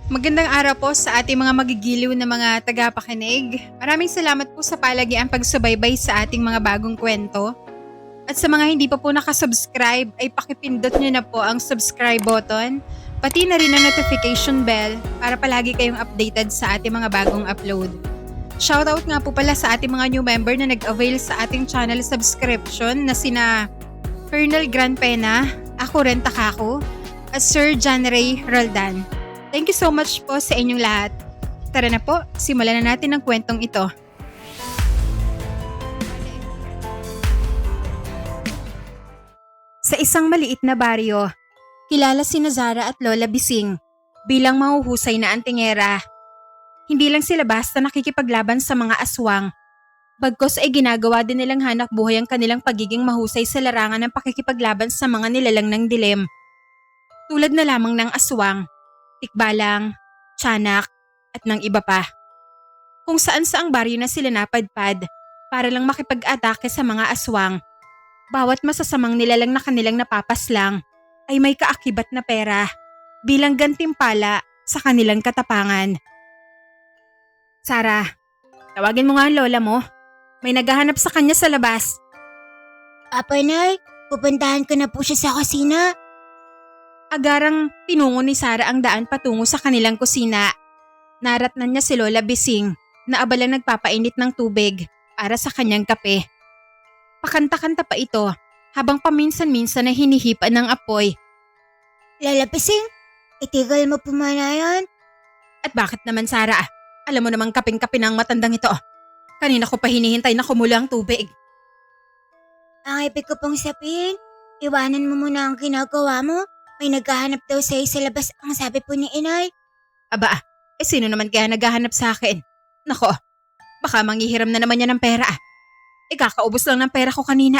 Magandang araw po sa ating mga magigiliw na mga tagapakinig. Maraming salamat po sa palagiang pagsubaybay sa ating mga bagong kwento. At sa mga hindi pa po nakasubscribe ay pakipindot nyo na po ang subscribe button, pati na rin ang notification bell para palagi kayong updated sa ating mga bagong upload. Shoutout nga po pala sa ating mga new member na nag-avail sa ating channel subscription na sina Colonel Gran Pena, Ako Ren Takako, at Sir John Ray Roldan. Thank you so much po sa inyong lahat. Tara na po, simulan na natin ang kwentong ito. Sa isang maliit na baryo, kilala sina Zara at Lola Bising bilang mahuhusay na antingera. Hindi lang sila basta nakikipaglaban sa mga aswang. Bagkos ay ginagawa din nilang hanap buhay ang kanilang pagiging mahusay sa larangan ng pakikipaglaban sa mga nilalang ng dilim. Tulad na lamang ng aswang, tikbalang, tiyanak, at ng iba pa. Kung saan saang baryo na sila napadpad para lang makipag-atake sa mga aswang. Bawat masasamang nilalang na kanilang napapaslang ay may kaakibat na pera bilang gantimpala sa kanilang katapangan. Sara, tawagin mo nga ang lola mo. May naghahanap sa kanya sa labas. Apa, Nay, pupuntahan ko na po siya sa kusina. Agarang tinungo ni Sara ang daan patungo sa kanilang kusina. Naratnan niya si Lola Bising na abalang nagpapainit ng tubig para sa kanyang kape. Pakanta-kanta pa ito habang paminsan-minsan na hinihipan ng apoy. Lola Pising, itigil mo po muna yan. At bakit naman, Sara? Alam mo namang kaping-kape ng matandang ito. Kanina ko pa hinihintay na kumulo ang tubig. Ang ibig ko pong sabihin, iwanan mo muna ang ginagawa mo. May naghahanap daw sa'yo sa labas ang sabi po ni Inay. Aba, sino naman kaya naghahanap sa akin? Nako, baka manghihiram na naman yan ng pera. Ikakaubos lang ng pera ko kanina.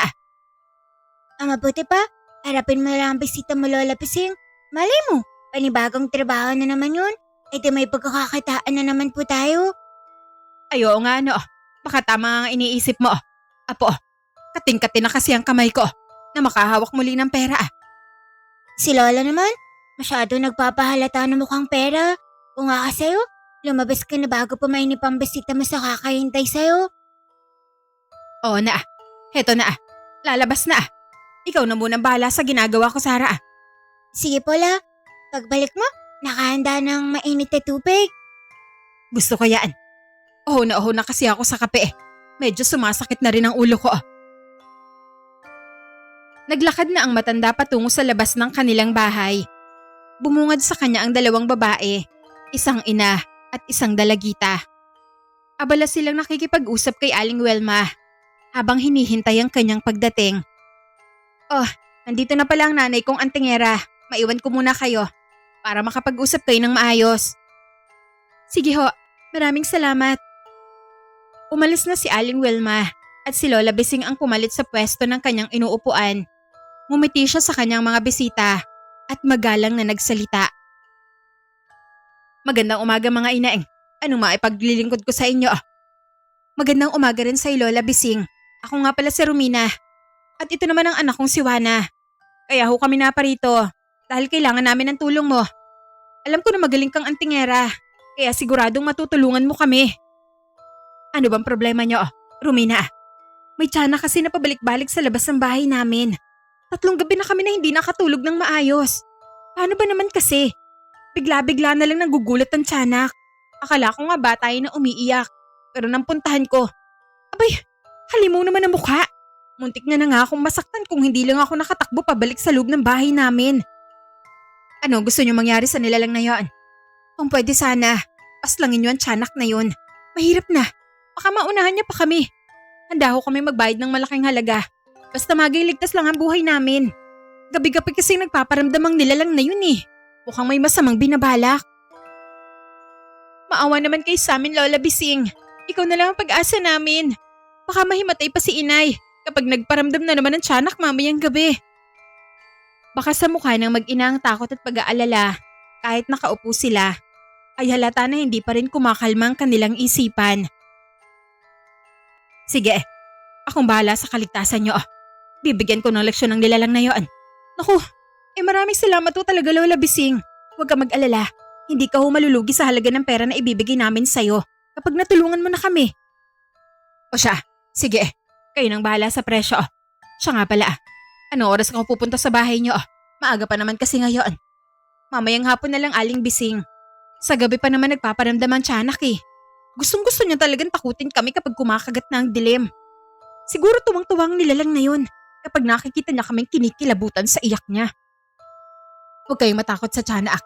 Ang mabuti pa, harapin mo lang ang bisita mo, Lola Pising. Malay mo, panibagong trabaho na naman yun. E di may pagkakakitaan na naman po tayo. Ayo nga no, baka tama ang iniisip mo. Apo, kating-kating na kasi ang kamay ko na makahawak muli ng pera. Si Lola naman, masyado nagpapahalata na mukhang pera. Kung nga ka sa'yo, lumabas ka na bago pa mainip ang bisita mo sa kakahintay sa'yo. Oo na, heto na, lalabas na. Ikaw na munang bahala sa ginagawa ko, Sara. Sige po, La. Pagbalik mo, nakahanda ng mainit na tubig. Gusto ko yan. Oho na kasi ako sa kape. Medyo sumasakit na rin ang ulo ko. Naglakad na ang matanda patungo sa labas ng kanilang bahay. Bumungad sa kanya ang dalawang babae, isang ina at isang dalagita. Abala silang nakikipag-usap kay Aling Welma habang hinihintay ang kanyang pagdating. Oh, nandito na pala ang nanay kong antingera. Maiwan ko muna kayo para makapag-usap kayo ng maayos. Sige ho, maraming salamat. Umalis na si Aling Welma at si Lola Bising ang pumalit sa pwesto ng kanyang inuupuan. Ngumiti siya sa kanyang mga bisita at magalang na nagsalita. Magandang umaga mga inaeng. Anong maipaglilingkod ko sa inyo? Magandang umaga rin sa Lola Bising. Ako nga pala si Romina. At ito naman ang anak kong si Juana. Kaya ho kami naparito dahil kailangan namin ng tulong mo. Alam ko na magaling kang antingera, kaya siguradong matutulungan mo kami. Ano bang problema niyo, Romina? May tiyanak kasi na pabalik-balik sa labas ng bahay namin. 3 gabi na kami na hindi nakatulog ng maayos. Paano ba naman kasi? Bigla-bigla na lang nagugulat ang tiyanak. Akala ko nga ba tayo na umiiyak. Pero nang puntahan ko, abay, halimaw naman ang mukha. Muntik na nga akong masaktan kung hindi lang ako nakatakbo pabalik sa loob ng bahay namin. Ano gusto niyo mangyari sa nilalang na yon? Kung pwede sana, paslangin niyo ang tiyanak na yon. Mahirap na. Baka maunahan niya pa kami. Handa ho kami magbayad ng malaking halaga. Basta magiligtas lang ang buhay namin. Gabi-gabi kasi nagpaparamdam ang nilalang na yun eh. Mukhang may masamang binabalak. Maawa naman kayo sa amin, Lola Bising. Ikaw na lang ang pag-asa namin. Baka mahimatay pa si Inay kapag nagparamdam na naman ang tiyanak mamayang gabi. Baka sa mukha ng mag-ina ang takot at pag-aalala kahit nakaupo sila ay halata na hindi pa rin kumakalma ang kanilang isipan. Sige, akong bahala sa kaligtasan niyo. Bibigyan ko ng leksyon ng nilalang na yon. Naku, maraming salamat po talaga Lola Bising. Huwag ka mag-alala. Hindi ka malulugi sa halaga ng pera na ibibigay namin sa'yo kapag natulungan mo na kami. O siya, sige, kayo nang bahala sa presyo. Siya nga pala, ano oras ka pupunta sa bahay niyo? Maaga pa naman kasi ngayon. Mamayang hapon na lang Aling Bising. Sa gabi pa naman nagpaparamdam ang tiyanak eh. Gustong gusto niya talagang takutin kami kapag kumakagat na ang dilim. Siguro tuwang-tuwang nilalang na yun kapag nakikita niya kaming kinikilabutan sa iyak niya. Huwag kayong matakot sa tiyanak.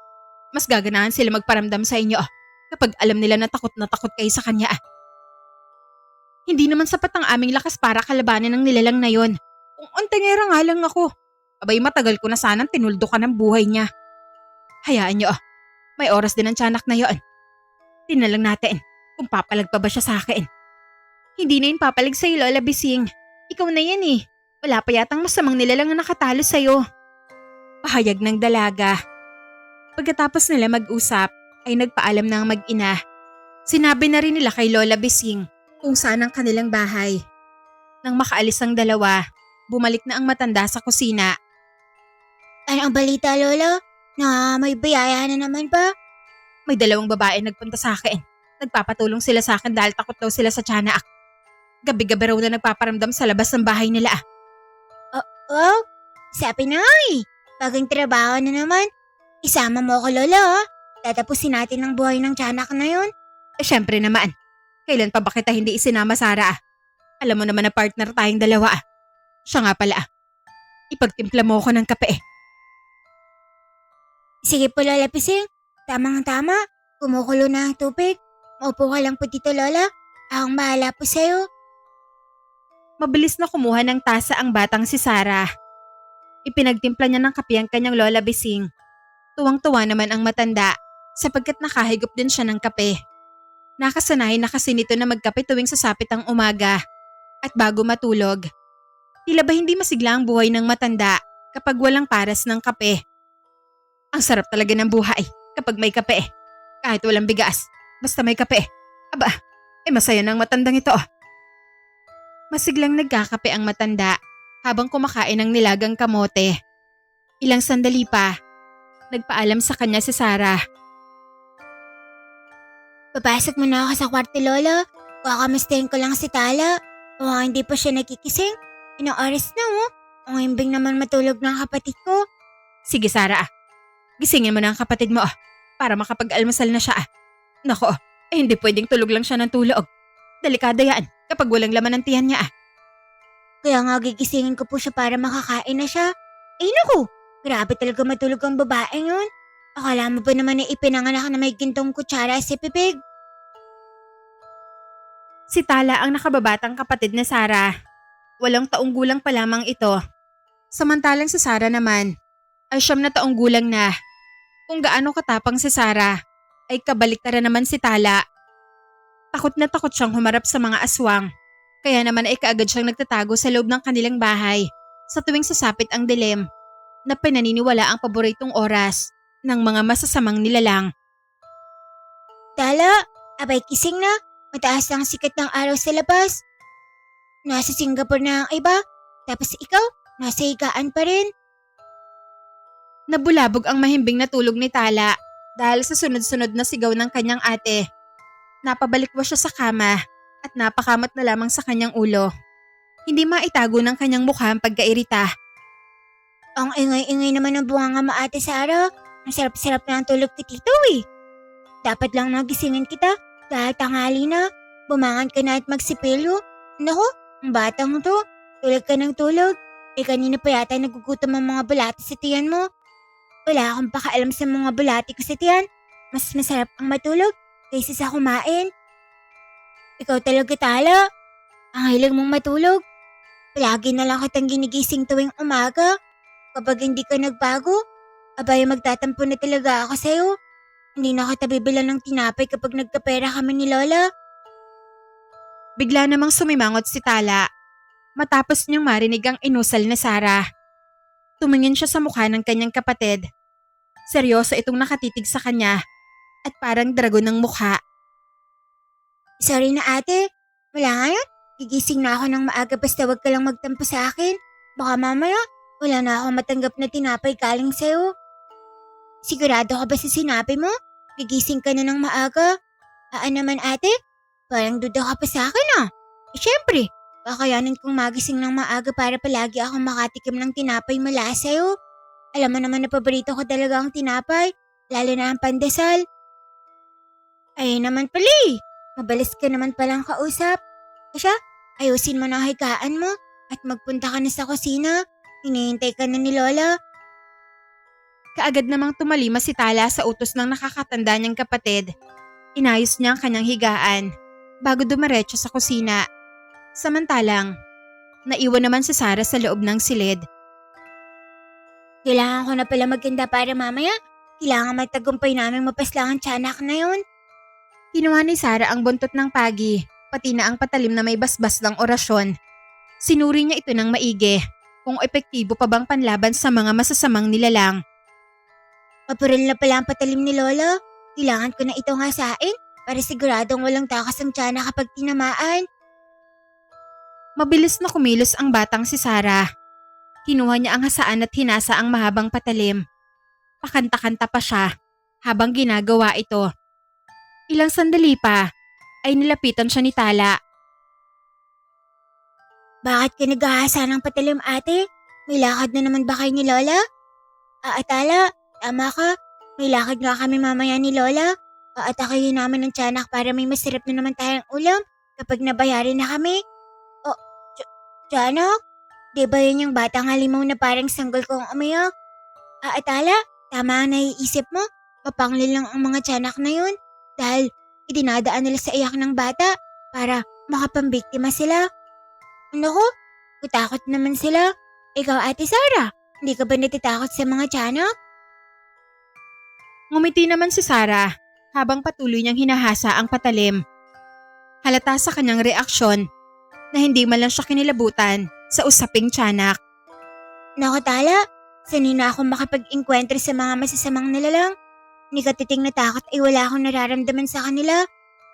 Mas gaganahan sila magparamdam sa inyo kapag alam nila na takot kayo sa kanya. Hindi naman sapat ang aming lakas para kalabanin ng nilalang na yon. Kung antengera nga lang ako. Abay matagal ko na sanang tinuldo ka ng buhay niya. Hayaan niyo, may oras din ang tiyanak na yon. Tingnan lang natin kung papalag pa ba siya sa akin. Hindi na yun papalag sa'yo, Lola Bising. Ikaw na yan eh. Wala pa yatang masamang nilalang na nakatalo sa'yo. Pahayag ng dalaga. Pagkatapos nila mag-usap, ay nagpaalam ng mag-ina. Sinabi na rin nila kay Lola Bising kung saan ang kanilang bahay. Nang makaalis ang dalawa, bumalik na ang matanda sa kusina. Ano ang balita, Lola? Na may bayaya na naman ba? May dalawang babae nagpunta sa akin. Nagpapatulong sila sa akin dahil takot daw sila sa tiyanak. Gabi-gabi raw na nagpaparamdam sa labas ng bahay nila. Oh, sabi na nga eh. Bagong trabaho na naman. Isama mo ako, Lola. Tatapusin natin ang buhay ng tiyanak na yun. Syempre naman. Kailan pa ba kita hindi isinama, Sara? Alam mo naman na partner tayong dalawa. Siya nga pala. Ipagtimpla mo ako ng kape. Sige po, Lola Pising. Tamang-tama. Kumukulo na ang tubig. Maupo ka lang po dito, Lola. Akong bahala po sa'yo. Mabilis na kumuha ng tasa ang batang si Sara. Ipinagtimpla niya ng kape ang kanyang Lola Bising. Tuwang-tuwa naman ang matanda sapagkat nakahigop din siya ng kape. Nakasanayan na kasi nito na magkape tuwing sasapit ang umaga. At bago matulog, tila ba hindi masigla ang buhay ng matanda kapag walang pares ng kape. Ang sarap talaga ng buhay kapag may kape. Kahit walang bigas, basta may kape. Aba, masaya ng matandang ito. Masiglang nagkakape ang matanda habang kumakain ng nilagang kamote. Ilang sandali pa, nagpaalam sa kanya si Sara. Papasok muna ako sa kwarto, Lola. Kakamistahin ko lang si Tala. Hindi pa siya nakikising. Inang oras na Ang imbing naman matulog ng kapatid ko. Sige Sara, gisingin mo na ang kapatid mo para makapag-almasal na siya. Nako, hindi pwedeng tulog lang siya ng tulog. Delikado yan kapag walang laman ng tiyan niya. Kaya nga gigisingin ko po siya para makakain na siya. Naku, grabe talaga matulog ang babaeng yun. Akala mo ba naman na ipinanganak na may gintong kutsara si Pipig? Si Tala ang nakababatang kapatid na Sara. 8 taong gulang pa lamang ito. Samantalang si Sara naman ay 9 na taong gulang na. Kung gaano katapang si Sara, ay kabaliktaran naman si Tala. Takot na takot siyang humarap sa mga aswang. Kaya naman ay kaagad siyang nagtatago sa loob ng kanilang bahay sa tuwing sasapit ang dilim na pinaniniwala ang paboritong oras ng mga masasamang nilalang. Tala, abay kising na. Mataas ang sikat ng araw sa labas. Nasa Singapore na ang iba. Tapos ikaw, nasa higaan pa rin. Nabulabog ang mahimbing na tulog ni Tala dahil sa sunod-sunod na sigaw ng kanyang ate. Napabalikwa siya sa kama at napakamat na lamang sa kanyang ulo. Hindi maitago ng kanyang mukha ang pagkairita. Ang ingay-ingay naman ng bunganga mo, Ate Sara. Ang sarap-sarap na ang tulog ko dito eh. Dapat lang nagisingin kita dahil tanghali na. Bumangan ka na at magsipilyo. Naku, ang batang to. Tulog ka ng tulog. Kanina pa yata nagugutom ang mga bulati sa tiyan mo. Wala akong pakaalam sa mga bulati ko sa tiyan. Mas masarap ang matulog kaysa sa kumain. Ikaw talaga, Tala. Ang hilig mong matulog. Palagi na lang kitang ginigising tuwing umaga. Kapag hindi ka nagbago, abay magtatampo na talaga ako sa'yo. Hindi na kita bibilan ng tinapay kapag nagkapera kami ni Lola. Bigla namang sumimangot si Tala matapos niyang marinig ang inusal na Sara. Tumingin siya sa mukha ng kanyang kapatid. Seryoso itong nakatitig sa kanya at parang dragon ng mukha. Sorry na ate, wala nga yun. Gigising na ako ng maaga basta wag ka lang magtampo sa akin. Baka mamaya, wala na akong matanggap na tinapay galing sa'yo. Sigurado ka ba sa sinabi mo? gigising ka na ng maaga. Naman ate, parang duda ka pa sa akin syempre, kakayanin kong magising ng maaga para palagi akong makatikim ng tinapay mula sa'yo. Alam mo naman na paborito ko talaga ang tinapay, lalo na ang pandesal. Ay naman pala mabalis ka naman palang kausap. Siya, ayusin mo na ang higaan mo at magpunta ka na sa kusina. Hinihintay ka na ni Lola. Kaagad namang tumalima si Tala sa utos ng nakakatanda niyang kapatid. Inayos niya ang kanyang higaan bago dumiretso sa kusina. Samantalang, naiwan naman si Sarah sa loob ng silid. Kailangan ko na pala maganda para mamaya. Kailangan magtagumpay namin mapaslang ang tiyanak na yun. Kinuha ni Sarah ang buntot ng pagi, pati na ang patalim na may basbas ng orasyon. Sinuri niya ito ng maigi kung epektibo pa bang panlaban sa mga masasamang nilalang. Mapuril na pala ang patalim ni Lola. Kailangan ko na itong hasain para siguradong walang takas ang tiyanak kapag tinamaan. Mabilis na kumilos ang batang si Sarah. Kinuha niya ang hasaan at hinasa ang mahabang patalim. Pakanta-kanta pa siya habang ginagawa ito. Ilang sandali pa ay nilapitan siya ni Tala. Bakit ka naghahasa ng patalim ate? May lakad na naman ba kayo ni Lola? Tala, tama ka. May lakad nga kami mamaya ni Lola. Aatakayin namin ng tiyanak para may masarap na naman tayong ulam kapag nabayarin na kami. Tiyanak? Di ba yun yung batang halimaw na parang sanggol kong umiyak? Tala, tama ang naiisip mo. Mapanglil lang ang mga tiyanak na yun. Dahil idinadaan nila sa iyak ng bata para makapambiktima sila. Naku, kutakot naman sila. Ikaw ate Sarah, hindi ka ba natatakot sa mga tiyanak? Ngumiti naman si Sarah habang patuloy niyang hinahasa ang patalim. Halata sa kanyang reaksyon na hindi man lang siya kinilabutan sa usaping tiyanak. Naku Tala, sanay na akong makapag-inkwentro sa mga masasamang nilalang. Ni katiting na takot ay wala akong nararamdaman sa kanila.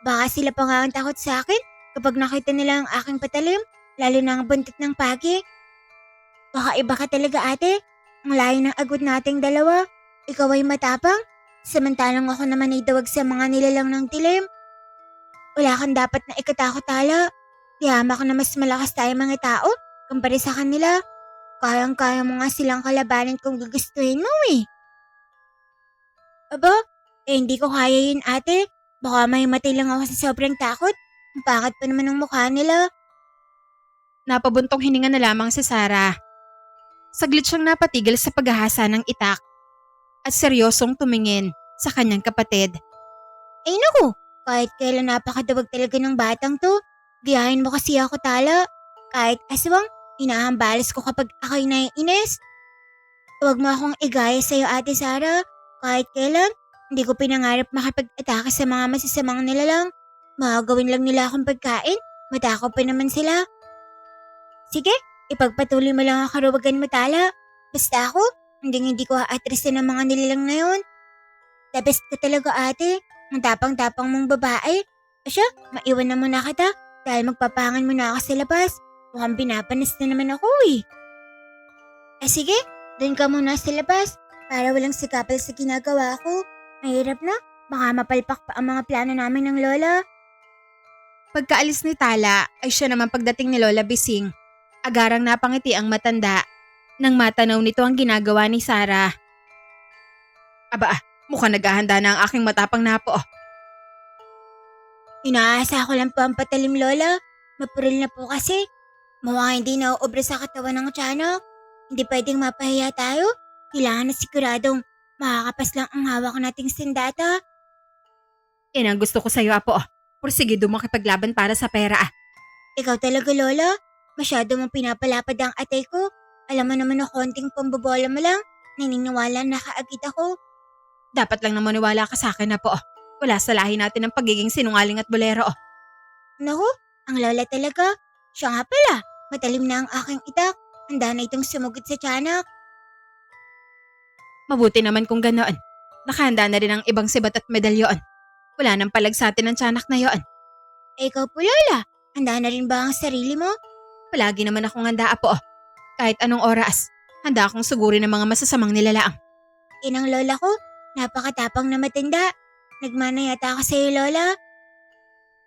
Baka sila pa nga ang takot sa akin kapag nakita nila ang aking patalim, lalo na ang buntot ng pagi. Baka iba ka talaga ate. Ang layo ng agad nating dalawa. Ikaw ay matapang, samantalang ako naman ay dawag sa mga nilalang ng dilim. Wala kang dapat na ikatakot Tala. Tiyamak na mas malakas tayo mga tao kumpara sa kanila. Kayang-kaya mo nga silang kalabanin kung gugustuhin mo Aba, hindi ko kaya yun ate. Baka may matay lang ako sa sobrang takot. Ang pangit pa naman ang mukha nila. Napabuntong hininga na lamang si Sarah. Saglit siyang napatigil sa paghahasa ng itak at seryosong tumingin sa kanyang kapatid. Ay naku, kahit kailan napakadawag talaga ng batang to. Gayahin mo kasi ako Tala. Kahit aswang, inahambalas ko kapag ako'y naiinis. Huwag mo akong igaya sa'yo ate Sarah. Kahit kailan, hindi ko pinangarap makapag-atake sa mga masasamang nilalang. Magagawin lang nila akong pagkain, matakaw pa naman sila. Sige, ipagpatuloy mo lang ang karuwagan mo Tala. Basta ako, hindi ko aatrasan ng mga nilalang na yun. The best ka talaga ate, ang tapang-tapang mong babae. Asya, maiwan na muna kita dahil magpapangan muna ako sa labas. Mukhang binapanas na naman ako sige, dun ka muna sa labas. Para walang sikapal sa ginagawa ko. Mahirap na, baka mapalpak pa ang mga plano namin ng Lola. Pagkaalis ni Tala ay siya naman pagdating ni Lola Bising. Agarang napangiti ang matanda nang matanaw nito ang ginagawa ni Sarah. Aba, mukhang naghahanda na ang aking matapang napo. Inaasa ko lang po ang patalim Lola. Mapuril na po kasi. Mukhang hindi na uubra sa katawan ng tiyanak. Hindi pwedeng mapahiya tayo. Kailangan na siguradong makakapas lang ang hawak nating sindata. Yan ang gusto ko sa'yo, Apo. Porsigido makipaglaban para sa pera. Ikaw talaga, Lola. Masyado mong pinapalapad ang atay ko. Alam mo naman na konting pambobola mo lang. Naniniwala na kaagad ako. Dapat lang na maniwala ka sa akin, Apo. Wala sa lahi natin ang pagiging sinungaling at bolero. Naku, ang Lola talaga. Siya nga pala, matalim na ang aking itak. Handa na itong sumugod sa tiyanak. Mabuti naman kung ganoon. Nakahanda na rin ang ibang sibat at medalyon. Wala nang palag sa atin ang tiyanak na yon. Ikaw po Lola, handa na rin ba ang sarili mo? Palagi naman akong handa, Apo. Kahit anong oras, handa akong sugurin ng mga masasamang nilalaang. Inang Lola ko, napakatapang na matanda. Nagmana yata ako sa'yo, Lola.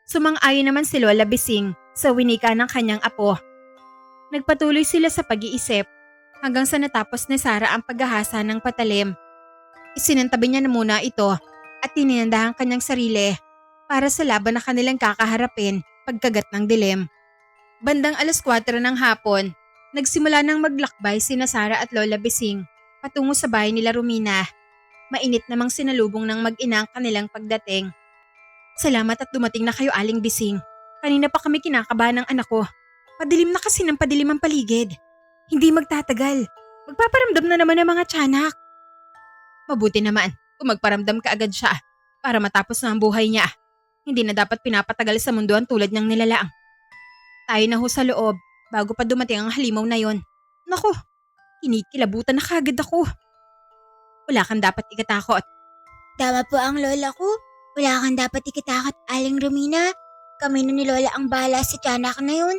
Sumang-ayon naman si Lola Bising sa winika ng kanyang apo. Nagpatuloy sila sa pag-iisip hanggang sa natapos ni Sarah ang paghahasa ng patalim. Isinantabi niya na muna ito at tininandahan kanyang sarili para sa laban na kanilang kakaharapin pagkagat ng dilim. Bandang 4:00 ng hapon, nagsimula nang maglakbay sina Sarah at Lola Bising patungo sa bahay nila Romina. Mainit namang sinalubong ng mag-ina ang kanilang pagdating. Salamat at dumating na kayo, Aling Bising. Kanina pa kami kinakabahan ng anak ko. Padilim na kasi ng padilim ang paligid. Hindi magtatagal. Magpaparamdam na naman ng mga tiyanak. Mabuti naman kung magparamdam ka agad siya para matapos na ang buhay niya. Hindi na dapat pinapatagal sa munduan tulad niyang nilalaang. Tayo na ho sa loob bago pa dumating ang halimaw na yon. Naku, kinikilabutan na kagad ako. Wala kang dapat ikatakot. Tama po ang lola ko. Wala kang dapat ikitakot, Aling Romina. Kami na ni Lola ang bahala sa tiyanak na yun.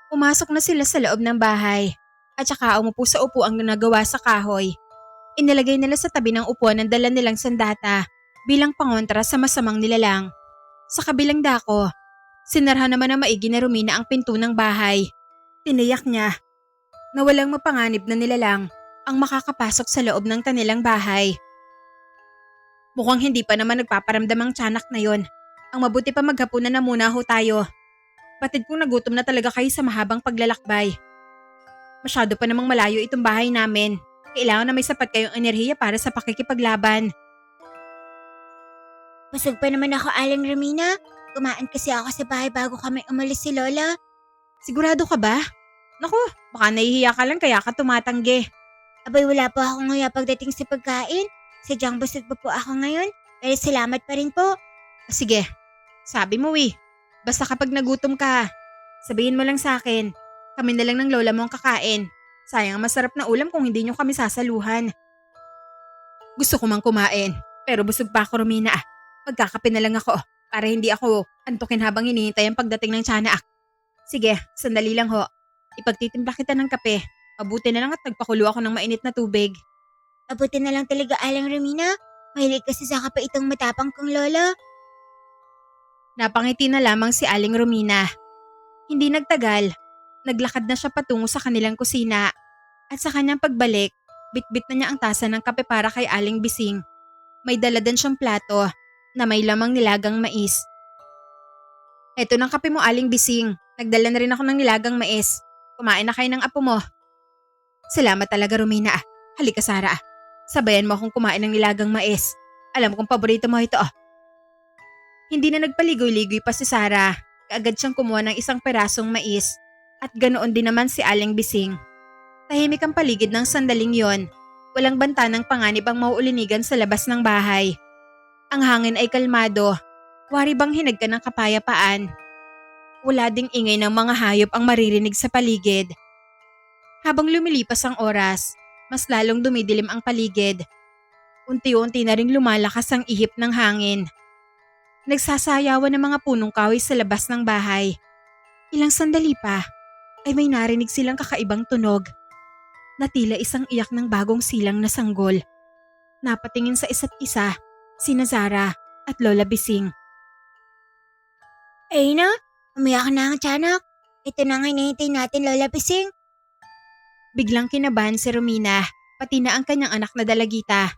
Pumasok na sila sa loob ng bahay at saka umupo sa upuang nagawa sa kahoy. Inilagay nila sa tabi ng upuan ang dala nilang sandata bilang pangontra sa masamang nilalang. Sa kabilang dako, sinarhan naman ng maigi na Romina ang pinto ng bahay. Tiniyak niya na walang mapanganib na nilalang ang makakapasok sa loob ng kanilang bahay. Mukhang hindi pa naman nagpaparamdam ang tiyanak na yon. Ang mabuti pa maghapunan na muna ho tayo. Batid kong nagutom na talaga kayo sa mahabang paglalakbay. Masyado pa namang malayo itong bahay namin. Kailangan na may sapat kayong enerhiya para sa pakikipaglaban. Busog pa naman ako, Aling Romina. Kumain kasi ako sa bahay bago kami umalis si Lola. Sigurado ka ba? Naku, baka nahihiya ka lang kaya ka tumatanggi. Abay, wala po ako ngayon pagdating sa pagkain. Sadyang busog pa po ako ngayon. Pero salamat pa rin po. Sige, sabi mo basta kapag nagutom ka, sabihin mo lang sa akin. Kami na lang ng lola mo ang kakain. Sayang masarap na ulam kung hindi nyo kami sasaluhan. Gusto ko mang kumain, pero busog pa ako, Romina. Magkakape na lang ako para hindi ako antukin habang hinihintay ang pagdating ng tiyanak. Sige, sandali lang ho. Ipagtitimpla kita ng kape. Mabuti na lang at nagpakulo ako ng mainit na tubig. Mabuti na lang talaga, Aling Romina. Mahilig kasi sa kape itong matapang kong lola. Napangiti na lamang si Aling Romina. Hindi nagtagal, naglakad na siya patungo sa kanilang kusina at sa kanyang pagbalik, bitbit na niya ang tasa ng kape para kay Aling Bising. May dala din siyang plato na may lamang nilagang mais. Eto ng kape mo, Aling Bising. Nagdala na rin ako ng nilagang mais. Kumain na kayo ng apo mo. Salamat talaga, Romina. Halika, Sarah. Sabayan mo akong kumain ng nilagang mais. Alam kong paborito mo ito. Hindi na nagpaligoy-ligoy pa si Sarah. Kaagad siyang kumuha ng isang perasong mais. At ganoon din naman si Aling Bising. Tahimik ang paligid ng sandaling yon. Walang banta ng panganib ang mauulinigan sa labas ng bahay. Ang hangin ay kalmado. Wari bang hinag ka ng kapayapaan. Wala ding ingay ng mga hayop ang maririnig sa paligid. Habang lumilipas ang oras, mas lalong dumidilim ang paligid. Unti-unti na ring lumalakas ang ihip ng hangin. Nagsasayawan ng mga punong kahoy sa labas ng bahay. Ilang sandali pa ay may narinig silang kakaibang tunog. Na tila isang iyak ng bagong silang na sanggol. Napatingin sa isa't isa, sina Zara at Lola Bising. Ay na, umiyak na ang tiyanak. Ito na nga hinihintay natin, Lola Bising. Biglang kinabahan si Romina, pati na ang kanyang anak na dalagita.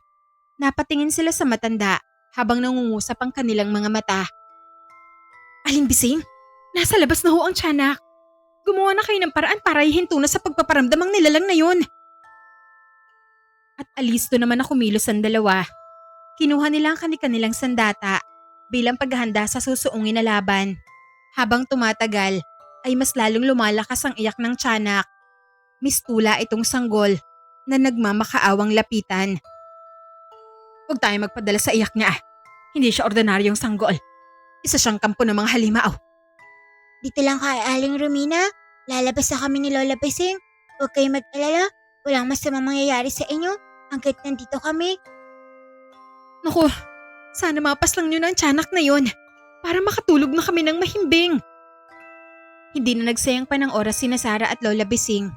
Napatingin sila sa matanda habang nangungusap ang kanilang mga mata. Aling Bising, nasa labas na ho ang tiyanak. Gumawa na kayo ng paraan para ihinto na sa pagpaparamdam ang nilalang na yun. At alisto naman na kumilos ang dalawa. Kinuha nila ang kanilang sandata bilang paghahanda sa susuungin na laban. Habang tumatagal ay mas lalong lumalakas ang iyak ng tiyanak. Mistula itong sanggol na nagmamakaawang lapitan. Huwag tayo magpadala sa iyak niya. Hindi siya ordinaryong sanggol. Isa siyang kampo ng mga halimaw. Dito lang kay Aling Romina. Lalabas na kami ni Lola Bising. Huwag kayo mag-alala. Walang masamang mangyayari sa inyo hanggat nandito kami. Naku, sana mapas lang nyo na ang tiyanak na yon para makatulog na kami ng mahimbing. Hindi na nagsayang pa ng oras sina Sarah at Lola Bising.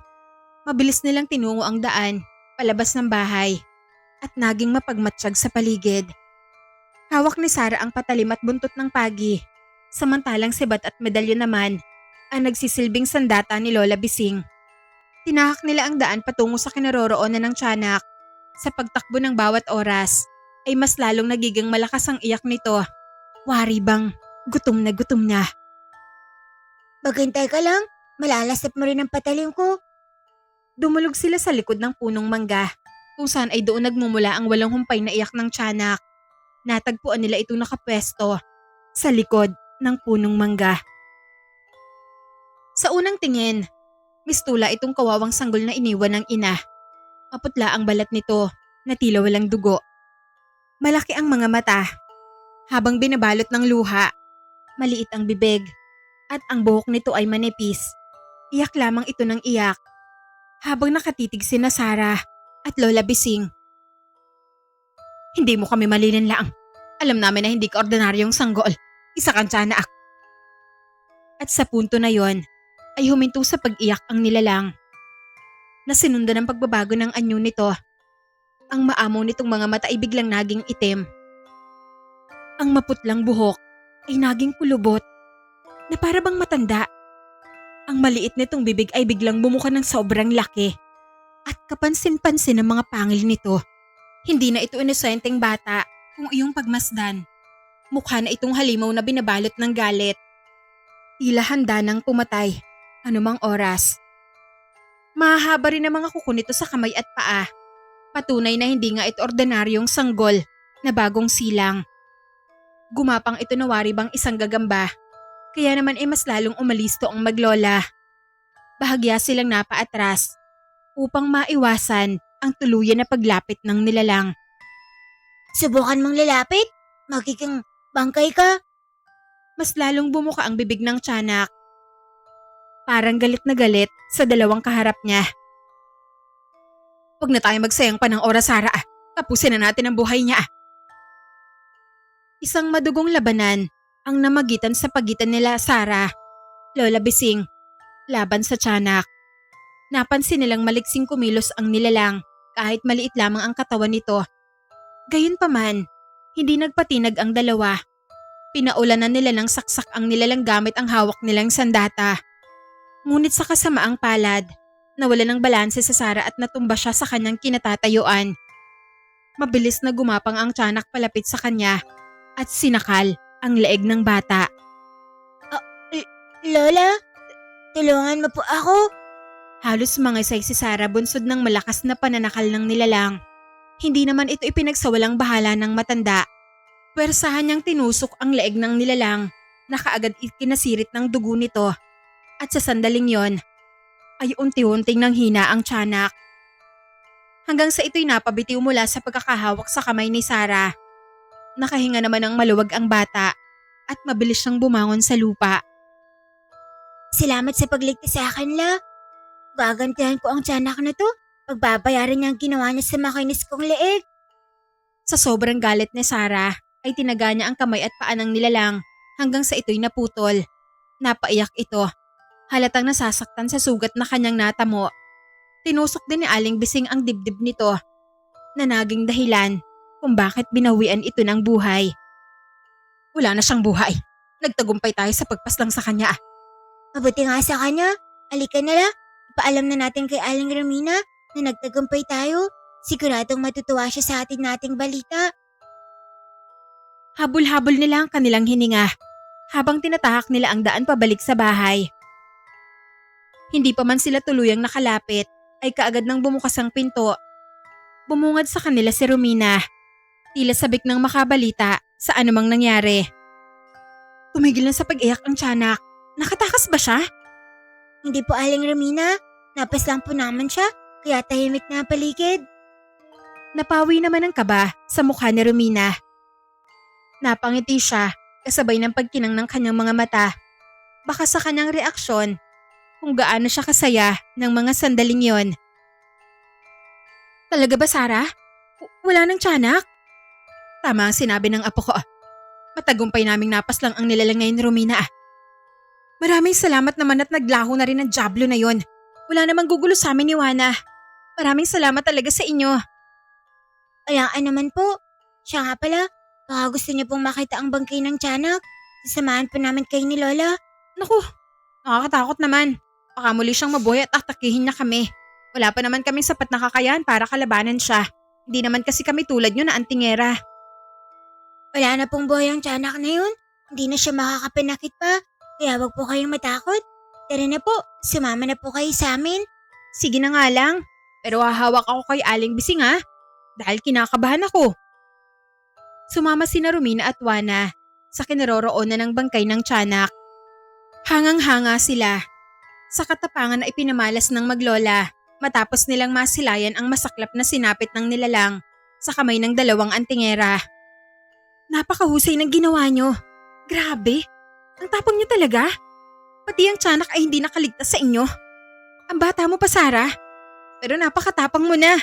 Mabilis nilang tinungo ang daan palabas ng bahay at naging mapagmatsyag sa paligid. Hawak ni Sarah ang patalim at buntot ng pagi. Samantalang si Bat at Medalyon naman ang nagsisilbing sandata ni Lola Bising. Tinahak nila ang daan patungo sa kinaroroonan ng tiyanak. Sa pagtakbo ng bawat oras ay mas lalong nagiging malakas ang iyak nito. Wari bang gutom na. Maghintay ka lang, malalasap mo rin ang patalim ko. Dumulog sila sa likod ng punong mangga kung saan ay doon nagmumula ang walang humpay na iyak ng tiyanak. Natagpuan nila itong nakapwesto sa likod ng punong mangga. Sa unang tingin, mistula itong kawawang sanggol na iniwan ng ina. Maputla ang balat nito na tila walang dugo. Malaki ang mga mata. Habang binabalot ng luha, maliit ang bibig at ang buhok nito ay manipis. Iyak lamang ito ng iyak habang nakatitig sina Sarah at Lola Bising. Hindi mo kami malilinlang. Alam namin na hindi ka ordinaryong sanggol. Isa kang tiyanak. At sa punto na yon, ay huminto sa pag-iyak ang nilalang. Nasinundan ng pagbabago ng anyo nito. Ang maamo nitong mga mata ay biglang naging itim. Ang maputlang buhok ay naging kulubot na para bang matanda. Ang maliit nitong bibig ay biglang bumuka ng sobrang laki. At kapansin-pansin ng mga pangil nito. Hindi na ito inosenteng bata kung iyong pagmasdan. Mukha na itong halimaw na binabalot ng galit. Tila handa nang pumatay anumang oras. Mahahaba rin ang mga kuko nito sa kamay at paa. Patunay na hindi nga ito ordinaryong sanggol na bagong silang. Gumapang ito na wari bang isang gagamba. Kaya naman ay mas lalong umalisto ang maglola. Bahagya silang napaatras upang maiwasan ang tuluyan na paglapit ng nilalang. Subukan mong lalapit, magiging bangkay ka. Mas lalong bumuka ang bibig ng tiyanak. Parang galit na galit sa dalawang kaharap niya. Huwag na tayo magsayang pa ng oras, Sarah. Tapusin na natin ang buhay niya. Isang madugong labanan ang namagitan sa pagitan nila Sarah, Lola Bising, laban sa tiyanak. Napansin nilang maliksing kumilos ang nilalang kahit maliit lamang ang katawan nito. Gayunpaman, hindi nagpatinag ang dalawa. Pinaulanan nila ng saksak ang nilalang gamit ang hawak nilang sandata. Ngunit sa kasamaang palad, nawala ng balanse sa Sarah at natumba siya sa kanyang kinatatayuan. Mabilis na gumapang ang tiyanak palapit sa kanya at sinakal ang leeg ng bata. Lola, tulungan mo po ako. Halos mangisay si Sarah bunsod ng malakas na pananakal ng nilalang. Hindi naman ito ipinagsawalang bahala ng matanda. Pwersahan niyang tinusok ang leeg ng nilalang na kaagad ikinasirit ng dugo nito. At sa sandaling yon, ay unti-unting nanghina ang tiyanak. Hanggang sa ito'y napabitiw mula sa pagkakahawak sa kamay ni Sarah. Nakahinga naman ng maluwag ang bata at mabilis siyang bumangon sa lupa. Salamat sa pagligtas sa akin, La. Gagantihan ko ang tiyanak na to. Pagbabayaran niya ang ginawa niya sa makinis kong leeg. Sa sobrang galit ni Sarah, ay tinaga niya ang kamay at paa ng nilalang hanggang sa ito'y naputol. Napaiyak ito. Halatang nasasaktan sa sugat na kanyang natamo. Tinusok din ni Aling Bising ang dibdib nito na naging dahilan kung bakit binawian ito ng buhay. Wala na siyang buhay. Nagtagumpay tayo sa pagpaslang sa kanya. Mabuti nga sa kanya. Halika na, La. Ipaalam na natin kay Aling Romina na nagtagumpay tayo. Siguradong matutuwa siya sa ating nating balita. Habol-habol nila ang kanilang hininga habang tinatahak nila ang daan pabalik sa bahay. Hindi pa man sila tuluyang nakalapit ay kaagad nang bumukas ang pinto. Bumungad sa kanila si Romina. Tila sabik ng makabalita sa anumang nangyari. Tumigil na sa pag-iyak ang tiyanak. Nakatakas ba siya? Hindi po, Aling Romina. Napas lang po naman siya, kaya tahimik na ang paligid. Napawi naman ang kaba sa mukha ni Romina. Napangiti siya kasabay ng pagkinang ng kanyang mga mata. Baka sa kanyang reaksyon kung gaano siya kasaya ng mga sandaling yon. Talaga ba, Sarah? Wala nang tiyanak? Tama ang sinabi ng apo ko. Matagumpay naming napas lang ang nilalang ngayon ni Romina. Maraming salamat naman at naglaho na rin ang jablo na yon. Wala namang gugulo sa amin ni Juana. Maraming salamat talaga sa inyo. Walang naman po. Siya nga pala, Baka gusto niyo pong makita ang bangkay ng tiyanak. Sasamahan po namin kayo ni Lola. Naku, nakakatakot naman. Baka muli siyang mabuhay at atakihin niya kami. Wala pa naman kaming sapat na kakayahan para kalabanan siya. Hindi naman kasi kami tulad niyo na antingera. Wala na pong buhay ang tiyanak na yun. Hindi na siya makakapinakit pa. Kaya wag po kayong matakot. Tara na po, sumama na po kayo sa amin. Sige na nga lang. Pero hahawak ako kay Aling Bising ha. Dahil kinakabahan ako. Sumama sina Romina at Juana sa kinaroroonan ng bangkay ng tiyanak. Hangang-hanga sila. Sa katapangan na ipinamalas ng maglola matapos nilang masilayan ang masaklap na sinapit ng nilalang sa kamay ng dalawang antingera. Napakahusay ng ginawa nyo. Grabe, ang tapang nyo talaga. Pati ang tiyanak ay hindi nakaligtas sa inyo. Ang bata mo pa, Sarah. Pero napakatapang mo na.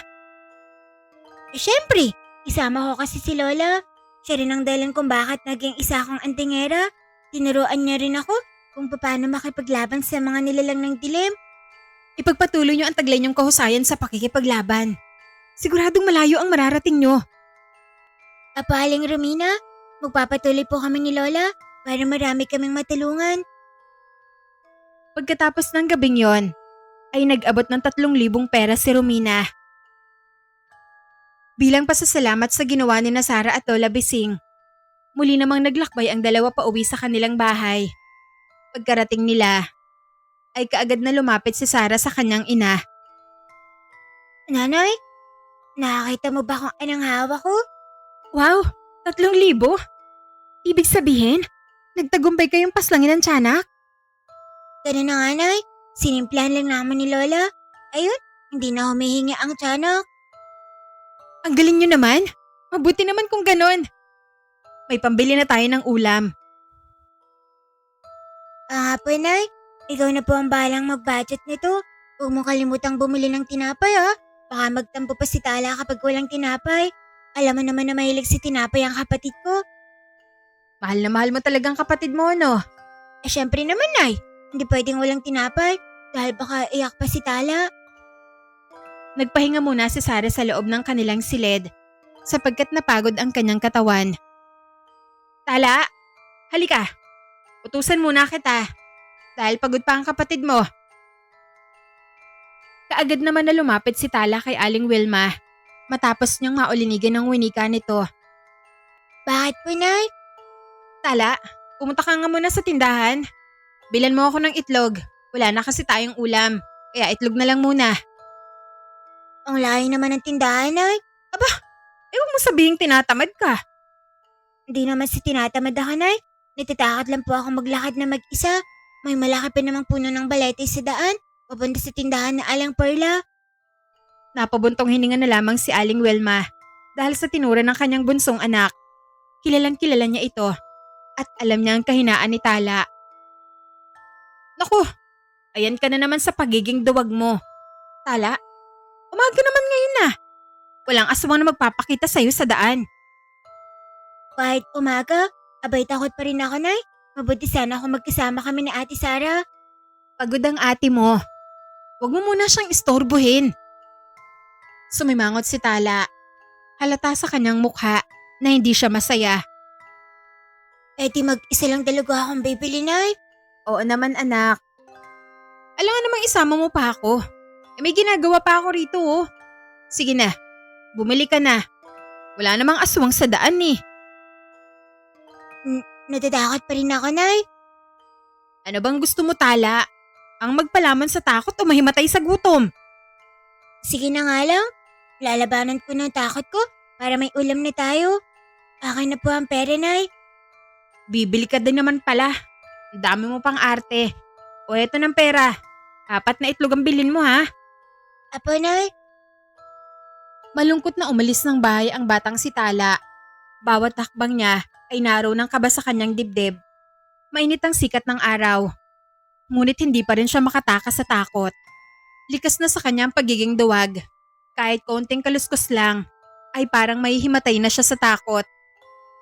Syempre, isama ko kasi si Lola. Siya rin ang dahilan kung bakit naging isa akong antingera. Tinuruan niya rin ako kung paano makipaglaban sa mga nilalang ng dilim. Ipagpatuloy nyo ang taglay nyong kahusayan sa pakikipaglaban. Siguradong malayo ang mararating nyo. Aling Romina, magpapatuloy po kami ni Lola para marami kaming matulungan. Pagkatapos ng gabing yon, ay nag-abot ng 3,000 pera si Romina. Bilang pasasalamat sa ginawa ni Sara at Lola Bising, muli namang naglakbay ang dalawa pa uwi sa kanilang bahay. Pagkarating nila, ay kaagad na lumapit si Sara sa kanyang ina. Nanay, nakakita mo ba kung anong hawak ko? Wow, 3,000? Ibig sabihin, nagtagumpay kayong paslangin ng tiyanak? Ganun na nga, Nay. Sinimplahan lang naman ni Lola. Ayun, hindi na humihingi ang tiyanak. Ang galing nyo naman. Mabuti naman kung ganon. May pambili na tayo ng ulam. Po, Nay. Ikaw na po ang balang mag-budget nito. Huwag mo kalimutang bumili ng tinapay, ha? Baka magtampo pa si Tala kapag walang tinapay. Alam mo naman na mahilig si tinapay ang kapatid ko. Mahal na mahal mo talagang kapatid mo, no? Syempre naman, Nay. Hindi pwedeng walang tinapay dahil baka iyak pa si Tala. Nagpahinga muna si Sara sa loob ng kanilang silid sapagkat napagod ang kanyang katawan. Tala, halika. Utusan muna kita dahil pagod pa ang kapatid mo. Kaagad naman na lumapit si Tala kay Aling Wilma matapos niyang maulinigan ng winika nito. Bakit po, Nay? Tala, pumunta ka nga muna sa tindahan. Bilan mo ako ng itlog. Wala na kasi tayong ulam, kaya itlog na lang muna. Ang layo naman ng tindahan, Nay. Huwag mo sabihing tinatamad ka. Hindi naman si tinatamad ako, Nay. Natatakot lang po ako maglakad na mag-isa. May malaki pa namang puno ng balete sa daan. Papunta sa tindahan na Aling Perla. Napabuntong hininga na lamang si Aling Wilma dahil sa tinura ng kanyang bunsong anak. Kilalang kilala niya ito at alam niya ang kahinaan ni Tala. Naku, ayan ka na naman sa pagiging duwag mo. Tala, umaga naman ngayon na. Walang aswang na magpapakita sa'yo sa daan. Kahit umaga, abay takot pa rin ako, Nay. Mabuti sana kung magkasama kami ni Ate Sara. Pagod ang ate mo. Huwag mo muna siyang istorbohin. Sumimangot si Tala. Halata sa kanyang mukha na hindi siya masaya. Di mag-isa lang talaga akong bibili, Nay. Oo naman anak. Alam nga namang isama mo pa ako. May ginagawa pa ako rito oh. Sige na, bumili ka na. Wala namang aswang sa daan eh. Natatakot pa rin ako, Nay. Ano bang gusto mo Tala? Ang magpalaman sa takot o mahimatay sa gutom? Sige na nga lang. Lalabanan ko ng takot ko para may ulam na tayo. Akin na po ang pera, Nay. Bibili ka din naman pala. Ang dami mo pang arte. O eto ng pera. 4 na itlog ang bilin mo ha. Apo, Nay. Malungkot na umalis ng bahay ang batang si Tala. Bawat hakbang niya ay naroon ng kaba sa kanyang dibdib. Mainit ang sikat ng araw. Ngunit hindi pa rin siya makatakas sa takot. Likas na sa kanyang pagiging duwag. Kahit konting kaluskos lang, ay parang mahihimatay na siya sa takot.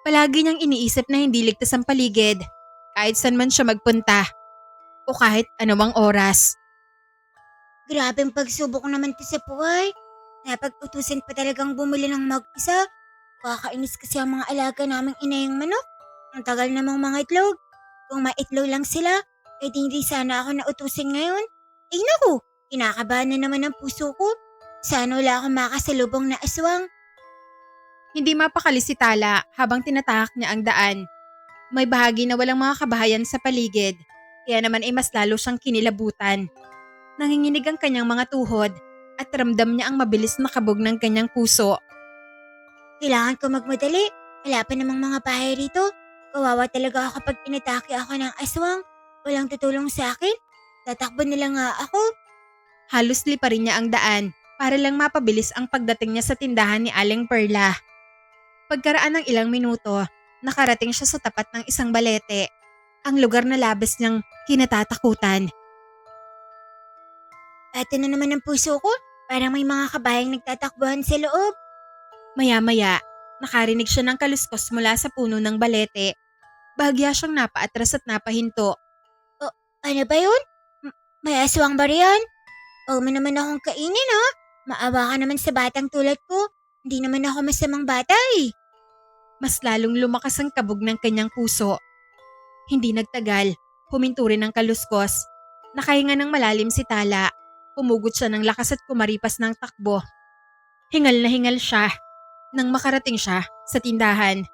Palagi niyang iniisip na hindi ligtas ang paligid, kahit saan man siya magpunta. O kahit anumang oras. Grabeng pagsubok naman to sa buhay. Napag-utusan pa talagang bumili ng mag-isa. Kakainis kasi ang mga alaga naming inayang manok. Ang tagal namang mga itlog. Kung maitlog lang sila, eh di hindi sana ako nautusin ngayon. Eh naku, kinakabahan na naman ang puso ko. Sana wala akong makasalubong na aswang. Hindi mapakali si Tala habang tinatahak niya ang daan. May bahagi na walang mga kabahayan sa paligid, kaya naman ay mas lalo siyang kinilabutan. Nanginginig ang kanyang mga tuhod at ramdam niya ang mabilis na kabog ng kanyang puso. Kailangan ko magmadali. Wala pa namang mga bahay rito. Kawawa talaga ako kapag inatake ako ng aswang. Walang tutulong sa akin. Tatakbo nila nga ako. Halos liparin niya ang daan para lang mapabilis ang pagdating niya sa tindahan ni Aling Perla. Pagkaraan ng ilang minuto, nakarating siya sa tapat ng isang balete, ang lugar na labis niyang kinatatakutan. Eto na naman ang puso ko. Parang may mga kabayang nagtatakbuhan sa loob. Maya-maya, nakarinig siya ng kaluskos mula sa puno ng balete. Bahagya siyang napaatras at napahinto. Ano ba yun? May aswang ba riyan? Huwag mo naman akong kainin ha. Maawa ka naman sa batang tulad ko. Hindi naman ako masamang bata eh. Mas lalong lumakas ang kabog ng kanyang puso. Hindi nagtagal, huminto rin ang kaluskos. Nakahinga ng malalim si Tala. Pumugot siya ng lakas at kumaripas ng takbo. Hingal na hingal siya nang makarating siya sa tindahan.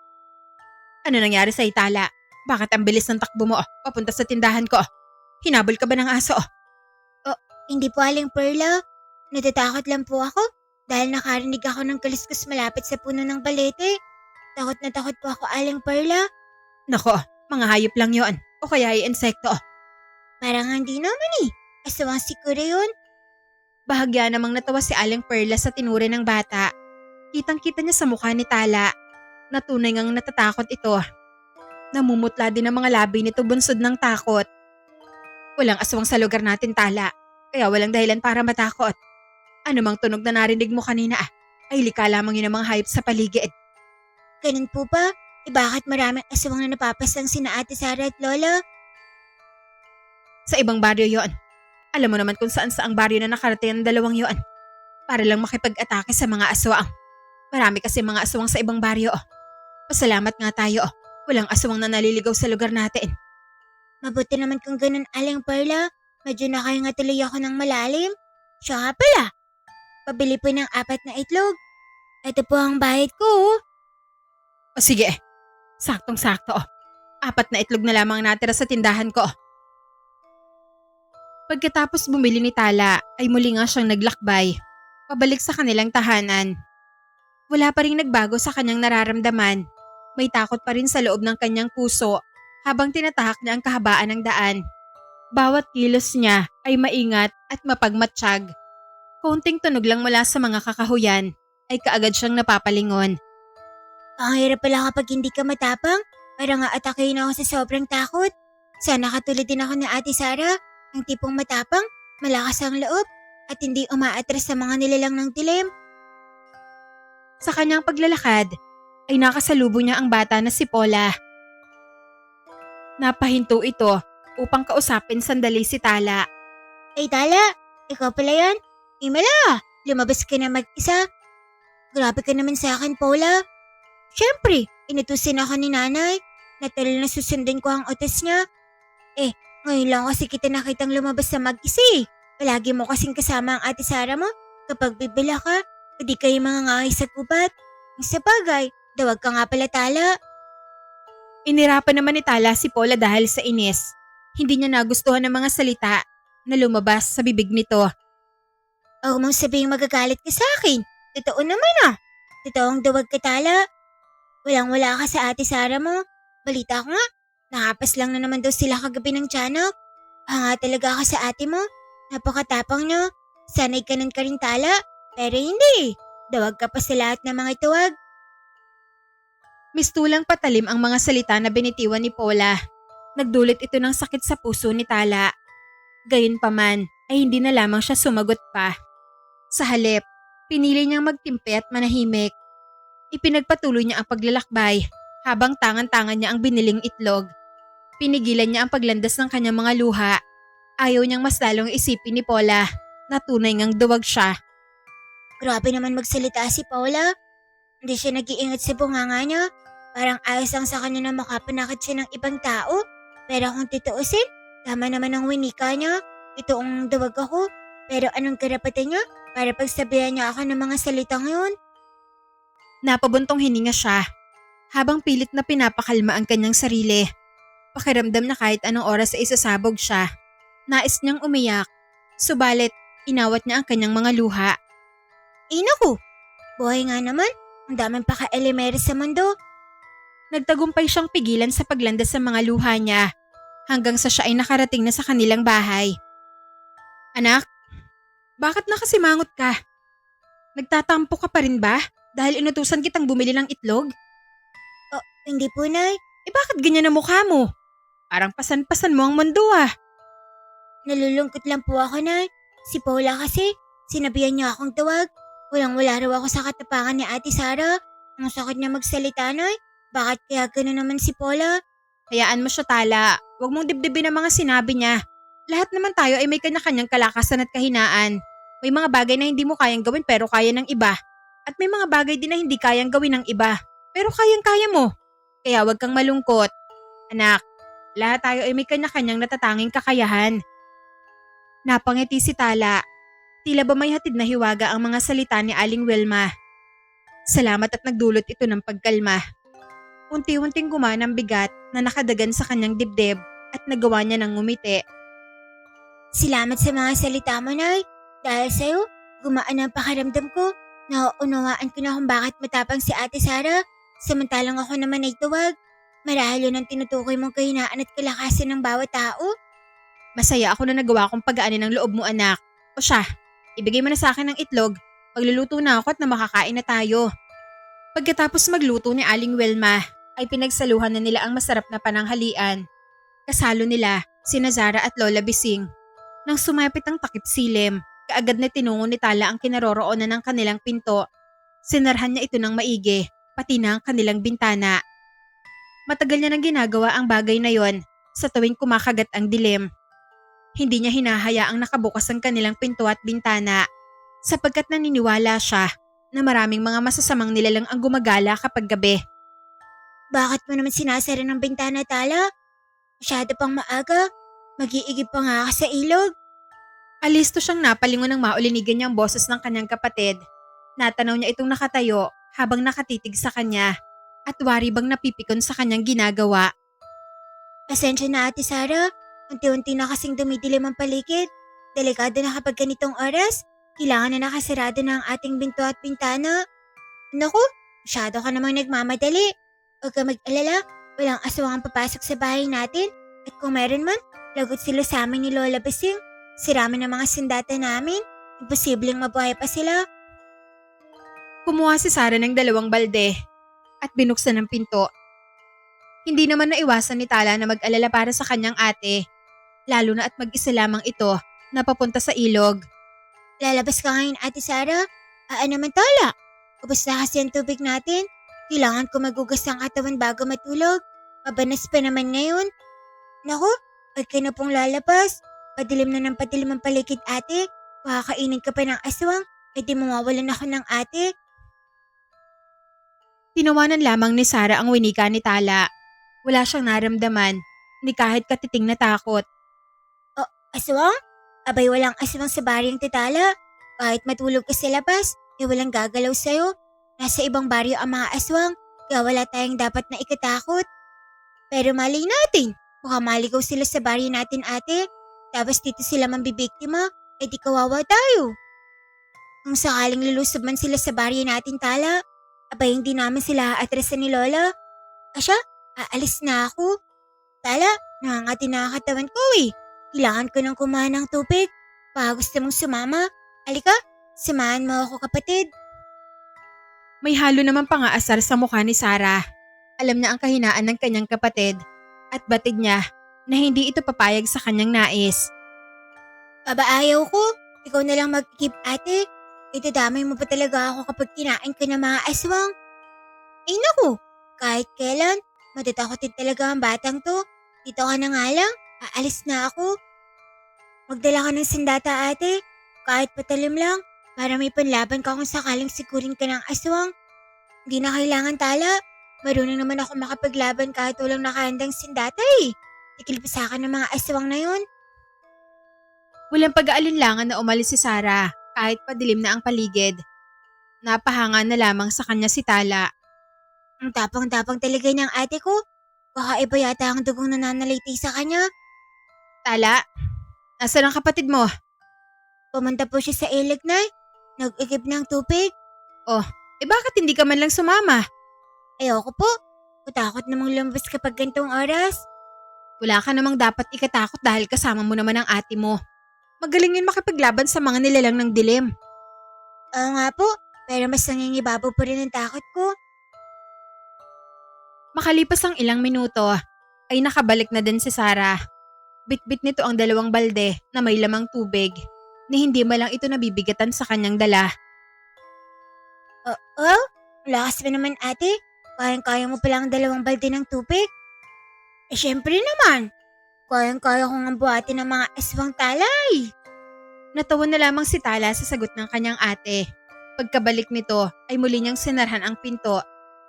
Ano nangyari sa Tala? Bakit ang bilis ng takbo mo papunta sa tindahan ko? Hinabol ka ba ng aso? Hindi po Aling Perla. Natatakot lang po ako dahil nakarinig ako ng kaluskos malapit sa puno ng balete. Takot na takot po ako Aling Perla. Nako, mga hayop lang yon o kaya ay insekto. Parang hindi naman eh. Aswang siguro yun. Bahagya namang natawa si Aling Perla sa tinuri ng bata. Kitang-kita niya sa mukha ni Tala na tunay ngang natatakot ito. Namumutla din ang mga labi nito bunsod ng takot. Walang aswang sa lugar natin, Tala, kaya walang dahilan para matakot. Ano mang tunog na narinig mo kanina ay lika lamang yun ang mga hayop sa paligid. Ganun po ba? Bakit maraming aswang na napapasang sina Ate Sara at Lola? Sa ibang baryo yon. Alam mo naman kung saan saang baryo na nakarating ang dalawang yon. Para lang makipag-atake sa mga aswang. Marami kasi mga aswang sa ibang baryo. Pasalamat nga tayo. Walang aswang na naliligaw sa lugar natin. Mabuti naman kung ganun Aling Perla. Medyo nakahinga tuloy ako ng malalim. Siya nga pala. Pabili po ng 4 na itlog. Ito po ang bayad ko. O sige, saktong-sakto. 4 na itlog na lamang natira sa tindahan ko. Pagkatapos bumili ni Tala ay muli nga siyang naglakbay. Pabalik sa kanilang tahanan. Wala pa rin nagbago sa kanyang nararamdaman. May takot pa rin sa loob ng kanyang puso habang tinatahak niya ang kahabaan ng daan. Bawat kilos niya ay maingat at mapagmatsyag. Kaunting tunog lang mula sa mga kakahuyan ay kaagad siyang napapalingon. Ang hirap pala kapag hindi ka matapang. Parang aatakein ako sa sobrang takot. Sana katulad din ako ni Ate Sara. Ang tipong matapang, malakas ang loob, at hindi umaatras sa mga nilalang ng dilim. Sa kanyang paglalakad ay nakasalubong niya ang bata na si Paula. Napahinto ito upang kausapin sandali si Tala. Ay Tala, ikaw pala yan? Imala, lumabas ka na mag-isa. Grabe ka naman sa akin, Paula. Siyempre, inutusin ako ni nanay. Natural na susundin ko ang utos niya. Ngayon lang kasi kita nakitang lumabas sa mag-isa eh. Palagi mo kasing kasama ang Ate Sara mo. Kapag bibila ka, hindi kayo mga ngangay sa gubat. Sa bagay, dawag ka nga pala Tala. Inirapan naman ni Tala si Paula dahil sa inis. Hindi niya nagustuhan ang mga salita na lumabas sa bibig nito. Huwag mong sabihing magagalit ka sa akin. Totoo naman ah. Totoong dawag ka Tala. Walang-wala ka sa Ate Sara mo. Balita ko nga, nakapas lang na naman daw sila kagabi ng tiyanak. Hanga talaga ka sa ate mo. Napakatapang niyo. Sanay ka nun ka rin Tala. Pero hindi. Dawag ka pa sa lahat ng mga tuwag. Mistulang patalim ang mga salita na binitiwan ni Paula. Nagdulot ito ng sakit sa puso ni Tala. Gayunpaman ay hindi na lamang siya sumagot pa. Sa halip, pinili niyang magtimpe at manahimik. Ipinagpatuloy niya ang paglalakbay habang tangan-tangan niya ang biniling itlog. Pinigilan niya ang paglandas ng kanyang mga luha. Ayaw niyang mas lalong isipin ni Paula na tunay ngang duwag siya. Grabe naman magsalita si Paula. Hindi siya nag-iingat sa bunganga niya. Parang ayos lang sa kanya na makapanakit siya ng ibang tao. Pero kung tutuusin, tama naman ang winika niya. Ito ang dawag ako. Pero anong karapatan niya para pagsabihan niya ako ng mga salitang yun? Napabuntong hininga siya habang pilit na pinapakalma ang kanyang sarili. Pakiramdam na kahit anong oras ay isasabog siya. Nais niyang umiyak, subalit inawat niya ang kanyang mga luha. Naku, buhay nga naman. Ang daming paka-elemere sa mundo. Nagtagumpay siyang pigilan sa paglandas sa mga luha niya hanggang sa siya ay nakarating na sa kanilang bahay. Anak, bakit nakasimangot ka? Nagtatampo ka pa rin ba dahil inutusan kitang bumili ng itlog? Hindi po, Nay. Bakit ganyan ang mukha mo? Parang pasan-pasan mo ang mundo ah. Nalulungkot lang po ako, Nay. Si Paula kasi, sinabihan niya akong tawag. Walang-wala raw ako sa katapangan ni Ate Sara. Ang sakit niya magsalita, Nay. Bakit kaya gano'n naman si Paula? Hayaan mo siya, Tala. Huwag mong dibdibin ang mga sinabi niya. Lahat naman tayo ay may kanya-kanyang kalakasan at kahinaan. May mga bagay na hindi mo kayang gawin pero kaya ng iba. At may mga bagay din na hindi kayang gawin ng iba. Pero kayang-kaya mo. Kaya huwag kang malungkot. Anak, lahat tayo ay may kanya-kanyang natatanging kakayahan. Napangiti si Tala. Tila ba may hatid na hiwaga ang mga salita ni Aling Wilma. Salamat at nagdulot ito ng pagkalma. Unti-unting gumana ang bigat na nakadagan sa kanyang dibdib at nagawa niya ng ngumiti. Salamat sa mga salita mo, Nay. Dahil sa'yo, gumaan ang pakiramdam ko. Nauunawaan ko na kung bakit matapang si Ate Sara. Samantalang ako naman ay tuwag. Marahil yun ang tinutukoy mong kahinaan at kalakasan ng bawat tao. Masaya ako na nagawa kong pagaanin ng loob mo, anak. O siya, ibigay mo na sa akin ng itlog. Magluluto na ako at na makakain na tayo. Pagkatapos magluto ni Aling Wilma, ay pinagsaluhan na nila ang masarap na pananghalian. Kasalo nila, sina Zara at Lola Bising. Nang sumapit ang takip silim, kaagad na tinungo ni Tala ang kinaroroonan ng kanilang pinto. Sinarhan niya ito ng maigi, pati na ang kanilang bintana. Matagal niya nang ginagawa ang bagay na yon sa tuwing kumakagat ang dilim. Hindi niya hinahayaang nakabukas ang kanilang pinto at bintana sapagkat naniniwala siya na maraming mga masasamang nilalang ang gumagala kapag gabi. Bakit mo naman sinasara ng bintana, Tala? Masyado pang maaga. Mag-iigib pa nga ako sa ilog. Alisto siyang napalingon ng maulinigan niyang boses ng kanyang kapatid. Natanaw niya itong nakatayo habang nakatitig sa kanya at wari bang napipikon sa kanyang ginagawa. Pasensya na, Ate Sara. Unti-unti na kasing dumidilim ang paligid. Delikado na kapag ganitong oras. Kailangan na nakasarado na ang ating binto at bintana. Naku, masyado ka namang nagmamadali. Huwag ka mag-alala, walang aswang ang papasok sa bahay natin. At kung meron man, lagot sila sa amin ni Lola Basing. Sirami ng mga sandata namin. Imposibleng mabuhay pa sila. Kumuha si Sara ng 2 balde at binuksan ang pinto. Hindi naman naiwasan ni Tala na mag-alala para sa kanyang ate, lalo na at mag-isa lamang ito na papunta sa ilog. Lalabas ka ngayon, Ate Sara? Naman, Tala. Ubus na kasi ang tubig natin. Kailangan ko magugas ang katawan bago matulog. Mabanas pa naman ngayon. Naku, huwag ka na pong lalabas. Padilim na ng padilim ang paligid, ate. Pakakainin ka pa ng aswang. Di mawawalan ako ng ate. Tinawanan lamang ni Sara ang winika ni Tala. Wala siyang naramdaman, ni kahit katiting na takot. Aswang? Abay, walang aswang sa baryang Titala. Kahit matulog ka sa labas, walang gagalaw sa'yo. Nasa ibang baryo ang mga aswang, kaya wala tayong dapat na ikatakot. Pero malay natin, baka maligaw sila sa baryo natin, ate. Tapos dito sila mambibiktima, di kawawa tayo. Kung sakaling lulusob man sila sa baryo natin, Tala, abay hindi namin sila aatrasan ni Lola. Asya, aalis na ako. Tala, nangangati na ang katawan ko eh. Kailangan ko ng kumain ng tubig. Baka gusto mong sumama. Halika, samahan mo ako, kapatid. May halo naman pangaasar sa mukha ni Sara. Alam niya ang kahinaan ng kanyang kapatid at batid niya na hindi ito papayag sa kanyang nais. Ayaw ko. Ikaw na lang mag-keep, ate. Damay mo pa talaga ako kapag kinain ka ng mga aswang. Naku, kahit kailan, matatakotin talaga ang batang to. Dito ka na nga lang, aalis na ako. Magdala ka ng sandata, ate. Kahit patalim lang, para may panlaban ka kung sakaling sigurin ka ng aswang. Di na kailangan tala. Marunong naman ako makapaglaban kahit walang nakahandang sindata eh. Tikil pa sa akin ng mga aswang na yun. Walang pag-aalinlangan na umalis si Sarah kahit padilim na ang paligid. Napahanga na lamang sa kanya si Tala. Ang tapang-tapang talaga ng ate ko. Kakaiba yata ang dugong nananaliti sa kanya. Tala, nasaan ang kapatid mo? Pumunta po siya sa ilig na. Nag-igib ng tubig. Bakit hindi ka man lang sumama? Ayoko po. Matakot namang lumabas kapag gantong oras. Wala ka namang dapat ikatakot dahil kasama mo naman ang ate mo. Magaling yun makipaglaban sa mga nilalang ng dilim. Oo nga po, pero mas nangingibabaw po rin ang takot ko. Makalipas ang ilang minuto, ay nakabalik na din si Sarah. Bitbit nito ang 2 balde na may lamang tubig, ni hindi malang ito nabibigatan sa kanyang dala. Oh, lakas pa naman ate. Kayang-kaya mo palang 2 balde ng tubig. Syempre naman. Kayang-kaya kong ang buhati ng mga aswang talay. Natawa na lamang si Tala sa sagot ng kanyang ate. Pagkabalik nito ay muli niyang sinarhan ang pinto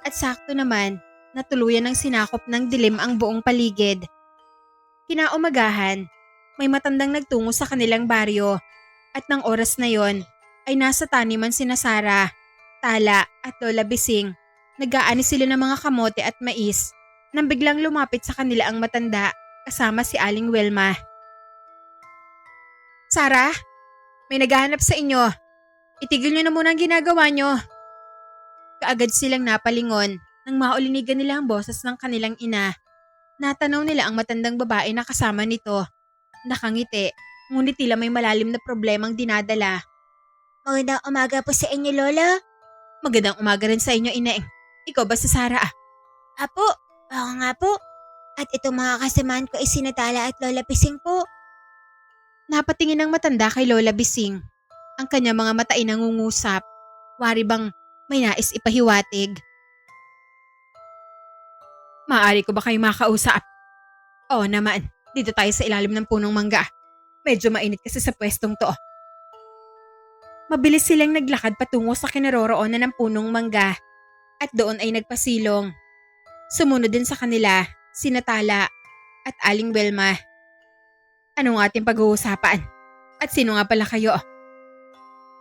at sakto naman na tuluyan ng sinakop ng dilim ang buong paligid. Kinaumagahan, may matandang nagtungo sa kanilang baryo at ng oras na yon ay nasa taniman sina Sarah, Tala at Lola Bising. Nag-aani sila ng mga kamote at mais nang biglang lumapit sa kanila ang matanda kasama si Aling Wilma. Sarah, may naghahanap sa inyo. Itigil niyo na muna ang ginagawa niyo. Kaagad silang napalingon nang maulinigan nila ang boses ng kanilang ina. Natanaw nila ang matandang babae na kasama nito. Nakangiti, ngunit tila may malalim na problemang dinadala. Magandang umaga po sa inyo, Lola. Magandang umaga rin sa inyo, Ineng. Ikaw ba si Sarah? Apo, ako nga po. At itong mga kasamaan ko ay sina Tala at Lola Pising po. Napatingin ang matanda kay Lola Bising. Ang kanya mga mata ay nangungusap. Wari bang may nais ipahiwatig? Maaari ko ba kayo makausap? Oo naman, dito tayo sa ilalim ng punong mangga. Medyo mainit kasi sa pwestong to. Mabilis silang naglakad patungo sa kinaroroonan ng punong mangga at doon ay nagpasilong. Sumunod din sa kanila sina Tala at Aling Wilma. Ano ang ating pag-uusapan? At sino nga pala kayo?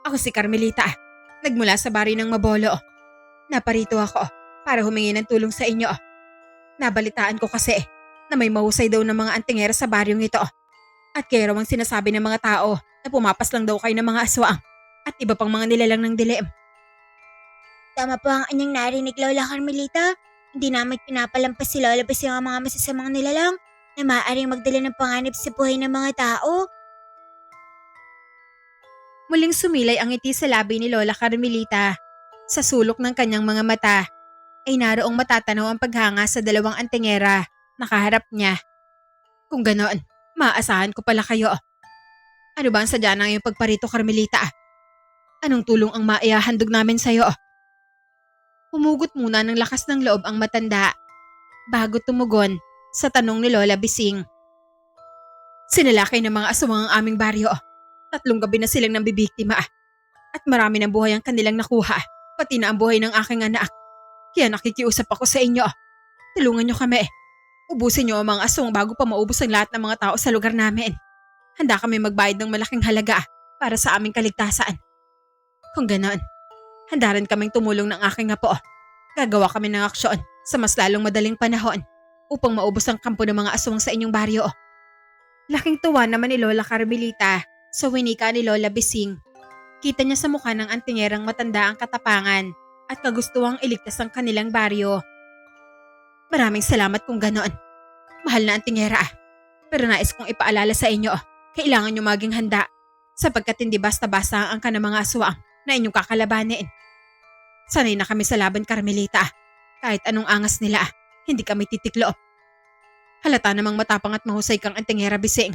Ako si Carmelita, nagmula sa baryo ng Mabolo. Naparito ako para humingi ng tulong sa inyo. Nabalitaan ko kasi na may mahusay daw ng mga antingera sa baryong ito. At kaya raw ang sinasabi ng mga tao na pumapas lang daw kayo ng mga aswang at iba pang mga nilalang ng dilim. Tama po ang inyong narinig, Lola Carmelita. Hindi namin pinapalampas si Lola Bising ang mga masasamang nilalang na maaaring magdala ng panganib sa buhay ng mga tao. Muling sumilay ang ngiti sa labi ni Lola Carmelita. Sa sulok ng kanyang mga mata ay naroong matatanaw ang paghanga sa 2 antingera na kaharap niya. Kung ganoon, maaasahan ko pala kayo. Ano ba ang sadya ng iyong pagparito, Carmelita? Anong tulong ang maihahandog namin sa'yo? Humugot muna ng lakas ng loob ang matanda bago tumugon sa tanong ni Lola Bising. Sinalakay ng mga aswang ang aming baryo. 3 gabi na silang nambibiktima at marami ng buhay ang kanilang nakuha, pati na ang buhay ng aking anak. Kaya nakikiusap ako sa inyo. Tulungan niyo kami. Ubusin niyo ang mga aswang bago pa maubos ang lahat ng mga tao sa lugar namin. Handa kami magbayad ng malaking halaga para sa aming kaligtasan. Kung ganoon, handa rin kaming tumulong ng aking apo. Gagawa kami ng aksyon sa mas lalong madaling panahon upang maubos ang kampo ng mga aswang sa inyong baryo. Laking tuwa naman ni Lola Carmelita sa winika ni Lola Bising. Kita niya sa mukha ng antingerang matanda ang katapangan at kagustuhang iligtas ang kanilang baryo. Maraming salamat kung ganoon. Mahal na antingera. Pero nais kong ipaalala sa inyo, kailangan niyo maging handa sapagkat hindi basta-basta ang angka ng mga aswang na inyong kakalabanin. Sanay na kami sa laban, Carmelita. Kahit anong angas nila, hindi kami titiklo. Halata namang matapang at mahusay kang antingera, Bising.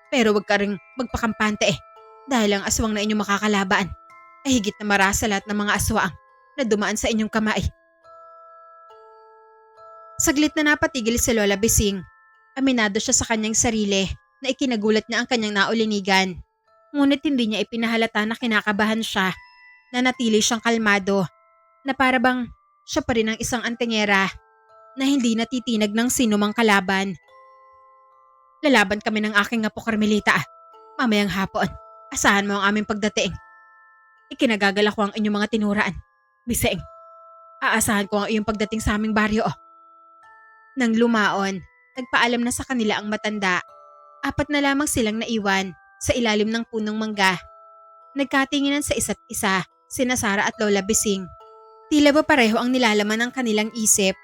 Pero wag ka ring magpakampante dahil ang aswang na inyong makakalaban ay higit na marasa lahat ng mga aswang na dumaan sa inyong kamay. Saglit na napatigil si Lola Bising. Aminado siya sa kanyang sarili na ikinagulat niya ang kanyang naulinigan. Ngunit hindi niya ipinahalata na kinakabahan siya. Nanatili siyang kalmado na para bang siya pa rin ang isang antingera na hindi natitinag ng sinumang kalaban. Lalaban kami ng aking apo Carmelita. Mamayang hapon, asahan mo ang aming pagdating. Ikinagagalak ko ang inyong mga tinuraan. Bising, aasahan ko ang iyong pagdating sa aming baryo. Nang lumaon, nagpaalam na sa kanila ang matanda. 4 na lamang silang naiwan sa ilalim ng punong mangga. Nagkatinginan sa isa't isa, sina Sara at Lola Bising. Tila ba pareho ang nilalaman ng kanilang isip.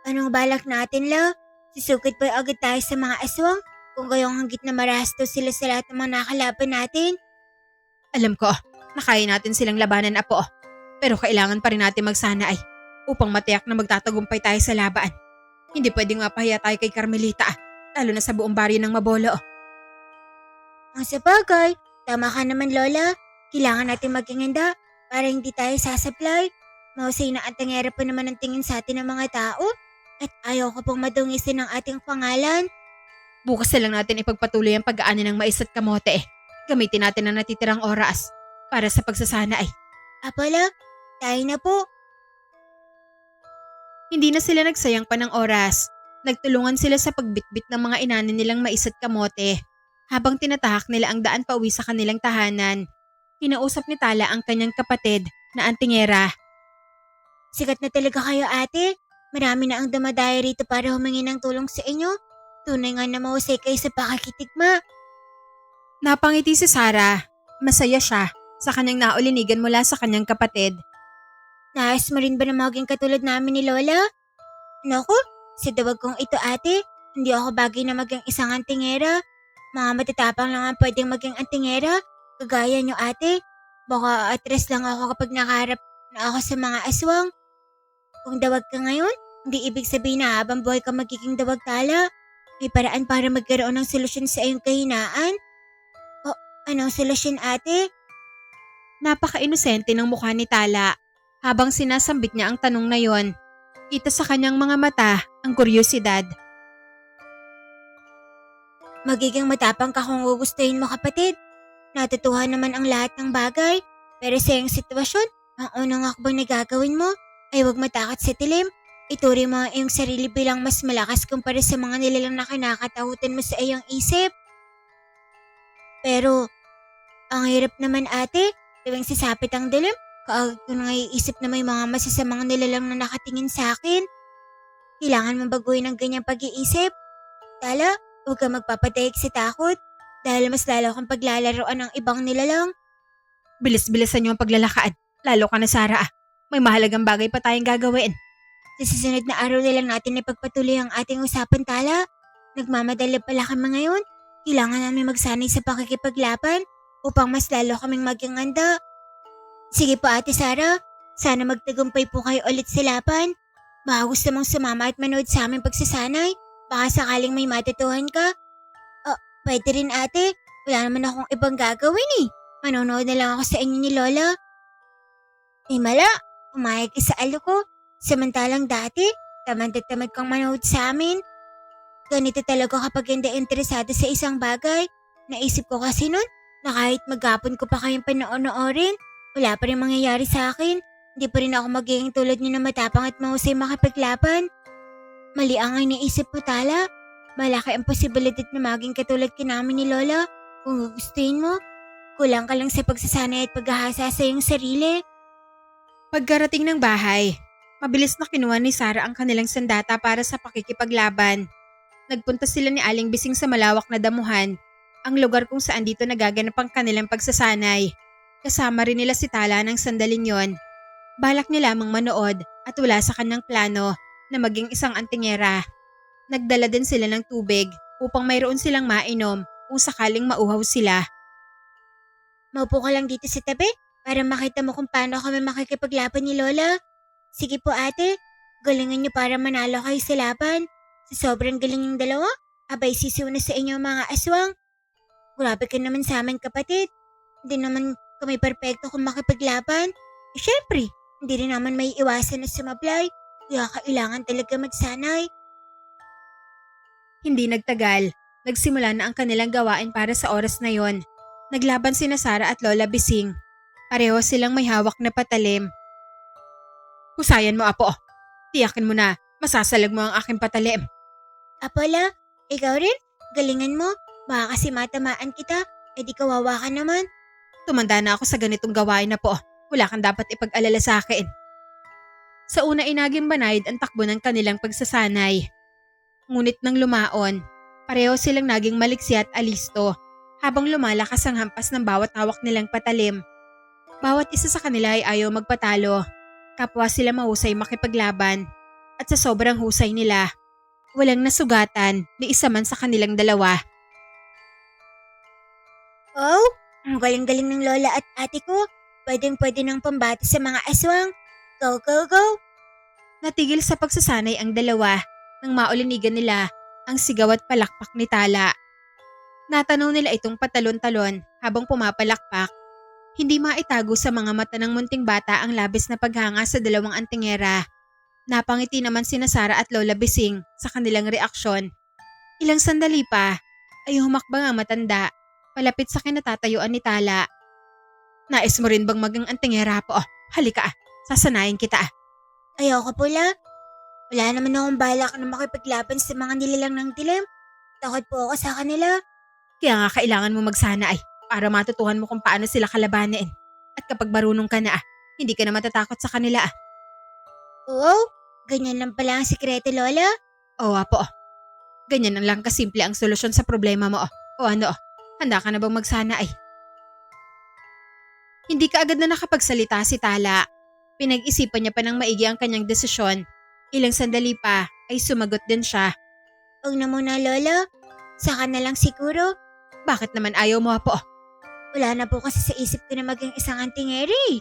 Anong balak natin, La? Susukit pa agad tayo sa mga aswang? Kung gayong hanggit na marasto sila sa lahat ng mga nakalaban natin? Alam ko, nakaya natin silang labanan, apo. Pero kailangan pa rin natin magsanaay upang matiyak na magtatagumpay tayo sa laban. Hindi pwedeng mapahiya tayo kay Carmelita, lalo na sa buong baryo ng Mabolo. Ang sabagay, tama ka naman, Lola. Kailangan natin maging handa para hindi tayo sasablay. Mahusay na antangera pa naman ang tingin sa atin ng mga tao. At ayaw ko pong madungisin ang ating pangalan. Bukas na lang natin ipagpatuloy ang pag-aani ng mais at kamote. Gamitin natin ang natitirang oras para sa pagsasanaay. Apala, tayo na po. Hindi na sila nagsayang pa ng oras. Nagtulungan sila sa pagbitbit ng mga inanin nilang mais at kamote. Habang tinatahak nila ang daan pauwi sa kanilang tahanan, kinausap ni Tala ang kanyang kapatid na antingera. Sikat na talaga kayo, ate. Marami na ang damadaya rito para humingi ng tulong sa inyo. Tunay nga na mahusay kayo sa pakikitigma. Napangiti si Sara. Masaya siya sa kanyang naulinigan mula sa kanyang kapatid. Nais mo rin ba na maging katulad namin ni Lola? Naku, sa dawag kong ito, ate, hindi ako bagay na maging isang antingera. Mga matatapang lang ang pwedeng maging antingera. Kagaya nyo, ate. Baka atras lang ako kapag nakaharap na ako sa mga aswang. Kung dawag ka ngayon, hindi ibig sabihin na habang buhay ka magiging dawag, Tala. May paraan para magkaroon ng solusyon sa iyong kahinaan. O, anong solusyon, ate? Napaka-inosente ng mukha ni Tala. Habang sinasambit niya ang tanong na yon, kita sa kanyang mga mata ang kuryosidad. Magiging matapang ka kung gugustuhin mo, kapatid. Natutuhan naman ang lahat ng bagay. Pero sa iyong sitwasyon, ang unang hakbang na gagawin mo ay huwag matakot sa tilim. Ituri mo ang iyong sarili bilang mas malakas kumpara sa mga nilalang na kinakatakutan mo sa iyong isip. Pero, ang hirap naman, ate. Tuwing sasapit ang dilim, kaagad ko na iisip na may mga masasamang nilalang na nakatingin sa akin. Kailangan mong baguhin ang ganyang pag-iisip. Tala, huwag ka magpapadayag sa takot dahil mas lalo kang paglalaroan ng ibang nilalang. Bilis-bilisan niyo ang paglalakad. Lalo ka na, Sara. May mahalagang bagay pa tayong gagawin. Sa susunod na araw na lang natin ipagpatuloy ang ating usapan, Tala. Nagmamadali pala kami ngayon. Kailangan namin magsanay sa pakikipaglaban upang mas lalo kaming maging handa. Sige po, Ate Sara. Sana magtagumpay po kayo ulit sa laban. Baka gusto mong sumama at manood sa aming pagsasanay. Baka sakaling may matutuhan ka. Pwede rin, ate. Wala naman akong ibang gagawin eh. Manonood na lang ako sa inyo ni Lola. Mala, umayag ka sa alo ko. Samantalang dati, tamad at tamad kang manood sa amin. Ganito talaga kapag hindi interesado sa isang bagay. Naisip ko kasi nun na kahit maghapon ko pa kayong panoorin, wala pa rin mangyayari sa akin. Hindi pa rin ako magiging tulad niyo na matapang at mahusay makipaglaban. Mali ang iniisip mo, Tala. Malaki ang posibilidad na maging katulad ka namin ni Lola. Kung gugustuhin mo, kulang ka lang sa pagsasanay at paghahasa sa iyong sarili. Pagkarating ng bahay, mabilis na kinuha ni Sara ang kanilang sandata para sa pakikipaglaban. Nagpunta sila ni Aling Bising sa malawak na damuhan, ang lugar kung saan dito nagaganap ang kanilang pagsasanay. Kasama rin nila si Tala ng sandaling yon. Balak niya lamang manood at wala sa kanyang plano na maging isang antingera. Nagdala din sila ng tubig upang mayroon silang mainom kung sakaling mauhaw sila. Maupo ka lang dito sa tabi para makita mo kung paano kami makikipaglaban ni Lola. Sige po, ate, galingan niyo para manalo kayo sa laban. Sa sobrang galing yung dalawa, abay sisiw na sa inyo mga aswang. Grabe ka naman sa amin, kapatid. Hindi naman kami perpekto kung makipaglaban. Syempre, hindi rin naman may iwasan na sumablay. Kaya kailangan talaga magsanay. Hindi nagtagal, nagsimula na ang kanilang gawain para sa oras na yon. Naglaban sina Sara at Lola Bising. Pareho silang may hawak na patalim. Husayan mo, Apo. Tiyakin mo na masasalag mo ang aking patalim. Apola, ikaw rin? Galingan mo. Baka kasi matamaan kita. Di kawawa ka naman. Tumanda na ako sa ganitong gawain na po. Wala kang dapat ipag-alala sa akin. Sa una ay naging banayad ang takbo ng kanilang pagsasanay. Ngunit nang lumaon, pareho silang naging maliksi at alisto habang lumalakas ang hampas ng bawat hawak nilang patalim. Bawat isa sa kanila ay ayaw magpatalo. Kapwa sila mahusay makipaglaban at sa sobrang husay nila, walang nasugatan ni isa man sa kanilang dalawa. Oh, ang galing-galing ng lola at ate ko. Pwedeng-pwede ng pambati sa mga aswang. Go, go, go! Natigil sa pagsasanay ang dalawa nang maulinigan nila ang sigaw at palakpak ni Tala. Natanaw nila itong patalon-talon habang pumapalakpak. Hindi maitago sa mga mata ng munting bata ang labis na paghanga sa dalawang antingera. Napangiti naman sina Sara at Lola Bising sa kanilang reaksyon. Ilang sandali pa ay humakbang ang matanda palapit sa kinatatayuan ni Tala. Nais mo rin bang maging antingera po? Halika sasanayin kita. Ayoko pula. Wala naman akong balak na makipaglaban sa mga nilalang ng dilim. Takot po ako sa kanila. Kaya nga kailangan mo magsanay para matutuhan mo kung paano sila kalabanin. At kapag marunong ka na, hindi ka na matatakot sa kanila. Oo, ganyan lang pala ang sikreto, Lola. Oo, Apo. Ganyan lang kasimple ang solusyon sa problema mo. O ano, handa ka na bang magsanay? Hindi ka agad na nakapagsalita si Tala. Pinag-isipan niya pa ng maigi ang kanyang desisyon. Ilang sandali pa ay sumagot din siya. Huwag na muna, Lola. Saka na lang siguro. Bakit naman ayaw mo, Apo? Wala na po kasi sa isip ko na maging isang antingeri.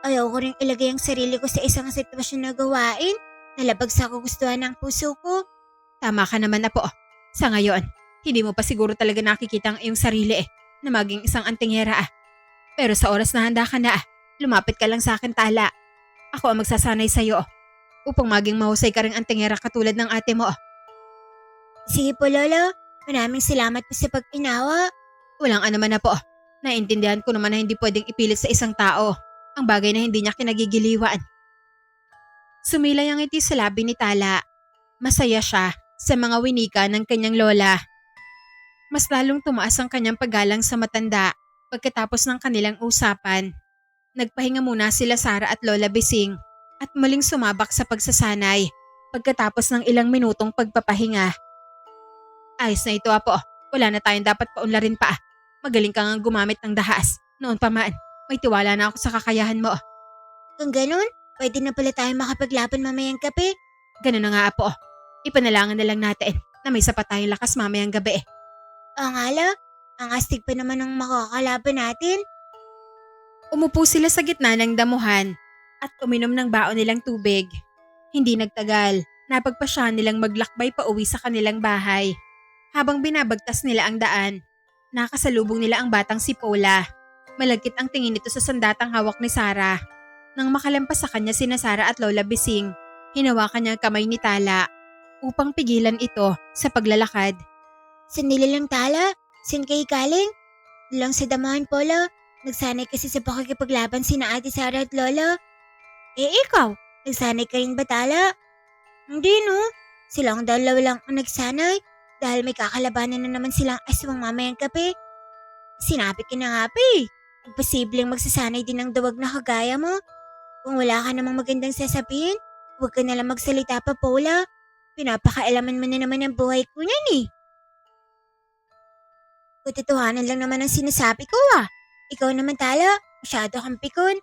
Ayaw ko rin ilagay ang sarili ko sa isang sitwasyon na gawain na labag sa kagustuhan ng puso ko. Tama ka naman, Apo. Sa ngayon, hindi mo pa siguro talaga nakikita ang iyong sarili na maging isang antingera. Pero sa oras na handa ka na, lumapit ka lang sa akin, Tala. Ako ang magsasanay sa'yo upang maging mahusay ka ring antingera katulad ng ate mo. Sige po, Lola. Maraming salamat po sa pag-inawa. Walang anuman na po. Naintindihan ko naman na hindi pwedeng ipilit sa isang tao ang bagay na hindi niya kinagigiliwan. Sumilay ang ngiti sa labi ni Tala. Masaya siya sa mga winika ng kanyang lola. Mas lalong tumaas ang kanyang paggalang sa matanda pagkatapos ng kanilang usapan. Nagpahinga muna sila Sara at Lola Bising at muling sumabak sa pagsasanay pagkatapos ng ilang minutong pagpapahinga. Ayos na ito, Apo. Wala na tayong dapat paunlarin pa. Magaling ka nga gumamit ng dahas. Noon pa man, may tiwala na ako sa kakayahan mo. Kung ganun, pwede na pala tayo makapaglaban mamayang gabi. Ganun na nga, Apo. Ipanalangan na lang natin na may sapat tayong lakas mamayang gabi. Ang ala, ang astig pa naman ng makakalaban natin. Umupo sila sa gitna ng damuhan at uminom ng baon nilang tubig. Hindi nagtagal, napagpasyahan nilang maglakbay pa uwi sa kanilang bahay. Habang binabagtas nila ang daan, nakasalubong nila ang batang si Paula. Malagkit ang tingin nito sa sandatang hawak ni Sara. Nang makalampas sa kanya sina Sara at Lola Bising, hinawakan niya ang kamay ni Tala upang pigilan ito sa paglalakad. Sandali lang, Tala. Saan kayo galing? Lang sa damahan, Paula. Nagsanay kasi sa pakikipaglaban sina Ate Sara at Lola. Ikaw, nagsanay ka rin ba, Tala? Hindi, no. Silang dalawa lang ang nagsanay dahil may kakalabanan na naman silang aswang mamayang gabi. Sinabi ka na nga pa eh. Imposibleng magsasanay din ng dawag na kagaya mo. Kung wala ka namang magandang sasabihin, huwag ka nalang magsalita pa, Paula. Pinapakaalaman mo na naman ang buhay ko niyan eh. Katotohanan lang naman ang sinasabi ko ah. Ikaw naman, Tala, masyado kang pikon.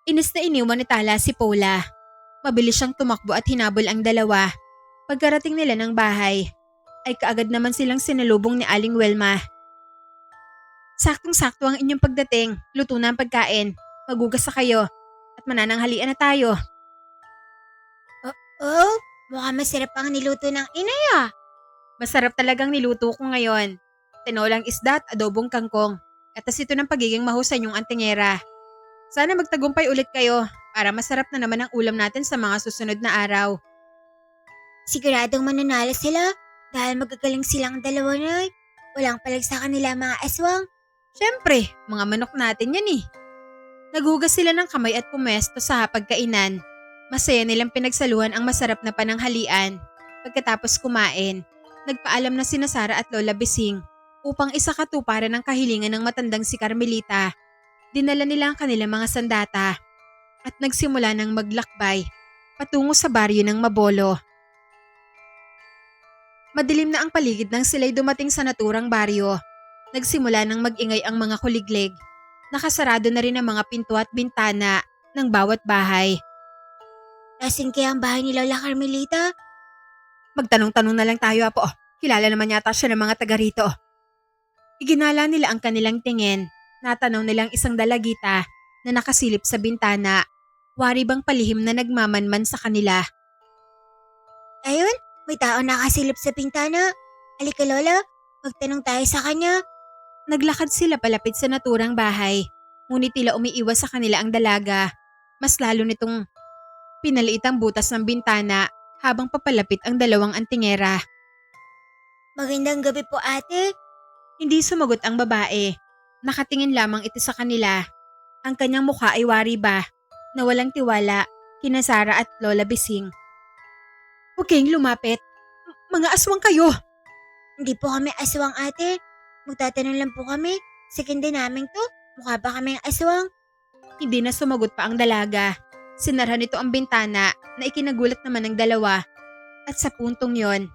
Inis na iniwan ni Tala si Paula. Mabilis siyang tumakbo at hinabol ang dalawa. Pagkarating nila ng bahay, ay kaagad naman silang sinalubong ni Aling Welma. Saktong-sakto ang inyong pagdating, luto na ang pagkain, magugas na kayo, at manananghalian na tayo. Oh, mukhang masarap ang niluto ng inay ah. Masarap talagang niluto ko ngayon. Tinolang isda at adobong kangkong. Katas ito ng pagiging mahusay yung antingera. Sana magtagumpay ulit kayo para masarap na naman ang ulam natin sa mga susunod na araw. Siguradong mananalo sila dahil magagaling silang dalawa na. Walang palag sa kanila mga aswang. Siyempre, mga manok natin yan eh. Naghugas sila ng kamay at pumesto sa pagkainan. Masaya nilang pinagsaluhan ang masarap na pananghalian. Pagkatapos kumain, nagpaalam na sina Sara at Lola Bising upang isakatuparan ang kahilingan ng matandang si Carmelita. Dinala nila ang kanilang mga sandata at nagsimula ng maglakbay patungo sa baryo ng Mabolo. Madilim na ang paligid nang sila'y dumating sa naturang baryo. Nagsimula ng mag-ingay ang mga kuliglig. Nakasarado na rin ang mga pinto at bintana ng bawat bahay. Nasaan kaya ang bahay ni Lola Carmelita? Magtanong-tanong na lang tayo, Apo. Kilala naman yata siya ng mga taga rito. Iginala nila ang kanilang tingin. Natanaw nilang isang dalagita na nakasilip sa bintana. Wari bang palihim na nagmamanman sa kanila. Ayun, may tao nakasilip sa pintana. Halika Lola, magtanong tayo sa kanya. Naglakad sila palapit sa naturang bahay. Ngunit tila umiiwas sa kanila ang dalaga. Mas lalo nitong pinaliit ang butas ng bintana habang papalapit ang dalawang antingera. Magandang gabi po ate. Hindi sumagot ang babae. Nakatingin lamang ito sa kanila. Ang kanyang mukha ay wari ba na walang tiwala kina Sara at Lola Bising. Huwag kayong lumapit. Mga aswang kayo. Hindi po kami aswang ate. Magtatanong lang po kami. Sekenda namin to. Mukha ba kaming aswang? Hindi na sumagot pa ang dalaga. Sinara nito ang bintana na ikinagulat naman ng dalawa. At sa puntong yon,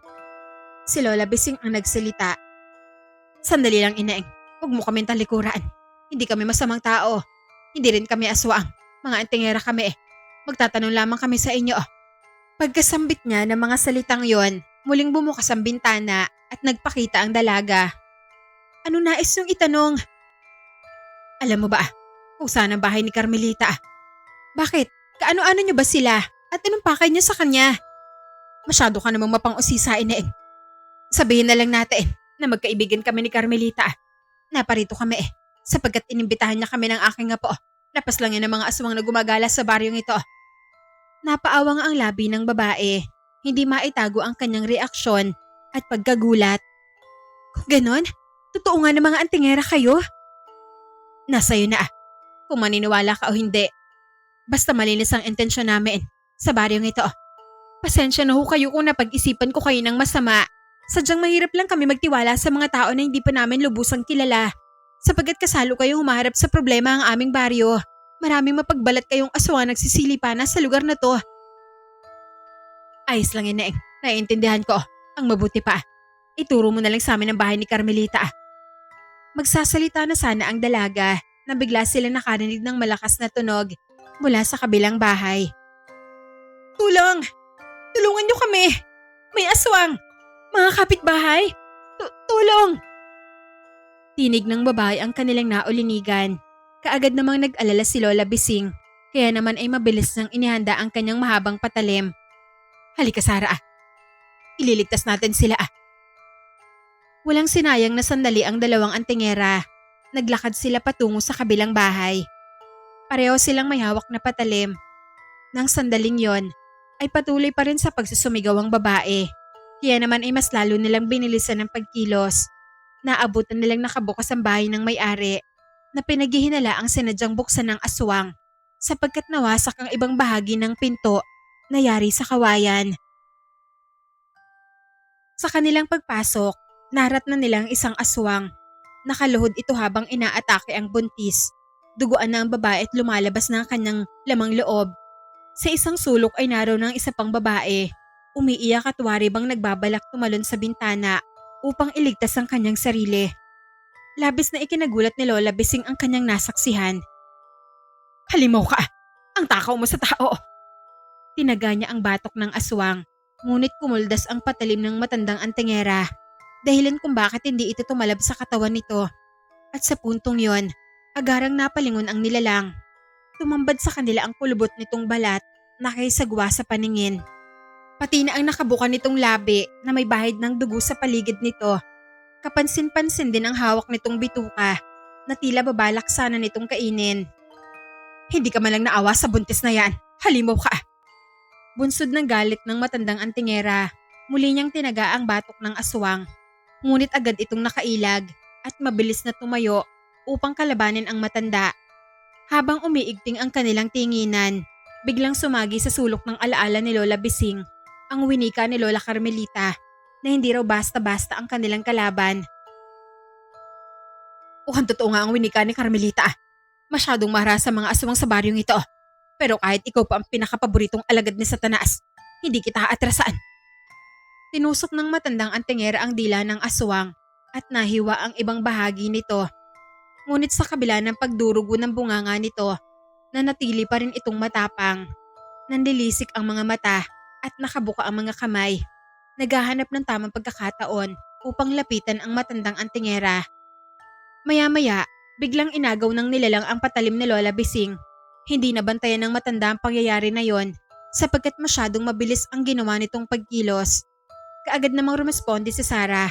si Lola Bising ang nagsalita. Sandali lang inaeng. Huwag mo kaming talikuran. Hindi kami masamang tao. Hindi rin kami aswang. Mga antingera kami. Magtatanong lamang kami sa inyo. Pagkasambit niya ng mga salitang yon, muling bumukas ang bintana at nagpakita ang dalaga. Ano nais niyong itanong? Alam mo ba kung saan ang bahay ni Carmelita? Bakit? Kaano-ano niyo ba sila? At anong pakay niyo sa kanya? Masyado ka namang mapang-usisa, inaeng. Sabihin na lang natin na magkaibigan kami ni Carmelita. Naparito kami sapagkat inimbitahan niya kami ng aking apo. Lapas lang yan ng mga aswang na gumagala sa baryong ito. Napaawang ang labi ng babae. Hindi maitago ang kanyang reaksyon at pagkagulat. Kung ganon, totoo nga ng mga antingera kayo? Nasa'yo na kung maniniwala ka o hindi. Basta malinis ang intensyon namin sa baryong ito. Pasensya na ho kayo kung napag-isipan ko kayo ng masama. Sadyang mahirap lang kami magtiwala sa mga tao na hindi pa namin lubusang kilala. Sapagkat kasalo kayong humaharap sa problema ang aming baryo. Maraming mapagbalat kayong aswang nagsisilipanan sa lugar na to. Ayos lang inaeng. Naiintindihan ko. Ang mabuti pa. Ituro mo na lang sa amin ang bahay ni Carmelita. Magsasalita na sana ang dalaga na bigla sila nakarinig ng malakas na tunog mula sa kabilang bahay. Tulong! Tulungan niyo kami! May aswang! Mga kapitbahay! Tulong! Tinig ng babae ang kanilang naulinigan. Kaagad namang nag-alala si Lola Bising, kaya naman ay mabilis nang inihanda ang kanyang mahabang patalim. Halika Sara. Ililigtas natin sila. Walang sinayang na sandali ang dalawang antingera. Naglakad sila patungo sa kabilang bahay. Pareho silang may hawak na patalim. Nang sandaling yon, ay patuloy pa rin sa pagsusumigaw ang babae. Kaya naman ay mas lalo nilang binilisan ng pagkilos. Naabutan nilang nakabukas ang bahay ng may-ari na pinaghihinala ang sinadyang buksan ng aswang sapagkat nawasak ang ibang bahagi ng pinto na yari sa kawayan. Sa kanilang pagpasok, narat na nilang isang aswang. Nakaluhod ito habang inaatake ang buntis. Duguan na ang babae at lumalabas na ang kanyang lamang loob. Sa isang sulok ay naroon ng isa pang babae. Umiiyak at wari bang nagbabalak tumalon sa bintana upang iligtas ang kanyang sarili. Labis na ikinagulat ni Lola Bising ang kanyang nasaksihan. Halimaw ka! Ang takaw mo sa tao! Tinaga niya ang batok ng aswang, ngunit kumuldas ang patalim ng matandang antingera. Dahilan kung bakit hindi ito tumalab sa katawan nito. At sa puntong yon, agarang napalingon ang nilalang. Tumambad sa kanila ang kulubot nitong balat na kay sagwa sa paningin. Pati na ang nakabuka nitong labi na may bahid ng dugo sa paligid nito. Kapansin-pansin din ang hawak nitong bituka na tila babalak sana nitong kainin. Hindi ka man lang naawa sa buntis na yan. Halimaw ka! Bunsod ng galit ng matandang antingera, muli niyang tinaga ang batok ng aswang. Ngunit agad itong nakailag at mabilis na tumayo upang kalabanin ang matanda. Habang umiigting ang kanilang tinginan, biglang sumagi sa sulok ng alaala ni Lola Bising ang winika ni Lola Carmelita na hindi raw basta-basta ang kanilang kalaban. Mukhang totoo nga ang winika ni Carmelita. Masyadong mahara sa mga aswang sa baryong ito. Pero kahit ikaw pa ang pinakapaboritong alagad ni Satanas, hindi kita aatrasan. Tinusok ng matandang antingera ang dila ng aswang at nahiwa ang ibang bahagi nito. Ngunit sa kabila ng pagdurugo ng bunganga nito, nanatili pa rin itong matapang. Nanlilisik ang mga mata at nakabuka ang mga kamay. Naghahanap ng tamang pagkakataon upang lapitan ang matandang antingera. Maya-maya, biglang inagaw ng nilalang ang patalim ni Lola Bising. Hindi nabantayan ng matanda ang pangyayari na yon sapagkat masyadong mabilis ang ginawa nitong pagkilos. Kaagad namang rumesponde si Sarah.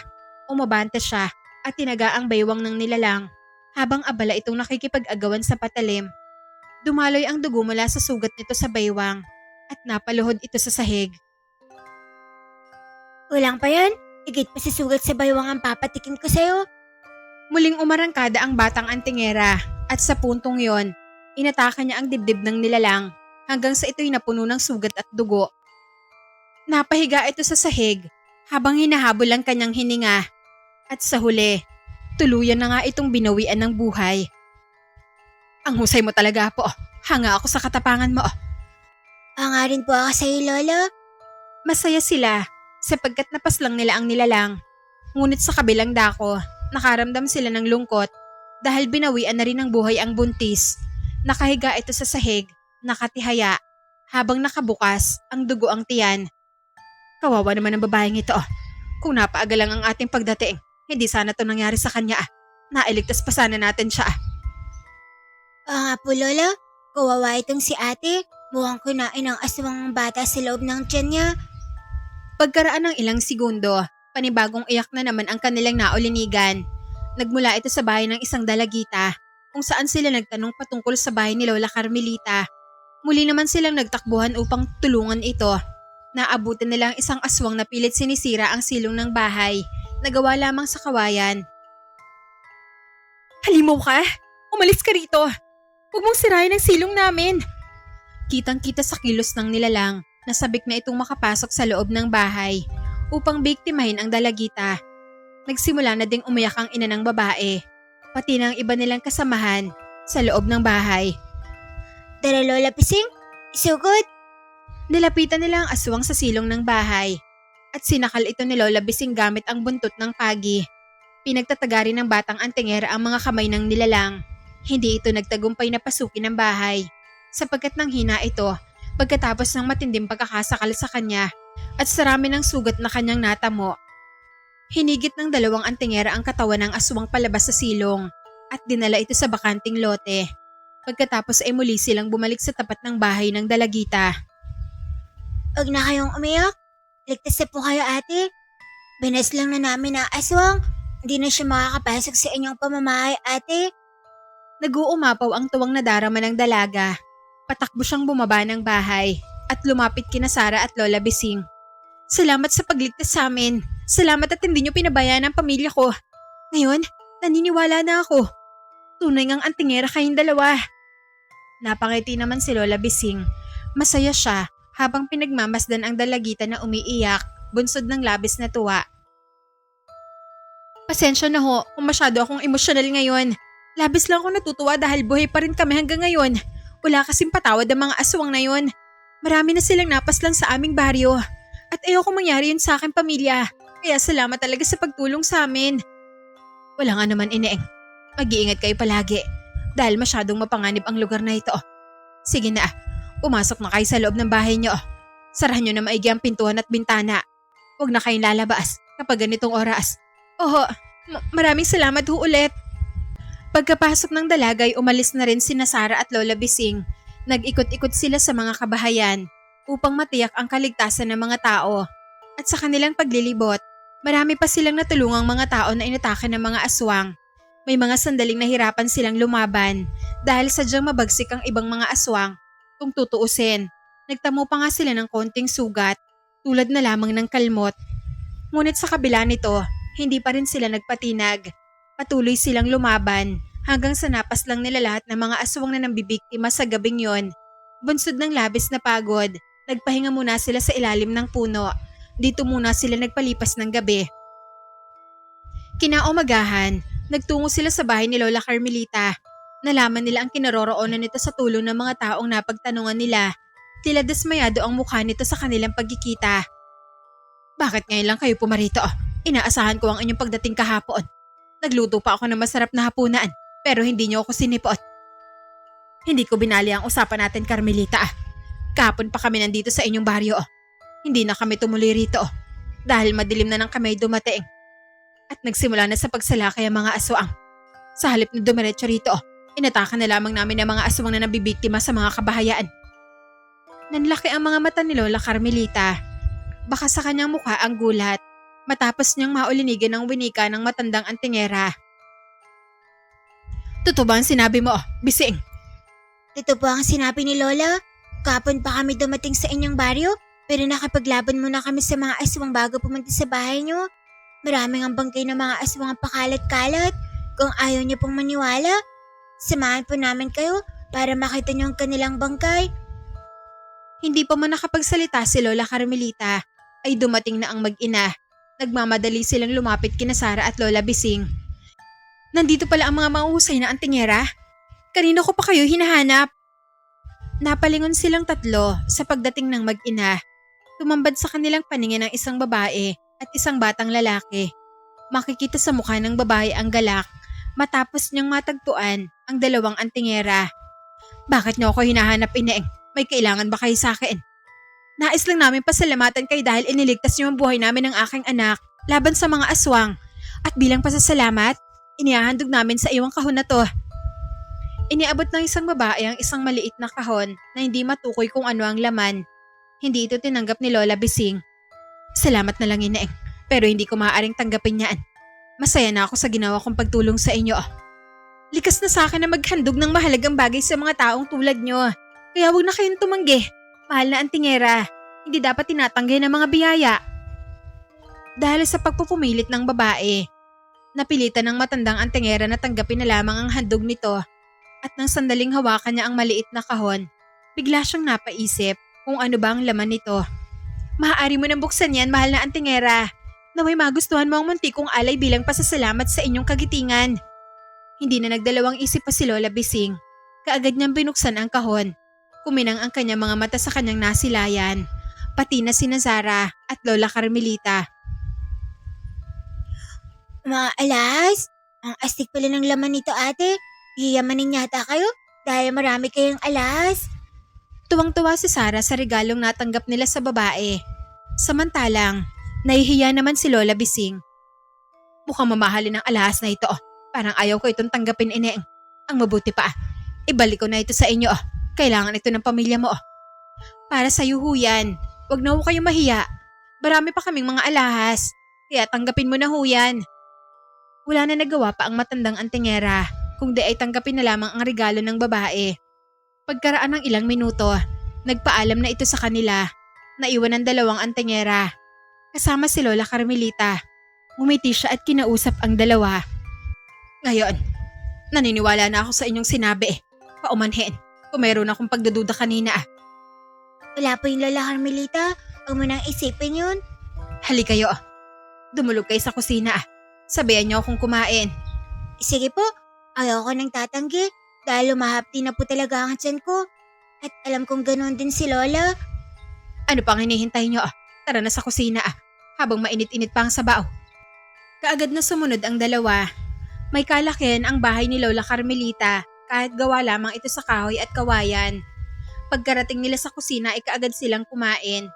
Umabante siya at tinaga ang baywang ng nilalang habang abala itong nakikipag-agawan sa patalim. Dumaloy ang dugo mula sa sugat nito sa baywang at napaluhod ito sa sahig. Ulang pa yan? Higit pa sa sugat sa baywang ang papatikim ko sa'yo. Muling umarangkada ang batang antingera at sa puntong yon, inataka niya ang dibdib ng nilalang hanggang sa ito'y napuno ng sugat at dugo. Napahiga ito sa sahig habang hinahabol ang kanyang hininga at sa huli, tuluyan na nga itong binawian ng buhay. Ang husay mo talaga po, hanga ako sa katapangan mo. Hanga rin po ako sa'yo, Lola. Masaya sila sapagkat napaslang nila ang nilalang. Ngunit sa kabilang dako, nakaramdam sila ng lungkot dahil binawian na rin ng buhay ang buntis. Nakahiga ito sa sahig, nakatihaya, habang nakabukas ang dugo ang tiyan. Kawawa naman ang babaeng ito. Kung napaaga lang ang ating pagdating, hindi sana ito nangyari sa kanya. Nailigtas pa sana natin siya. Nga po, Lola. Kawawa itong si ate. Mukhang kunain ang aswang bata sa loob ng tiyan niya. Pagkaraan ng ilang segundo, panibagong iyak na naman ang kanilang naulinigan. Nagmula ito sa bahay ng isang dalagita kung saan sila nagtanong patungkol sa bahay ni Lola Carmelita. Muli naman silang nagtakbuhan upang tulungan ito. Naabutan nila ang isang aswang na pilit sinisira ang silong ng bahay na gawa lamang sa kawayan. Halimaw ka! Umalis ka rito! Huwag mong sirain ang silong namin! Kitang-kita sa kilos ng nilalang na sabik na itong makapasok sa loob ng bahay upang biktimahin ang dalagita. Nagsimula na ding umiyak ang ina ng babae, pati ng iba nilang kasamahan sa loob ng bahay. Tara, Lola Bising. Isugod. Nilapitan nila ang aswang sa silong ng bahay at sinakal ito ni Lola Bising gamit ang buntot ng pagi. Pinagtatagari ng batang antingera ang mga kamay ng nilalang. Hindi ito nagtagumpay na pasukin ng bahay sapagkat nang hina ito pagkatapos ng matinding pagkakasakal sa kanya at sarami ng sugat na kanyang natamo. Hinigit ng dalawang antingera ang katawan ng aswang palabas sa silong at dinala ito sa bakanting lote. Pagkatapos ay muli silang bumalik sa tapat ng bahay ng dalagita. Huwag na kayong umiyak. Ligtas na po kayo, ate. Binas lang na namin ang aswang. Hindi na siya makakapasok sa inyong pamamahay, ate. Nag-uumapaw ang tuwang nadarama ng dalaga. Patakbo siyang bumaba ng bahay at lumapit kina Sarah at Lola Bising. Salamat sa pagligtas sa amin. Salamat at hindi niyo pinabayaan ang pamilya ko. Ngayon, naniniwala na ako. Tunay ngang antingera kayong dalawa. Napangiti naman si Lola Bising. Masaya siya habang pinagmamasdan ang dalagita na umiiyak, bunsod ng labis na tuwa. Pasensya na ho kung masyado akong emosyonal ngayon. Labis lang ako natutuwa dahil buhay pa rin kami hanggang ngayon. Wala kasing patawad ang mga aswang na yon. Marami na silang napaslang sa aming baryo. At ayoko mangyari yun sa aking pamilya. Kaya salamat talaga sa pagtulong sa amin. Wala nga naman, Ineng. Mag-iingat kayo palagi. Dahil masyadong mapanganib ang lugar na ito. Sige na, pumasok na kayo sa loob ng bahay niyo. Sarahan niyo na maigi ang pintuan at bintana. Huwag na kayong lalabas kapag ganitong oras. Oho, maraming salamat ho ulit. Pagkapasok ng dalagay, umalis na rin sina Sarah at Lola Bising. Nag-ikot-ikot sila sa mga kabahayan upang matiyak ang kaligtasan ng mga tao. At sa kanilang paglilibot, marami pa silang natulungang mga tao na inatake ng mga aswang. May mga sandaling nahirapan silang lumaban dahil sadyang mabagsik ang ibang mga aswang. Kung tutuusin, nagtamo pa nga sila ng konting sugat tulad na lamang ng kalmot. Ngunit sa kabila nito, hindi pa rin sila nagpatinag. Patuloy silang lumaban Hanggang sa napas lang nila lahat ng mga aswang na nambibiktima sa gabing yon. Bunsod ng labis na pagod, nagpahinga muna sila sa ilalim ng puno. Dito muna sila nagpalipas ng gabi. Kinaumagahan, nagtungo sila sa bahay ni Lola Carmelita. Nalaman nila ang kinaroroonan nito sa tulong ng mga taong napagtanungan nila. Tila dismayado ang mukha nito sa kanilang pagkikita. Bakit ngayon lang kayo pumarito? Inaasahan ko ang inyong pagdating kahapon. Nagluto pa ako ng masarap na hapunan, pero hindi niyo ako sinipot. Hindi ko binali ang usapan natin, Carmelita. Kahapon pa kami nandito sa inyong baryo. Hindi na kami tumuloy rito dahil madilim na nang kami dumating. At nagsimula na sa pagsalakay ang mga aswang. Sa halip na dumiretso rito, inatakan na lamang namin ang mga aswang na nabibiktima sa mga kabahayaan. Nanlaki ang mga mata ni Lola Carmelita. Baka sa kanyang mukha ang gulat matapos niyang maulinigan ang winika ng matandang antingera. Totoo ba ang sinabi mo, Bising? Totoo po ang sinabi ni Lola. Kapon pa kami dumating sa inyong baryo, pero nakapaglaban muna kami sa mga aswang bago pumunta sa bahay niyo. Maraming ang bangkay ng mga aswang ang pakalat-kalat. Kung ayaw niyo pong maniwala, samahan po namin kayo para makita niyo ang kanilang bangkay. Hindi pa man nakapagsalita si Lola Carmelita, ay dumating na ang mag-ina. Nagmamadali silang lumapit kina Sara at Lola Bising. Nandito pala ang mga mahuhusay na antingera? Kanino ko pa kayo hinahanap? Napalingon silang tatlo sa pagdating ng mag-ina. Tumambad sa kanilang paningin ang isang babae at isang batang lalaki. Makikita sa mukha ng babae ang galak matapos niyang matagpuan ang dalawang antingera. Bakit niyo ako hinahanap, Ineng? May kailangan ba kayo sa akin? Nais lang namin pasalamatan kayo dahil iniligtas niyo ang buhay namin ng aking anak laban sa mga aswang. At bilang pasasalamat, inihahandog namin sa iwang kahon na to. Iniabot ng isang babae ang isang maliit na kahon na hindi matukoy kung ano ang laman. Hindi ito tinanggap ni Lola Bising. Salamat na lang, Ineng, pero hindi ko maaaring tanggapin yan. Masaya na ako sa ginawa kong pagtulong sa inyo. Likas na sa akin na maghandog ng mahalagang bagay sa mga taong tulad nyo. Kaya huwag na kayong tumanggi. Mahal na antingera, hindi dapat tinatanggi ng mga biyaya. Dahil sa pagpupumilit ng babae, napilitan ng matandang antingera na tanggapin na lamang ang handog nito. At nang sandaling hawakan niya ang maliit na kahon, bigla siyang napaisip kung ano ba ang laman nito. Maaari mo nang buksan yan, mahal na antingera. Naway magustuhan mo ang munti kong alay bilang pasasalamat sa inyong kagitingan. Hindi na nagdalawang isip pa si Lola Bising. Kaagad niyang binuksan ang kahon. Kuminang ang kanyang mga mata sa kanyang nasilayan. Pati na sina Sara at Lola Carmelita. Mga alas, ang astig pala ng laman nito, ate. Hiyamanin yata kayo dahil marami kayong alas. Tuwang-tuwa si Sara sa regalong natanggap nila sa babae. Samantalang, nahihiya naman si Lola Bising. Mukhang mamahalin ang alahas na ito. Parang ayaw ko itong tanggapin, Ineng. Ang mabuti pa, ibalik ko na ito sa inyo. Kailangan ito ng pamilya mo. Para sa iyo ho yan. Huwag na ho kayong mahiya. Marami pa kaming mga alahas. Kaya tanggapin mo na ho yan. Wala na nagawa pa ang matandang antingera kung di ay tanggapin na lamang ang regalo ng babae. Pagkaraan ng ilang minuto, nagpaalam na ito sa kanila. Naiwan ang dalawang antingera. Kasama si Lola Carmelita. Umiti siya at kinausap ang dalawa. Ngayon, naniniwala na ako sa inyong sinabi. Paumanhin, kung mayroon akong pagdududa kanina. Wala po yung Lola Carmelita. Huwag mo nang isipin yun. Halika kayo. Dumulog kayo sa kusina. Sabihan niyo akong kumain. Sige po, ayaw ko nang tatanggi dahil lumahapti na po talaga ang tiyan ko. At alam kong ganoon din si Lola. Ano pang hinihintay niyo? Tara na sa kusina habang mainit-init pa ang sabaw. Kaagad na sumunod ang dalawa. May kalakihan ang bahay ni Lola Carmelita kahit gawa lamang ito sa kahoy at kawayan. Pagkarating nila sa kusina ay kaagad silang kumain.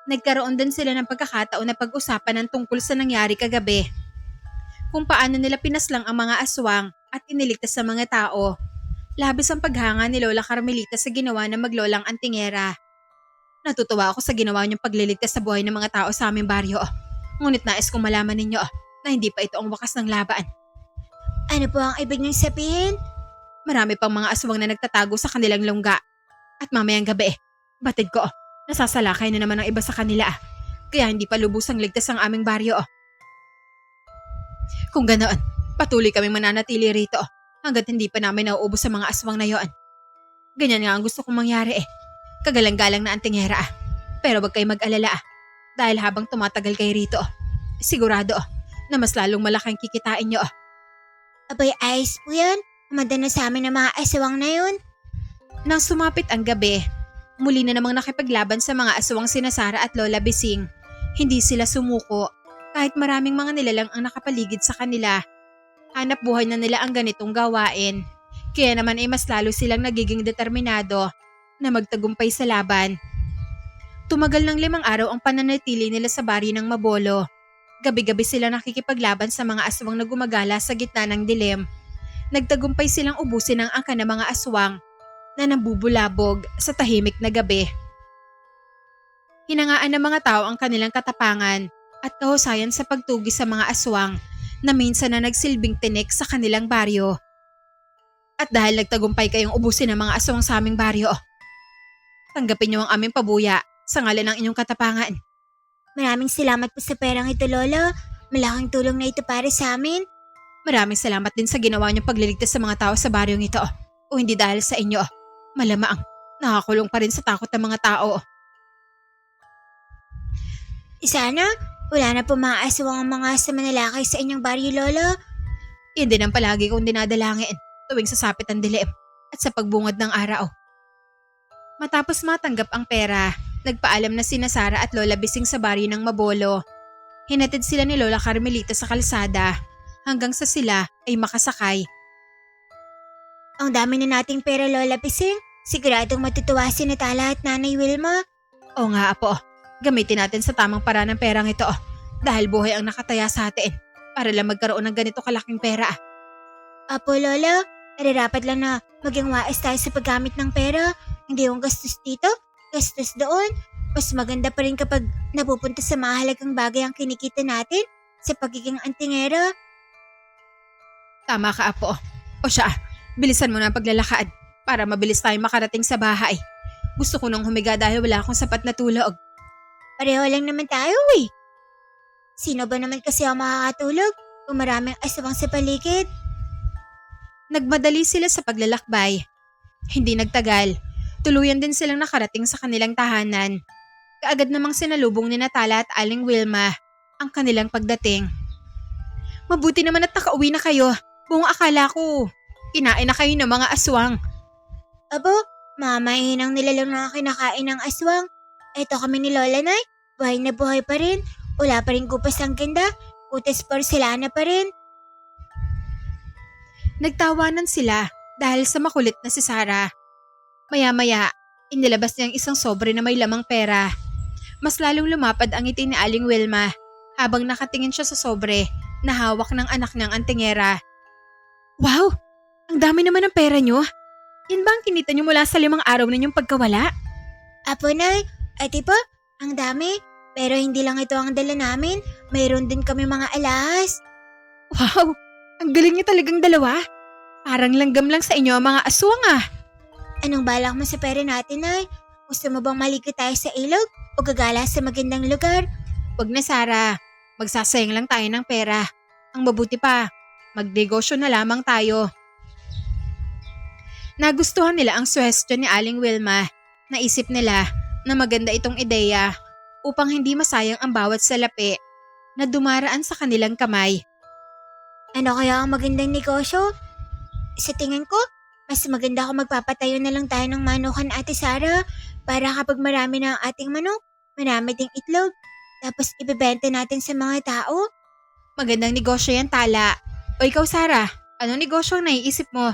Nagkaroon din sila ng pagkakataon na pag-usapan ng tungkol sa nangyari kagabi. Kung paano nila pinaslang ang mga aswang at iniligtas sa mga tao. Labis ang paghanga ni Lola Carmelita sa ginawa ng maglolang antingera. Natutuwa ako sa ginawa niyong pagliligtas sa buhay ng mga tao sa aming baryo. Ngunit nais kong malaman ninyo na hindi pa ito ang wakas ng laban. Ano po ang ibig niyong sabihin? Marami pang mga aswang na nagtatago sa kanilang lungga. At mamayang gabi, batid ko, nasasalakay na naman ang iba sa kanila. Kaya hindi pa lubusang ligtas ang aming baryo. Kung ganoon, patuloy kaming mananatili rito hanggat hindi pa namin nauubos sa mga aswang na yon. Ganyan nga ang gusto kong mangyari eh. Kagalang-galang na antingera ah. Pero wag kayo mag-alala ah. Dahil habang tumatagal kayo rito, sigurado na mas lalong malaking kikitain nyo. Abay, ayos po yan. Umanda na sa amin ang mga aswang na yun. Nang sumapit ang gabi, muli na namang nakipaglaban sa mga aswang sina Sara at Lola Bising. Hindi sila sumuko kahit maraming mga nilalang ang nakapaligid sa kanila. Hanap buhay na nila ang ganitong gawain. Kaya naman ay mas lalo silang nagiging determinado na magtagumpay sa laban. Tumagal ng 5 araw ang pananatili nila sa baryo ng Mabolo. Gabi-gabi sila nakikipaglaban sa mga aswang na gumagala sa gitna ng dilim. Nagtagumpay silang ubusin ang angka ng mga aswang na nabubulabog sa tahimik na gabi. Hinangaan ng mga tao ang kanilang katapangan at kahusayan sa pagtugi sa mga aswang na minsan na nagsilbing tinik sa kanilang baryo. At dahil nagtagumpay kayong ubusin ang mga aswang sa aming baryo, tanggapin niyo ang aming pabuya sa ngalan ng inyong katapangan. Maraming salamat po sa perang ito, Lola. Malaking tulong na ito para sa amin. Maraming salamat din sa ginawa niyong pagliligtas sa mga tao sa baryong ito. O hindi dahil sa inyo, malamang nakakulong pa rin sa takot ng mga tao. Sana, wala na po mga aswang ang mga sa manalakay sa inyong baryo, Lola. Yan din ang palagi kong dinadalangin tuwing sasapit ang dilim at sa pagbungad ng araw. Matapos matanggap ang pera, nagpaalam na sina Sara at Lola Bising sa baryo ng Mabolo. Hinatid sila ni Lola Carmelita sa kalsada hanggang sa sila ay makasakay. Ang dami na nating pera, Lola Bising. Siguradong matutuwa si Natala at Nanay Wilma. O nga apo, gamitin natin sa tamang paraan ng perang ito dahil buhay ang nakataya sa atin para lang magkaroon ng ganito kalaking pera. Apo, Lola, nararapat lang na maging wais tayo sa paggamit ng pera. Hindi yung gastos dito, gastos doon. Mas maganda pa rin kapag napupunta sa mahalagang bagay ang kinikita natin sa pagiging antingera. Tama ka apo. O siya, bilisan mo na ang paglalakad para mabilis tayong makarating sa bahay. Gusto ko nang humiga dahil wala akong sapat na tulog. Pareho lang naman tayo eh. Sino ba naman kasi ang makakatulog kung maraming aswang sa paligid? Nagmadali sila sa paglalakbay. Hindi nagtagal, tuluyan din silang nakarating sa kanilang tahanan. Kaagad namang sinalubong ni Natala at Aling Wilma ang kanilang pagdating. Mabuti naman at nakauwi na kayo. Buong akala ko, kinain na kayo ng mga aswang. Abo, mamahinang nilalang na kinakain ng aswang. Eto kami ni Lola Nay, buhay na buhay pa rin. Wala pa rin kupas ang ganda, putas porselana pa rin. Nagtawanan sila dahil sa makulit na si Sara. Maya-maya, inilabas niya ang isang sobre na may lamang pera. Mas lalong lumapad ang ngiti ni Aling Wilma habang nakatingin siya sa sobre na hawak ng anak niyang antingera. Wow! Ang dami naman ng pera niyo. Yan ba ang kinita niyo mula sa 5 araw ninyong pagkawala? Apo Nay, ate po, ang dami. Pero hindi lang ito ang dala namin, mayroon din kami mga alahas. Wow! Ang galing niyo talagang dalawa. Parang langgam lang sa inyo ang mga aswang ah. Anong balak mo sa pera natin, Nay? Gusto mo bang maligo tayo sa ilog o gagala sa magandang lugar? Wag na Sara, magsasayang lang tayo ng pera. Ang mabuti pa, magnegosyo na lamang tayo. Nagustuhan nila ang suhestyon ni Aling Wilma. Naisip nila na maganda itong ideya upang hindi masayang ang bawat salapi na dumaraan sa kanilang kamay. Ano kaya ang magandang negosyo? Sa tingin ko, mas maganda kung magpapatayo na lang tayo ng manukan, Ate Sara, para kapag marami na ang ating manok, marami ding itlog, tapos ibebenta natin sa mga tao. Magandang negosyo yan, Tala. O ikaw, Sara, anong negosyo ang naiisip mo?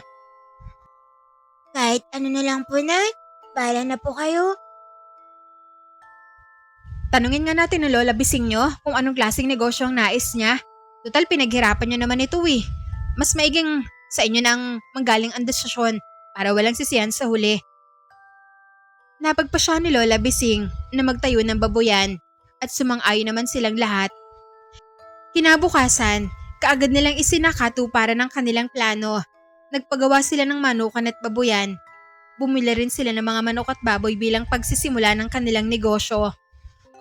Kahit ano na lang po, Nay. Bahala na po kayo. Tanungin nga natin ng Lola Bising nyo kung anong klaseng negosyo ang nais niya. Total, pinaghirapan nyo naman ito eh. Mas maiging sa inyo nang manggaling ang desisyon para walang sisihan sa huli. Napagpasya ni Lola Bising na magtayo ng babuyan at sumang-ayon naman silang lahat. Kinabukasan, kaagad nilang isinakatuparan ng kanilang plano. Nagpagawa sila ng manukan at babuyan. Bumili rin sila ng mga manok at baboy bilang pagsisimula ng kanilang negosyo.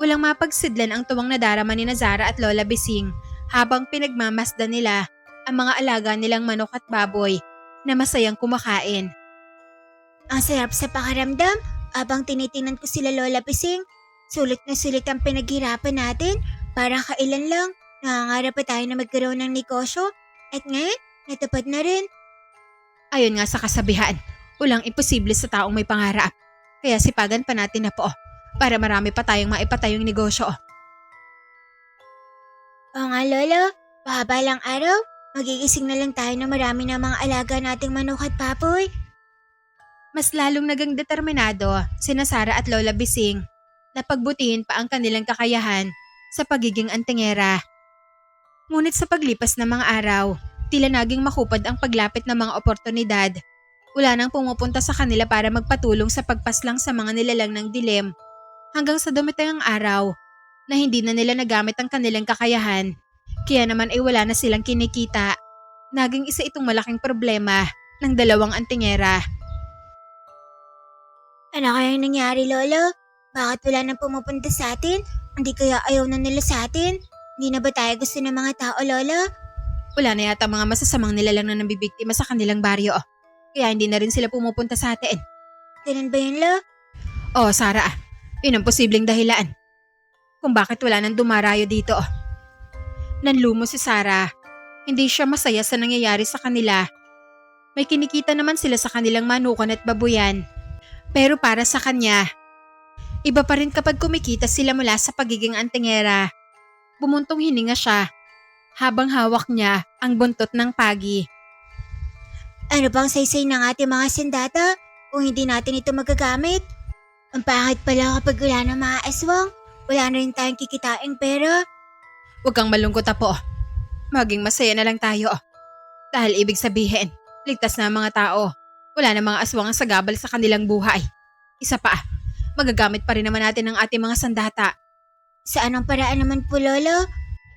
Walang mapagsidlan ang tuwang nadarama ni Zara at Lola Bising habang pinagmamasdan nila ang mga alaga nilang manok at baboy na masayang kumakain. Ang sarap sa pakiramdam habang tinitingnan ko sila Lola Pising. Sulit na sulit ang pinaghirapan natin. Para kailan lang, nangangarap pa tayo na magkaroon ng negosyo. At ngayon, natupad na rin. Ayon nga sa kasabihan, walang imposible sa taong may pangarap. Kaya sipagan pa natin na po para marami pa tayong maipatayong negosyo. Oo nga Lola, pahaba lang araw. Magigising na lang tayo na marami na mga alaga nating manok at papoy. Mas lalong nagang determinado sina Sara at Lola Bising na pagbutihin pa ang kanilang kakayahan sa pagiging antingera. Ngunit sa paglipas ng mga araw, tila naging makupad ang paglapit ng mga oportunidad. Wala nang pumupunta sa kanila para magpatulong sa pagpaslang sa mga nilalang ng dilim hanggang sa dumating ang araw na hindi na nila nagamit ang kanilang kakayahan. Kaya naman ay wala na silang kinikita. Naging isa itong malaking problema ng dalawang antingera. Ano kaya nangyari Lola? Bakit wala nang pumupunta sa atin? Hindi kaya ayaw na nila sa atin? Hindi na ba tayo gusto ng mga tao Lola? Wala na yata mga masasamang nilalang na nabibiktima sa kanilang baryo. Kaya hindi na rin sila pumupunta sa atin. Ganun ba yun Lo? Oo, Sara. Yun ang posibleng dahilan kung bakit wala nang dumarayo dito. Nanlumo si Sara. Hindi siya masaya sa nangyayari sa kanila. May kinikita naman sila sa kanilang manukan at babuyan. Pero para sa kanya, iba pa rin kapag kumikita sila mula sa pagiging antingera. Bumuntong hininga siya habang hawak niya ang buntot ng pagi. Ano bang saysay ng ating mga sandata kung hindi natin ito magagamit? Ang pangit pala kapag wala ng mga aswang. Wala na rin tayong kikitaing pera. Huwag kang malungkot Apo. Maging masaya na lang tayo. Dahil ibig sabihin, ligtas na ang mga tao. Wala na mga aswang ang sagabal sa kanilang buhay. Isa pa, magagamit pa rin naman natin ang ating mga sandata. Sa anong paraan naman po Lolo?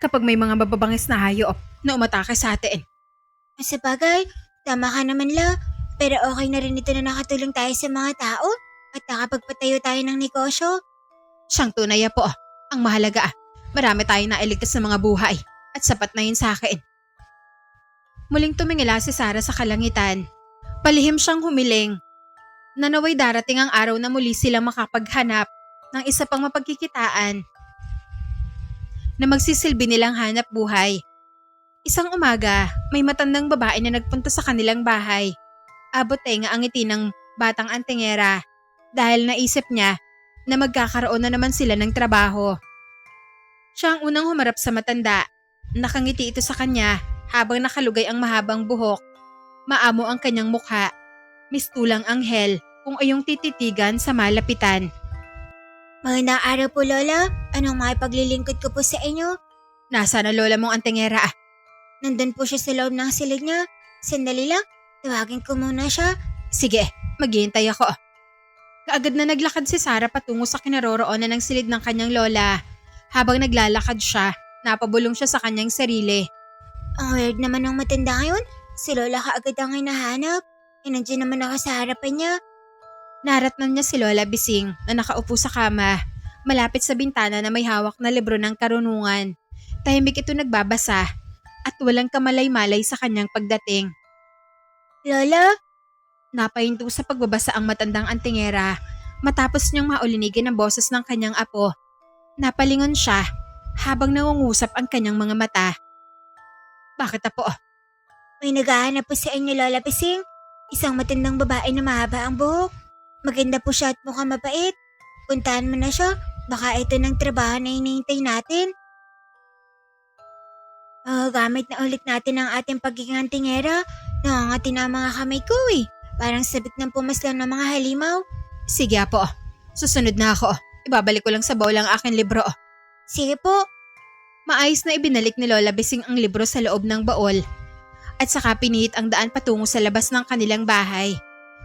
Kapag may mga mababangis na hayop na umatake sa atin. Sa bagay, tama ka naman La. Pero okay na rin ito na nakatulong tayo sa mga tao at nakapagpatayo tayo ng negosyo. Siyang tunay po. Ang mahalaga, marami tayong nailigtas sa mga buhay at sapat na yun sa akin. Muling tumingala si Sara sa kalangitan. Palihim siyang humiling na naway darating ang araw na muli silang makapaghanap ng isa pang mapagkikitaan na magsisilbi nilang hanap buhay. Isang umaga, may matandang babae na nagpunta sa kanilang bahay. Abot tenga ang ngiti ng batang antingera dahil naisip niya na magkakaroon na naman sila ng trabaho. Siya ang unang humarap sa matanda. Nakangiti ito sa kanya habang nakalugay ang mahabang buhok. Maamo ang kanyang mukha. Mistulang anghel kung ayong tititigan sa malapitan. Magandang araw po Lola. Anong maipaglilingkod ko po sa inyo? Nasaan ang lola mong antingera? Nandun po siya sa loob ng silid niya. Sandali lang, tawagin ko muna siya. Sige, maghihintay ako. Kaagad na naglakad si Sara patungo sa kinaroroonan ng silid ng kanyang lola. Habang naglalakad siya, napabulong siya sa kanyang sarili. Ang weird naman ng matanda ngayon. Si Lola kaagad ang hinahanap. Nandiyan naman ako sa harapan niya. Naratnan niya si Lola Bising na nakaupo sa kama, malapit sa bintana na may hawak na libro ng karunungan. Tahimik ito nagbabasa at walang kamalay-malay sa kanyang pagdating. Lola? Napahinto sa pagbabasa ang matandang antingera matapos niyang maulinigan ang boses ng kanyang apo. Napalingon siya habang nangungusap ang kanyang mga mata. Bakit Apo? May naghahanap po sa inyo Lola Pising. Isang matandang babae na mahaba ang buhok. Maganda po siya at mukhang mabait. Puntahan mo na siya. Baka ito ng trabaho na hinihintay natin. Gamit na ulit natin ang ating pagiging antingera. Nangangati na ang mga kamay ko eh. Parang sabik ng pumaslan ng mga halimaw. Sige Apo, susunod na ako. Ibabalik ko lang sa baul ang aking libro. Sige po. Maayos na ibinalik ni Lola Bising ang libro sa loob ng baol. At saka pinihit ang daan patungo sa labas ng kanilang bahay.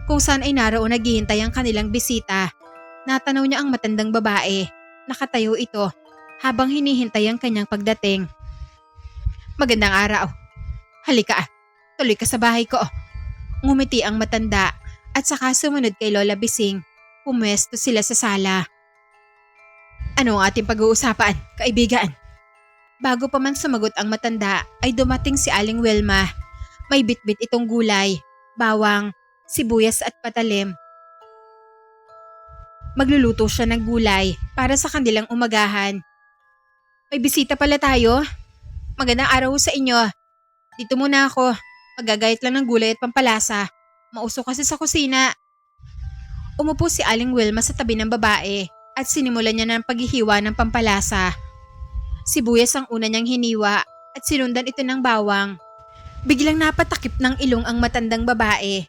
Kung saan ay naroon naghihintay ang kanilang bisita. Natanaw niya ang matandang babae. Nakatayo ito habang hinihintay ang kanyang pagdating. Magandang araw. Halika, tuloy ka sa bahay ko. Ngumiti ang matanda at saka sumunod kay Lola Bising. Pumwesto sila sa sala. Ano ang ating pag-uusapan, kaibigan? Bago pa man sumagot ang matanda ay dumating si Aling Wilma. May bitbit itong gulay bawang, sibuyas at patalim. Magluluto siya ng gulay para sa kanilang umagahan. May bisita pala tayo. Magandang araw sa inyo. Dito muna ako. Magagayat lang ng gulay at pampalasa. Mauso kasi sa kusina. Umupo si Aling Wilma sa tabi ng babae at sinimulan niya ng paghihiwa ng pampalasa. Sibuyas ang una niyang hiniwa at sinundan ito ng bawang. Biglang napatakip ng ilong ang matandang babae.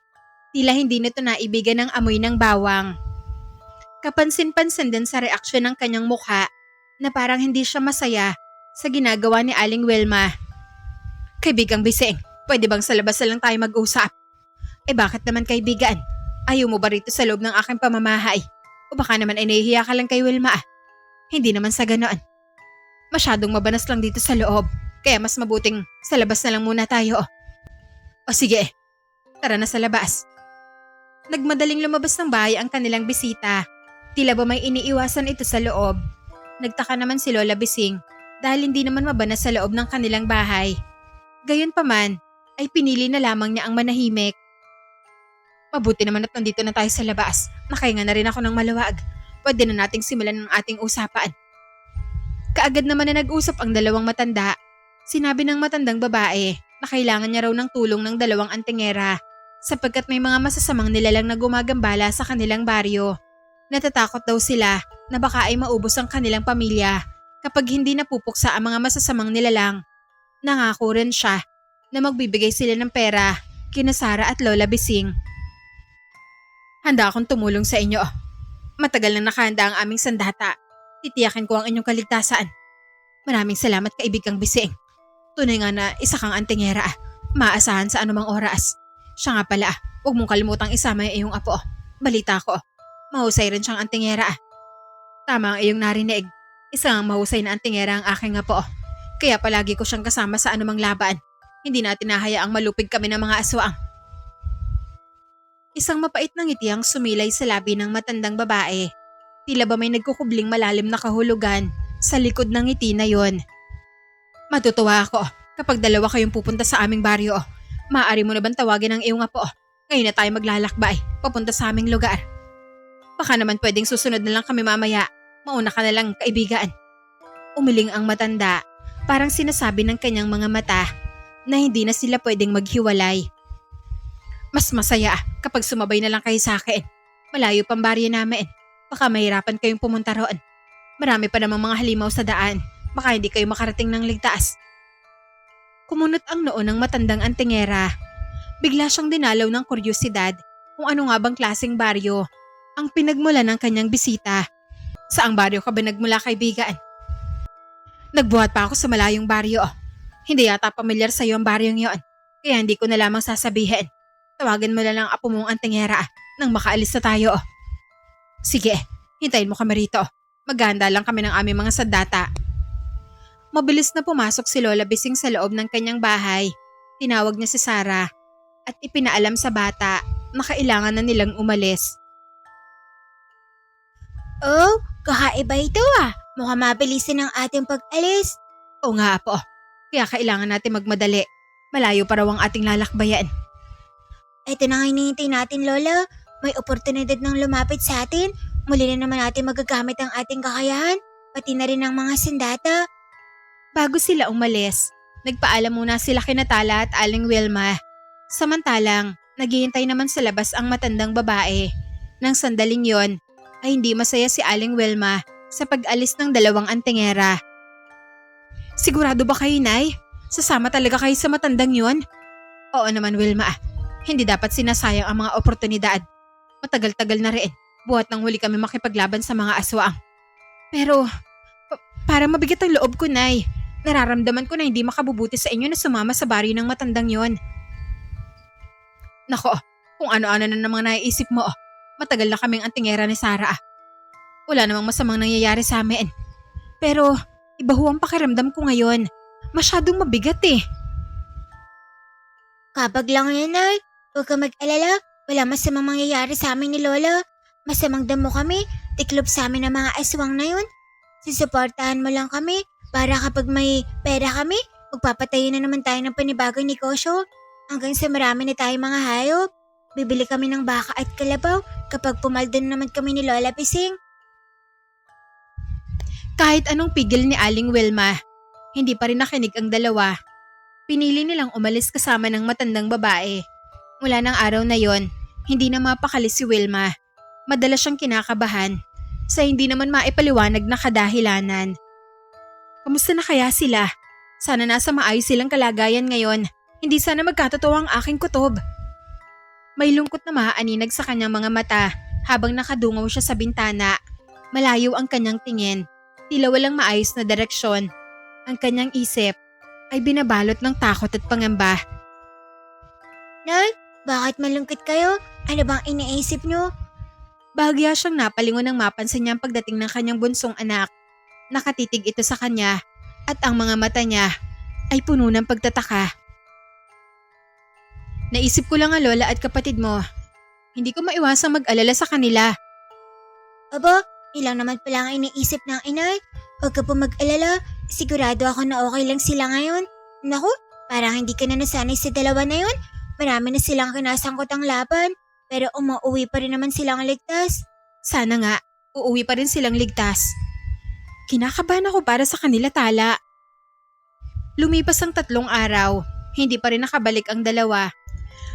Tila hindi nito naibigan ng amoy ng bawang. Kapansin-pansin din sa reaksyon ng kanyang mukha na parang hindi siya masaya sa ginagawa ni Aling Wilma. Kaibigang Bising, pwede bang sa labas na lang tayo mag-usap? Bakit naman kaibigan? Ayaw mo ba rito sa loob ng aking pamamahay? O baka naman ay nahihiya ka lang kay Wilma? Hindi naman sa ganoon. Masyadong mabanas lang dito sa loob, kaya mas mabuting sa labas na lang muna tayo. O sige, tara na sa labas. Nagmadaling lumabas ng bahay ang kanilang bisita. Tila ba may iniiwasan ito sa loob. Nagtaka naman si Lola Bising dahil hindi naman mabanas sa loob ng kanilang bahay. Gayunpaman ay pinili na lamang niya ang manahimik. Mabuti naman at nandito na tayo sa labas. Nakahinga na rin ako ng maluwag. Pwede na nating simulan ng ating usapan. Kaagad naman na nag-usap ang dalawang matanda. Sinabi ng matandang babae na kailangan niya raw ng tulong ng dalawang antingera sapagkat may mga masasamang nilalang na gumagambala sa kanilang baryo. Natatakot daw sila na baka ay maubos ang kanilang pamilya kapag hindi napupuksa ang mga masasamang nilalang. Nangako rin siya na magbibigay sila ng pera kina Sara at Lola Bising. Handa akong tumulong sa inyo. Matagal na nakahanda ang aming sandata. Titiyakin ko ang inyong kaligtasan. Maraming salamat kaibigang Bising. Tunay nga na isa kang antingera. Maasahan sa anumang oras. Siya nga pala, huwag mong kalimutang isama yung iyong apo. Balita ko, mahusay rin siyang antingera. Tama ang iyong narinig. Isang mahusay na antingera ang aking apo. Kaya palagi ko siyang kasama sa anumang laban. Hindi natin nahayaang malupig kami ng mga aswang. Isang mapait na ngiti ang sumilay sa labi ng matandang babae. Tila ba may nagkukubling malalim na kahulugan sa likod ng ngiti na yon. Matutuwa ako kapag dalawa kayong pupunta sa aming baryo. Maaari mo na bang tawagin ang iyong apo? Ngayon na tayo maglalakbay papunta sa aming lugar. Baka naman pwedeng susunod na lang kami mamaya. Mauna ka na lang kaibigan. Umiling ang matanda. Parang sinasabi ng kanyang mga mata na hindi na sila pwedeng maghiwalay. Mas masaya kapag sumabay na lang kayo sa akin. Malayo pang baryo namin. Baka mahirapan kayong pumunta roon. Marami pa namang mga halimaw sa daan. Baka hindi kayo makarating ng ligtas. Kumunot ang noo ng matandang antingera. Bigla siyang dinalaw ng kuryosidad kung ano nga bang klaseng baryo ang pinagmula ng kanyang bisita. Saang baryo ka ba nagmula kaibigan? Nagbuhat pa ako sa malayong baryo. Hindi yata pamilyar sa iyo ang baryong yon. Kaya hindi ko na lamang sasabihin. Tawagin mo na lang apo mong antingera nang makaalis na tayo. Sige, hintayin mo kami rito. Maghahanda lang kami ng aming mga sandata. Mabilis na pumasok si Lola Bising sa loob ng kanyang bahay. Tinawag niya si Sara at ipinaalam sa bata na kailangan na nilang umalis. Oh, kakaiba ito ah. Mukhang mabilisin ang ating pag-alis. Oo nga po, kaya kailangan natin magmadali. Malayo pa raw ang ating lalakbayan. Ito na nga hinihintay natin, Lola. May oportunidad ng lumapit sa atin. Muli na naman natin magagamit ang ating kakayahan, pati na rin ang mga sandata. Bago sila umalis, nagpaalam muna sila kina Tala at Aling Wilma. Samantalang, naghihintay naman sa labas ang matandang babae. Nang sandaling yon, ay hindi masaya si Aling Wilma sa pag-alis ng dalawang antingera. Sigurado ba kayo, Nay? Sasama talaga kayo sa matandang yon? Oo naman, Wilma. Hindi dapat sinasayang ang mga oportunidad. Matagal-tagal na rin. Buhat nang huli kami makipaglaban sa mga aswang. Pero, parang mabigat ang loob ko, Nay. Nararamdaman ko na hindi makabubuti sa inyo na sumama sa baryo ng matandang yon. Nako, kung ano-ano na namang naiisip mo. Matagal na kaming antingera ni Sara. Wala namang masamang nangyayari sa amin. Pero, iba ho ang pakiramdam ko ngayon. Masyadong mabigat eh. Kapag lang yan ay, huwag ka mag-alala. Wala masamang mangyayari sa amin ni Lola. Masamang damo kami, tiklop sa amin ng mga aswang na yun. Susuportahan mo lang kami para kapag may pera kami, magpapatayo na naman tayo ng panibagong negosyo. Hanggang sa marami na tayong mga hayop. Bibili kami ng baka at kalabaw kapag pumaldo na naman kami ni Lola Bising. Kahit anong pigil ni Aling Wilma, hindi pa rin nakinig ang dalawa. Pinili nilang umalis kasama ng matandang babae. Mula ng araw na yon, hindi na mapakali si Wilma. Madalas siyang kinakabahan sa hindi naman maipaliwanag na kadahilanan. Kamusta na kaya sila? Sana nasa maayos silang kalagayan ngayon. Hindi sana magkatotoo ang aking kutob. May lungkot na maaaninag sa kanyang mga mata habang nakadungaw siya sa bintana. Malayo ang kanyang tingin. Tila walang maayos na direksyon. Ang kanyang isip ay binabalot ng takot at pangamba. Nay, bakit malungkot kayo? Ano bang iniisip nyo? Bahagya siyang napalingon nang mapansin niya ang pagdating ng kanyang bunsong anak. Nakatitig ito sa kanya at ang mga mata niya ay puno ng pagtataka. Naisip ko lang ang lola at kapatid mo. Hindi ko maiwasang mag-alala sa kanila. Aba, ilang naman pala ang iniisip ng inay. Huwag ka po mag-alala. Sigurado ako na okay lang sila ngayon. Naku, parang hindi ka na nasanay sa dalawa na yun. Marami na silang kinasangkot ang laban. Pero umuwi pa rin naman silang ligtas. Sana nga, uuwi pa rin silang ligtas. Kinakabahan ako para sa kanila, Tala. Lumipas ang 3 araw. Hindi pa rin nakabalik ang dalawa.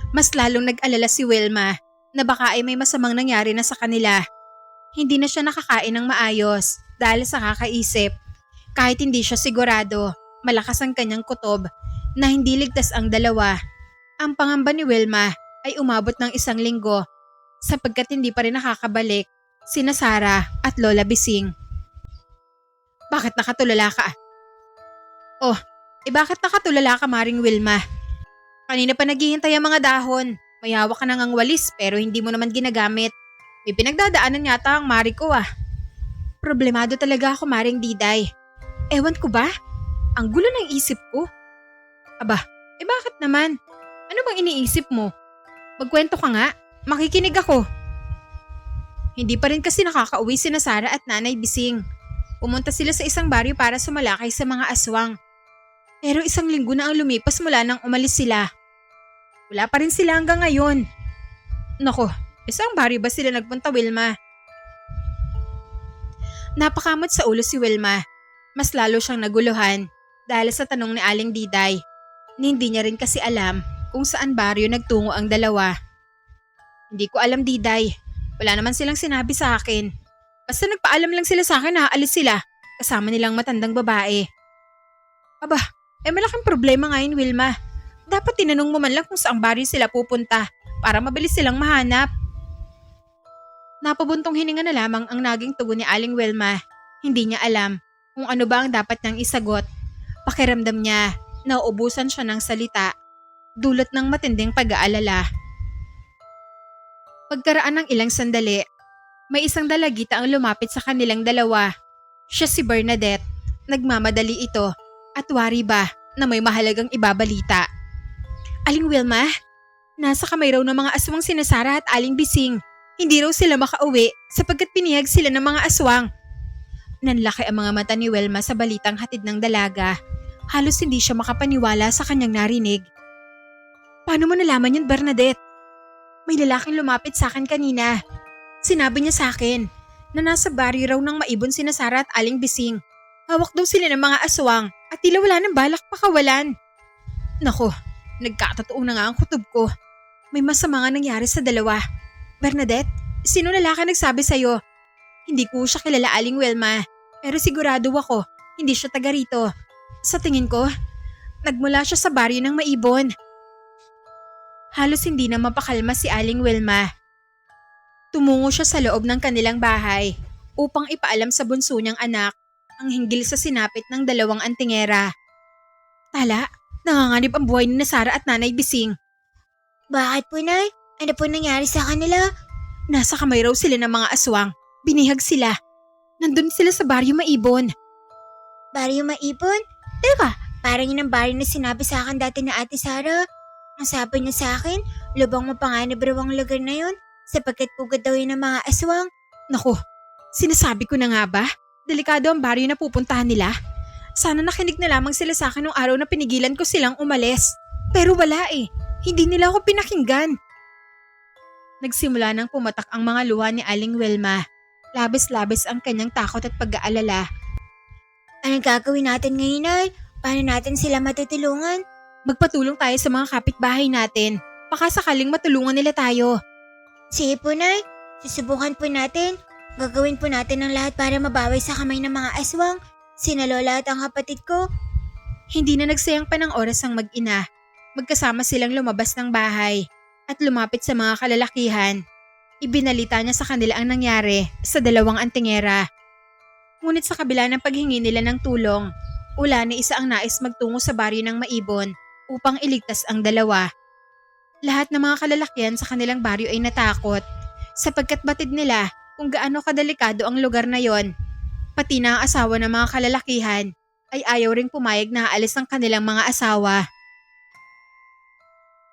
Mas lalong nag-alala si Wilma na baka ay may masamang nangyari na sa kanila. Hindi na siya nakakain ng maayos dahil sa kakaisip. Kahit hindi siya sigurado, malakas ang kanyang kutob na hindi ligtas ang dalawa. Ang pangamba ni Wilma ay umabot ng 1 linggo sapagkat hindi pa rin nakakabalik sina Sarah at Lola Bising. Bakit nakatulala ka? Bakit nakatulala ka, Maring Wilma? Kanina pa naghihintay ang mga dahon. May hawak ka nang ang walis pero hindi mo naman ginagamit. May pinagdadaanan yata ang Mari ko ah. Problemado talaga ako, Maring Diday. Ewan ko ba? Ang gulo ng isip ko. Aba, bakit naman? Ano bang iniisip mo? Magkwento ka nga, makikinig ako. Hindi pa rin kasi nakakauwi sina Sarah at Nanay Bising. Pumunta sila sa isang baryo para sumalakay sa mga aswang. Pero 1 linggo na ang lumipas mula nang umalis sila. Wala pa rin sila hanggang ngayon. Nako, isang baryo ba sila nagpunta, Wilma? Napakamot sa ulo si Wilma. Mas lalo siyang naguluhan dahil sa tanong ni Aling Diday. Hindi niya rin kasi alam kung saan baryo nagtungo ang dalawa. Hindi ko alam, Diday. Wala naman silang sinabi sa akin. Basta nagpaalam lang sila sa akin na aalis sila kasama nilang matandang babae. Aba, malaking problema ngayon, Wilma. Dapat tinanong mo man lang kung saang baryo sila pupunta para mabilis silang mahanap. Napabuntong hininga na lamang ang naging tugon ni Aling Wilma. Hindi niya alam kung ano ba ang dapat niyang isagot. Pakiramdam niya na uubusan siya ng salita, dulot ng matinding pag-aalala. Pagkaraan ng ilang sandali, may isang dalagita ang lumapit sa kanilang dalawa. Siya si Bernadette. Nagmamadali ito at wari ba na may mahalagang ibabalita. Aling Wilma, nasa kamay raw ng mga aswang sina Sarah at Aling Bising. Hindi raw sila makauwi sapagkat pinihag sila ng mga aswang. Nanlaki ang mga mata ni Wilma sa balitang hatid ng dalaga. Halos hindi siya makapaniwala sa kanyang narinig. Paano mo nalaman yun, Bernadette? May lalaking lumapit sa akin kanina. Sinabi niya sa akin na nasa baryo raw ng maibon sina Sarah at Aling Bising. Hawak daw sila ng mga aswang at tila wala ng balak pakawalan. Nako, nagkatotoo na nga ang kutob ko. May masama nga nangyari sa dalawa. Bernadette, sino lalaki nagsabi sa'yo? Hindi ko siya kilala, Aling Wilma. Pero sigurado ako, hindi siya taga rito. Sa tingin ko, nagmula siya sa baryo ng maibon. Halos hindi na mapakalma si Aling Wilma. Tumungo siya sa loob ng kanilang bahay upang ipaalam sa bunso niyang anak ang hinggil sa sinapit ng 2 antingera. Tala, nanganganib ang buhay ni Sarah at Nanay Bising. Bakit po, Nay? Ano po nangyari sa kanila? Nasa kamay raw sila ng mga aswang. Binihag sila. Nandun sila sa baryo maibon. Baryo maipon? Teka, parang yun ang baryo na sinabi sa akin dati na Ate Sarah. Ang sabi niya sa akin, lubang mapanganib raw ang lugar na yun sapagkat pugad daw yun ng mga aswang. Naku, sinasabi ko na nga ba? Delikado ang baryo na pupuntahan nila. Sana nakinig na lamang sila sa akin nung araw na pinigilan ko silang umalis. Pero wala eh. Hindi nila ako pinakinggan. Nagsimula nang pumatak ang mga luha ni Aling Wilma. Labis-labis ang kanyang takot at pag-aalala. Anong gagawin natin ngayon, Nay? Paano natin sila matutulungan? Magpatulong tayo sa mga kapitbahay natin. Baka sakaling matulungan nila tayo. Sige po, Nay. Susubukan po natin. Gagawin po natin ang lahat para mabawi sa kamay ng mga aswang. Sina Lola at ang kapatid ko. Hindi na nagsayang pa ng oras ang mag-ina. Magkasama silang lumabas ng bahay at lumapit sa mga kalalakihan. Ibinalita niya sa kanila ang nangyari sa dalawang antingera. Ngunit sa kabila ng paghingi nila ng tulong, wala ni isa ang nais magtungo sa baryo ng Maibon upang iligtas ang dalawa. Lahat ng mga kalalakihan sa kanilang baryo ay natakot sapagkat batid nila kung gaano kadelikado ang lugar na yon. Pati na ang asawa ng mga kalalakihan ay ayaw ring pumayag na aalis ang kanilang mga asawa.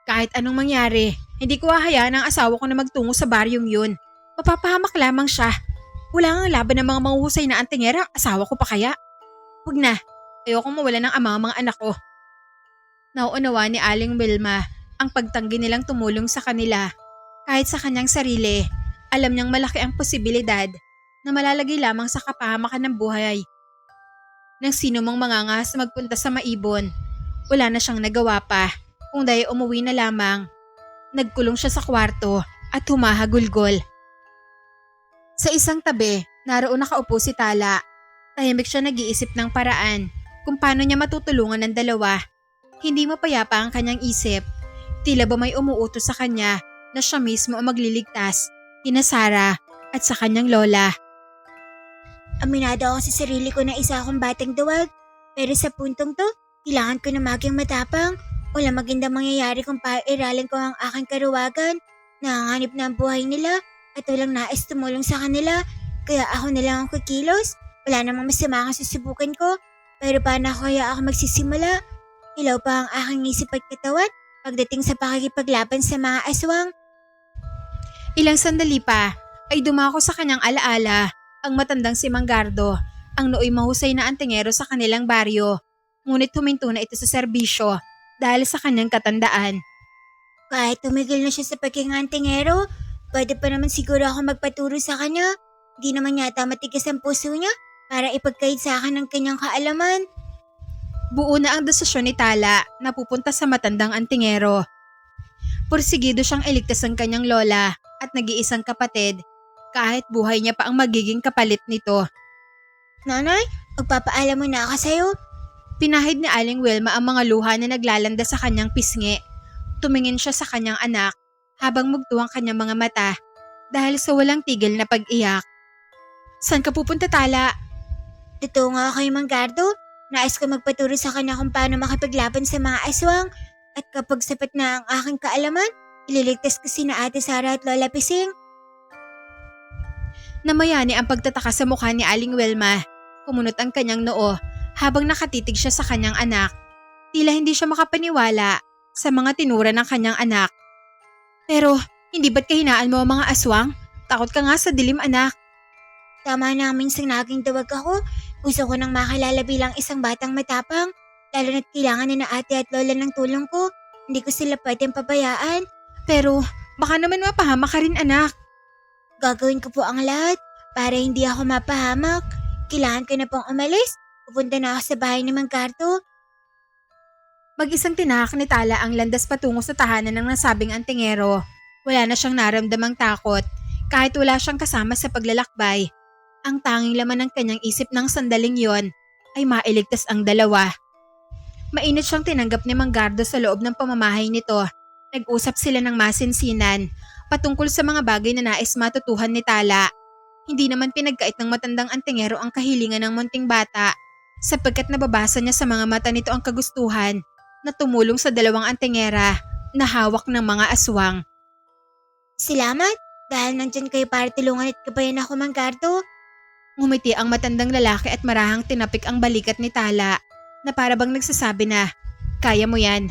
Kahit anong mangyari, hindi ko hahayaan ang asawa ko na magtungo sa baryong yun. Mapapahamak lamang siya. Wala nga laban ng mga mahuhusay na antingera, asawa ko pa kaya? Huwag na, ayokong mawala ng ama ang mga anak ko. Nauunawa ni Aling Wilma ang pagtanggi nilang tumulong sa kanila. Kahit sa kanyang sarili, alam niyang malaki ang posibilidad na malalagay lamang sa kapahamakan ng buhay. Nang sino mang mangangahas na magpunta sa Maibon, wala na siyang nagawa pa. Kung dahil umuwi na lamang, nagkulong siya sa kwarto at humahagulgol. Sa isang tabi, naroon nakaupo si Tala. Tahimik siya nag-iisip ng paraan kung paano niya matutulungan ng dalawa. Hindi mapayapa ang kanyang isip. Tila ba may umuutos sa kanya na siya mismo ang magliligtas, kina Sarah at sa kanyang lola. Aminado ako sa sarili ko na isa akong batang duwag. Pero sa puntong to, kailangan ko na maging matapang. Wala magandang mangyayari kung pairalin ko ang aking karuwagan. Nanganganib na ang buhay nila at walang nais tumulong sa kanila. Kaya ako na lang ang kikilos. Wala namang masama ang susubukan ko. Pero paano kaya ako magsisimula? Ilaw pa ang aking isip at katawan pagdating sa pakikipaglaban sa mga aswang. Ilang sandali pa ay dumako sa kanyang alaala ang matandang si Manggardo, ang nooy mahusay na antingero sa kanilang baryo. Ngunit huminto na ito sa serbisyo dahil sa kanyang katandaan. Kahit tumigil na siya sa pagiging antingero, pwede pa naman siguro ako magpaturo sa kanya. Di naman yata matigas ang puso niya para ipagkait sa akin ng kanyang kaalaman. Buo na ang desisyon ni Tala na pupunta sa matandang antingero. Pursigido siyang iligtas ang kanyang lola at nag-iisang kapatid kahit buhay niya pa ang magiging kapalit nito. Nanay, magpapaalam mo na ako sa'yo. Pinahid ni Aling Wilma ang mga luha na naglalanda sa kanyang pisngi. Tumingin siya sa kanyang anak habang mugto ang kanyang mga mata dahil sa walang tigil na pag-iyak. Saan ka pupunta, Tala? Totoo nga kay Manggardo. Nais ko magpaturo sa kanya kung paano makipaglaban sa mga aswang. At kapag sapat na ang aking kaalaman, ililigtas ko sina Ate Sarah at Lola Pising. Namayani ang pagtataka sa mukha ni Aling Wilma. Kumunot ang kanyang noo habang nakatitig siya sa kanyang anak. Tila hindi siya makapaniwala sa mga tinura ng kanyang anak. Pero hindi ba't kahinaan mo ang mga aswang? Takot ka nga sa dilim, anak. Tama na minsan naging duwag ako. Gusto ko nang makilala bilang isang batang matapang. Lalo na't kailangan na ate at lola ng tulong ko. Hindi ko sila pwedeng pabayaan. Pero baka naman mapahamak ka rin, anak. Gagawin ko po ang lahat para hindi ako mapahamak. Kailangan ko na pong umalis. Pupunta na ako sa bahay ni Manggardo. Mag-isang tinahak ni Tala ang landas patungo sa tahanan ng nasabing antingero. Wala na siyang naramdamang takot kahit wala siyang kasama sa paglalakbay. Ang tanging laman ng kanyang isip ng sandaling yon ay mailigtas ang dalawa. Mainit siyang tinanggap ni Manggardo sa loob ng pamamahay nito. Nag-usap sila ng masinsinan patungkol sa mga bagay na nais matutuhan ni Tala. Hindi naman pinagkait ng matandang antingero ang kahilingan ng munting bata sapagkat nababasa niya sa mga mata nito ang kagustuhan na tumulong sa dalawang antingera na hawak ng mga aswang. Salamat dahil nandyan kayo para tulungan at gabayan ako, Manggardo. Ngumiti ang matandang lalaki at marahang tinapik ang balikat ni Tala na para bang nagsasabi na, kaya mo yan.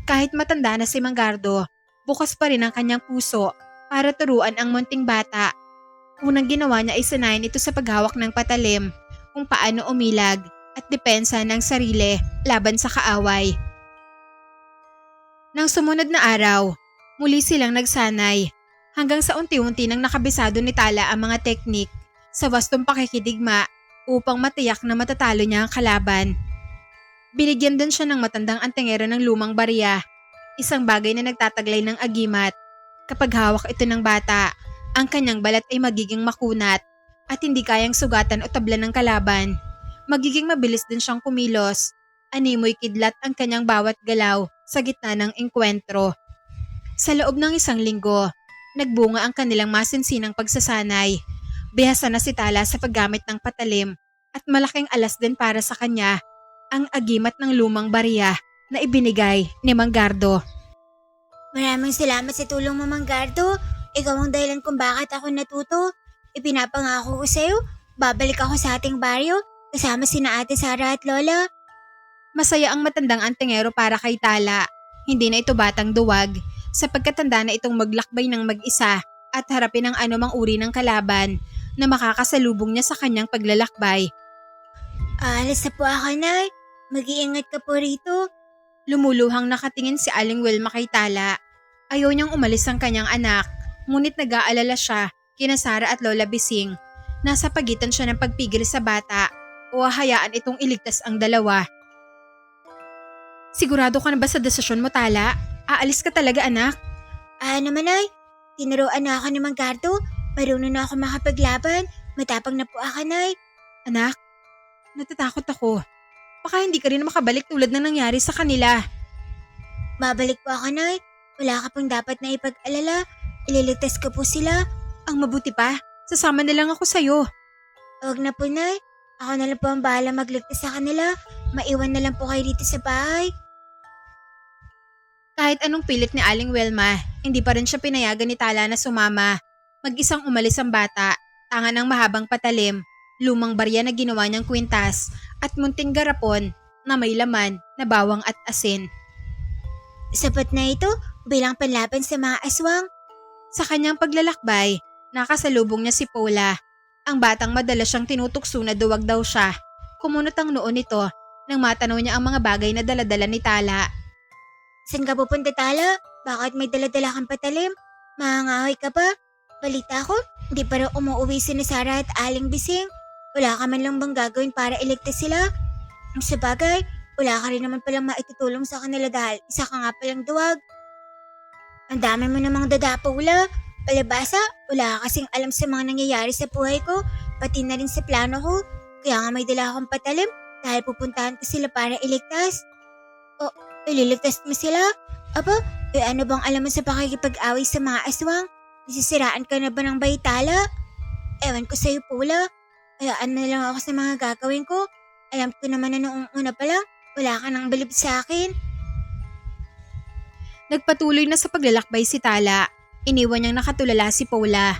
Kahit matanda na si Manggardo, bukas pa rin ang kanyang puso para turuan ang munting bata. Unang ginawa niya ay sanayin ito sa paghawak ng patalim kung paano umilag at depensa ng sarili laban sa kaaway. Nang Nang sumunod na araw, muli silang nagsanay hanggang sa unti-unti nang nakabisado ni Tala ang mga teknik sa wastong pakikidigma upang matiyak na matatalo niya ang kalaban. Binigyan din siya ng matandang antingero ng lumang barya, isang bagay na nagtataglay ng agimat. Kapag hawak ito ng bata, ang kanyang balat ay magiging makunat at hindi kayang sugatan o tablan ng kalaban. Magiging mabilis din siyang kumilos. Animoy kidlat ang kanyang bawat galaw sa gitna ng engkwentro. Sa loob ng 1 linggo, nagbunga ang kanilang masinsinang pagsasanay. Bihasa na si Tala sa paggamit ng patalim at malaking alas din para sa kanya ang agimat ng lumang barya na ibinigay ni Mang Gardo. Maraming salamat sa tulong mo, Mang Gardo. Ikaw ang dahilan kung bakit ako natuto. Ipinapangako ko sa'yo, babalik ako sa ating baryo kasama sina Ate Sara at Lola. Masaya ang matandang antingero para kay Tala. Hindi na ito batang duwag sapagkat tanda na itong maglakbay ng mag-isa at harapin ang anumang uri ng kalaban na makakasalubong niya sa kanyang paglalakbay. Alas na po ako, Nay. Mag-iingat ka po rito. Lumuluhang nakatingin si Aling Wilma kay Tala. Ayaw niyang umalis ang kanyang anak, ngunit nag-aalala siya kina Sara at Lola Bising. Nasa pagitan siya ng pagpigil sa bata o hayaan itong iligtas ang dalawa. Sigurado ka na ba sa desisyon mo, Tala? Aalis ka talaga, anak? Naman, Nay. Tinuruan na ako ni Mang Gardo. Marunong na ako makapaglaban. Matapang na po ako, Nay. Anak, natatakot ako. Baka hindi ka rin makabalik tulad ng nangyari sa kanila. Babalik po ako, Nay. Wala ka pong dapat na ipag-alala. Ililigtas ko po sila. Ang mabuti pa, sasama na lang ako sa'yo. Huwag na po, Nay. Ako na lang po ang bahala magligtas sa kanila. Maiwan na lang po kayo dito sa bahay. Kahit anong pilit ni Aling Wilma, hindi pa rin siya pinayagan ni Tala na sumama. Mag-isang umalis ang bata, tanga ng mahabang patalim, lumang barya na ginawa niyang kwintas, at munting garapon na may laman na bawang at asin. Sapat na ito bilang panlaban sa mga aswang. Sa kanyang paglalakbay, nakasalubong niya si Paula. Ang batang madalas siyang tinutukso na duwag daw siya. Kumunot ang noon nito nang matanaw niya ang mga bagay na daladala ni Tala. Saan ka pupunta, Tala? Bakit may daladala kang patalim? Mahangahoy ka pa? Balita ko, hindi pa rin umuwi si Sara at Aling Bising. Wala ka man lang bang gagawin para iligtas sila? Sa bagay, wala ka rin naman palang maitutulong sa kanila dahil isa ka nga palang duwag. Ang dami mo namang dadapula. Palabasa, wala ka kasing alam sa mga nangyayari sa buhay ko, pati na rin sa plano ko. Kaya nga may dala akong patalim dahil pupuntahan ko sila para iligtas. O, ililigtas mo sila? Aba, ano bang alam mo sa pakikipag-away sa mga aswang? Nasisiraan ka na ba ng baytala? Ewan ko sa'yo, Paula. Hayaan na lang ako sa mga gagawin ko. Alam ko naman na noong una pa lang, wala ka nang balib sa akin. Nagpatuloy na sa paglalakbay si Tala. Iniwan niyang nakatulala si Paula.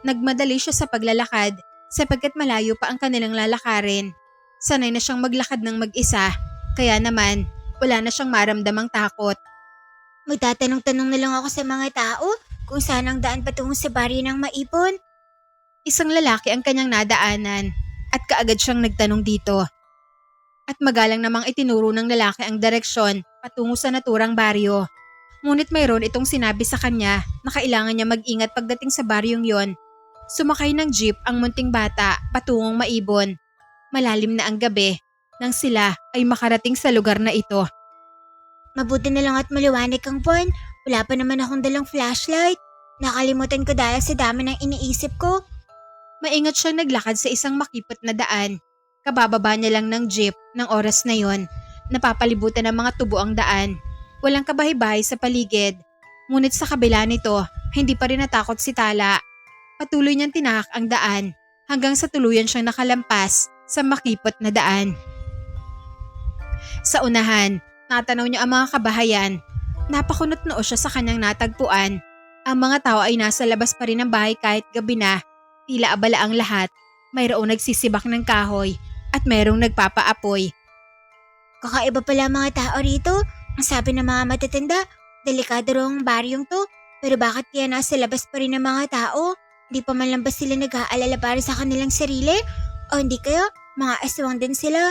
Nagmadali siya sa paglalakad sapagkat malayo pa ang kanilang lalakarin. Sanay na siyang maglakad ng mag-isa, kaya naman wala na siyang maramdamang takot. Magtatanong-tanong na lang ako sa mga tao kung saan ang daan patungo sa baryo ng Maipon. Isang lalaki ang kanyang nadaanan at kaagad siyang nagtanong dito. At magalang namang itinuro ng lalaki ang direksyon patungo sa naturang baryo. Ngunit mayroon itong sinabi sa kanya na kailangan niya mag-ingat pagdating sa baryong yon. Sumakay ng jeep ang munting bata patungong Maibon. Malalim na ang gabi nang sila ay makarating sa lugar na ito. Mabuti na lang at maliwanag ang buwan. Wala pa naman akong dalang flashlight. Nakalimutan ko dahil sa dami ng iniisip ko. Maingat siyang naglakad sa isang makipot na daan. Kabababa niya lang ng jeep ng oras na yon. Napapalibutan ng mga tubo ang daan. Walang kabahay-bahay sa paligid. Ngunit sa kabila nito, hindi pa rin natakot si Tala. Patuloy niyang tinahak ang daan hanggang sa tuluyan siyang nakalampas sa makipot na daan. Sa unahan, natanaw niya ang mga kabahayan. Napakunot noo siya sa kanyang natagpuan. Ang mga tao ay nasa labas pa rin ng bahay kahit gabi na. Tila abala ang lahat. Mayroong nagsisibak ng kahoy at mayroong nagpapaapoy. Kakaiba pala mga tao rito. Ang sabi ng mga matatanda, delikado raw ang baryong to. Pero bakit kaya nasa labas pa rin ng mga tao? Di pa man lang ba sila nag-aalala para sa kanilang sarili? O hindi kaya mga aswang din sila?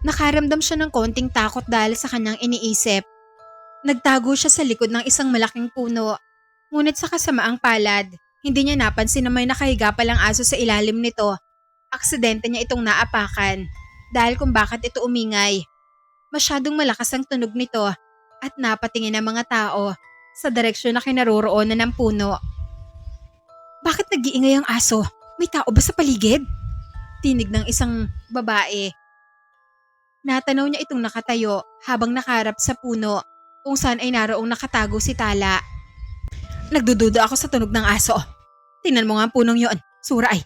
Nakaramdam siya ng konting takot dahil sa kanyang iniisip. Nagtago siya sa likod ng isang malaking puno. Ngunit sa kasamaang palad, hindi niya napansin na may nakahiga palang aso sa ilalim nito. Aksidente niya itong naapakan dahil kung bakit ito umingay. Masyadong malakas ang tunog nito at napatingin ang mga tao sa direksyon na kinaroroonan ng puno. Bakit nag-iingay ang aso? May tao ba sa paligid? Tinig ng isang babae. Natanaw niya itong nakatayo habang nakaharap sa puno kung saan ay naroong nakatago si Tala. Nagdududa ako sa tunog ng aso. Tingnan mo nga ang punong yon, sura ay.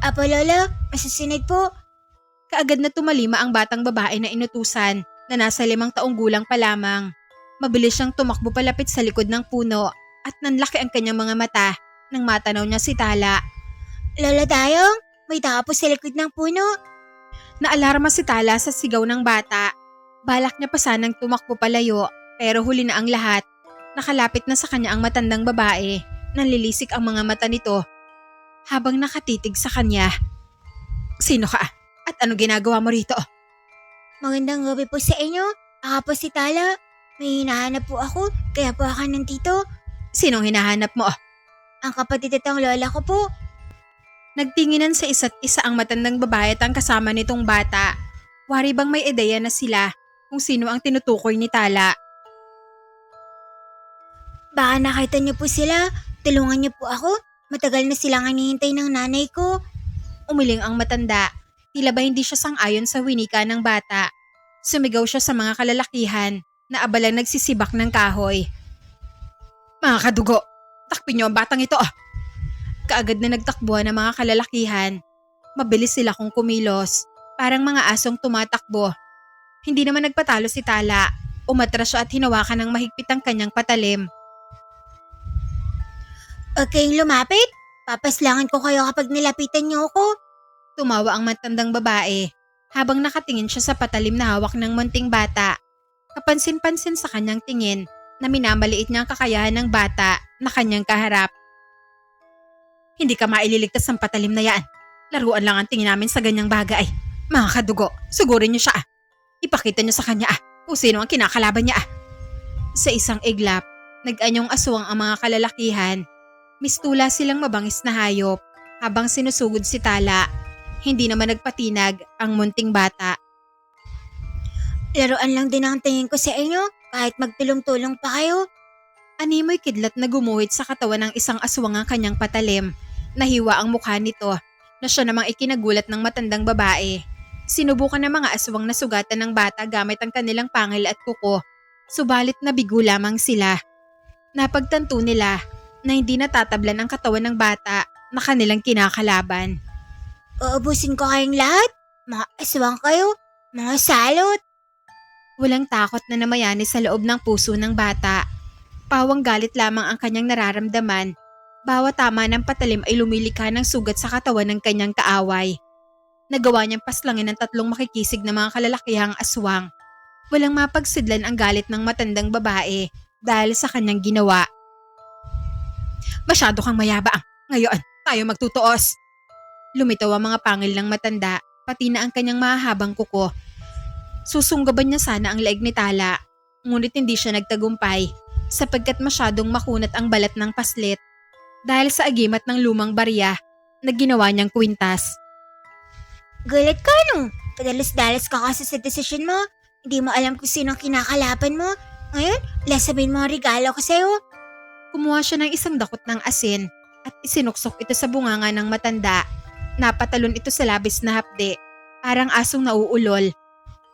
Apo Lola, masusunod po. Kaagad na tumalima ang batang babae na inutusan na nasa 5 taong gulang pa lamang. Mabilis siyang tumakbo palapit sa likod ng puno at nanlaki ang kanyang mga mata nang matanaw niya si Tala. Lola Dayong, may tao po sa likod ng puno. Naalarma si Tala sa sigaw ng bata. Balak niya pa sanang tumakbo palayo pero huli na ang lahat. Nakalapit na sa kanya ang matandang babae. Nanlilisik ang mga mata nito habang nakatitig sa kanya. Sino ka? At ano ginagawa mo rito? Magandang gabi po sa inyo. Ako po si Tala. May hinahanap po ako, kaya po ako nandito. Sinong hinahanap mo? Ang kapatid at ang lola ko po. Nagtinginan sa isa't isa ang matandang babae at ang kasama nitong bata. Wari bang may ideya na sila kung sino ang tinutukoy ni Tala? Baka nakita niyo po sila. Tulungan niyo po ako. Matagal na silang hinihintay ng nanay ko. Umiling ang matanda. Tila ba hindi siya sang-ayon sa winika ng bata. Sumigaw siya sa mga kalalakihan na abalang nagsisibak ng kahoy. Mga kadugo, takpin niyo ang batang ito. Kaagad na nagtakbuhan ang mga kalalakihan. Mabilis sila kung kumilos. Parang mga asong tumatakbo. Hindi naman nagpatalo si Tala. Umatras siya at hinawakan ng mahigpit ang kanyang patalim. Huwag kayong lumapit. Papaslangan ko kayo kapag nilapitan niyo ako. Tumawa ang matandang babae habang nakatingin siya sa patalim na hawak ng munting bata. Kapansin-pansin sa kanyang tingin na minamaliit niya ang kakayahan ng bata na kanyang kaharap. Hindi ka maililigtas ng patalim na yan. Laruan lang ang tingin namin sa ganyang bagay. Mga kadugo, sugurin niyo siya. Ipakita niyo sa kanya kung sino ang kinakalaban niya. Sa isang iglap, nag-anyong aswang ang mga kalalakihan. Mistula silang mabangis na hayop habang sinusugod si Tala. Hindi naman nagpatinag ang munting bata. Laruan lang din ang tingin ko sa inyo kahit magtulong-tulong pa kayo. Animoy kidlat na gumuhit sa katawan ng isang aswang ang kanyang patalim. Nahiwa ang mukha nito na siya namang ikinagulat ng matandang babae. Sinubukan ng mga aswang na sugatan ng bata gamit ang kanilang pangil at kuko. Subalit nabigo lamang sila. Napagtanto nila na hindi natatablan ang katawan ng bata na kanilang kinakalaban. Uubusin ko kayong lahat. Mga aswang kayo. Mga salot. Walang takot na namayani sa loob ng puso ng bata. Pawang galit lamang ang kanyang nararamdaman. Bawat tama ng patalim ay lumilikha ng sugat sa katawan ng kanyang kaaway. Nagawa niyang paslangin ng 3 makikisig na mga kalalakihang aswang. Walang mapagsidlan ang galit ng matandang babae dahil sa kanyang ginawa. Masyado kang mayabang. Ngayon, tayo magtutuos. Lumitaw ang mga pangil ng matanda, pati na ang kanyang mahahabang kuko. Susunggaban niya sana ang leeg ni Tala, ngunit hindi siya nagtagumpay sapagkat masyadong makunat ang balat ng paslit dahil sa agimat ng lumang barya na ginawa niyang kwintas. Gulat ka no? Padalas-dalas ka kasi sa desisyon mo. Hindi mo alam kung sino ang kinakalaban mo. Ngayon, lasabihin mo ang regalo ko sa'yo. Kumuha siya ng isang dakot ng asin at isinuksok ito sa bunganga ng matanda. Napatalon ito sa labis na hapde, parang asong nauulol.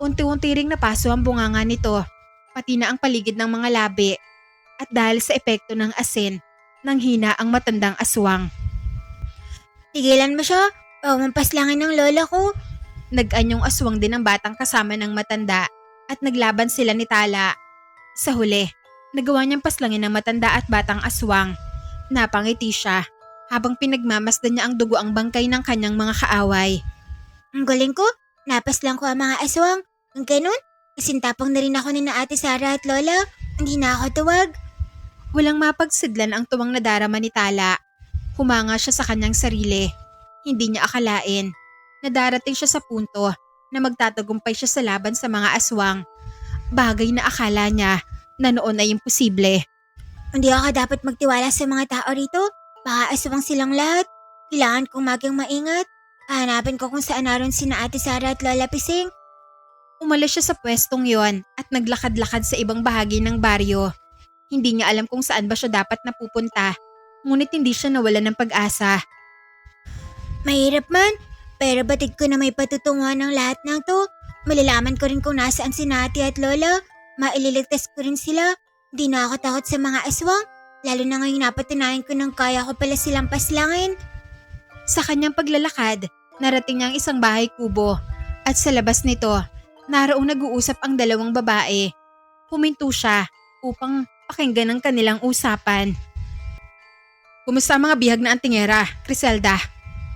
Unti-unti ring napaso ang bunganga nito, pati na ang paligid ng mga labi. At dahil sa epekto ng asin, nanghina ang matandang aswang. Tigilan mo siya. Pampaslangin ng lola ko. Nag-anyong aswang din ang batang kasama ng matanda at naglaban sila ni Tala. Sa huli, nagawa niyang paslangin ng matanda at batang aswang. Napangiti siya habang pinagmamasdan niya ang dugo ang bangkay ng kanyang mga kaaway. Ang galing ko. Napaslang ko ang mga aswang. Ang ganun, kasintapang na rin ako ni na Ate Sara at Lola. Hindi na ako tuwag. Walang mapagsidlan ang tuwang nadarama ni Tala. Humanga siya sa kanyang sarili. Hindi niya akalain na darating siya sa punto na magtatagumpay siya sa laban sa mga aswang. Bagay na akala niya na noon ay imposible. Hindi ako dapat magtiwala sa mga tao rito. Baka aswang silang lahat. Kailangan kong maging maingat. Hahanapin ko kung saan naroon sina Ate Sara at Lola Pising. Umalis siya sa pwestong yon at naglakad-lakad sa ibang bahagi ng baryo. Hindi niya alam kung saan ba siya dapat napupunta, ngunit hindi siya nawalan ng pag-asa. Mahirap man, pero batid ko na may patutunguhan ng lahat ng to. Malalaman ko rin kung nasaan si Ate at Lola. Maililigtas ko rin sila. Di na ako takot sa mga aswang. Lalo na ngayon napatunayan ko ng kaya ko pala silang paslangin. Sa kanyang paglalakad, narating niya ang isang bahay kubo at sa labas nito, naroong nag-uusap ang dalawang babae. Huminto siya upang pakinggan ang kanilang usapan. Kumusta ang mga bihag na antingera, Criselda?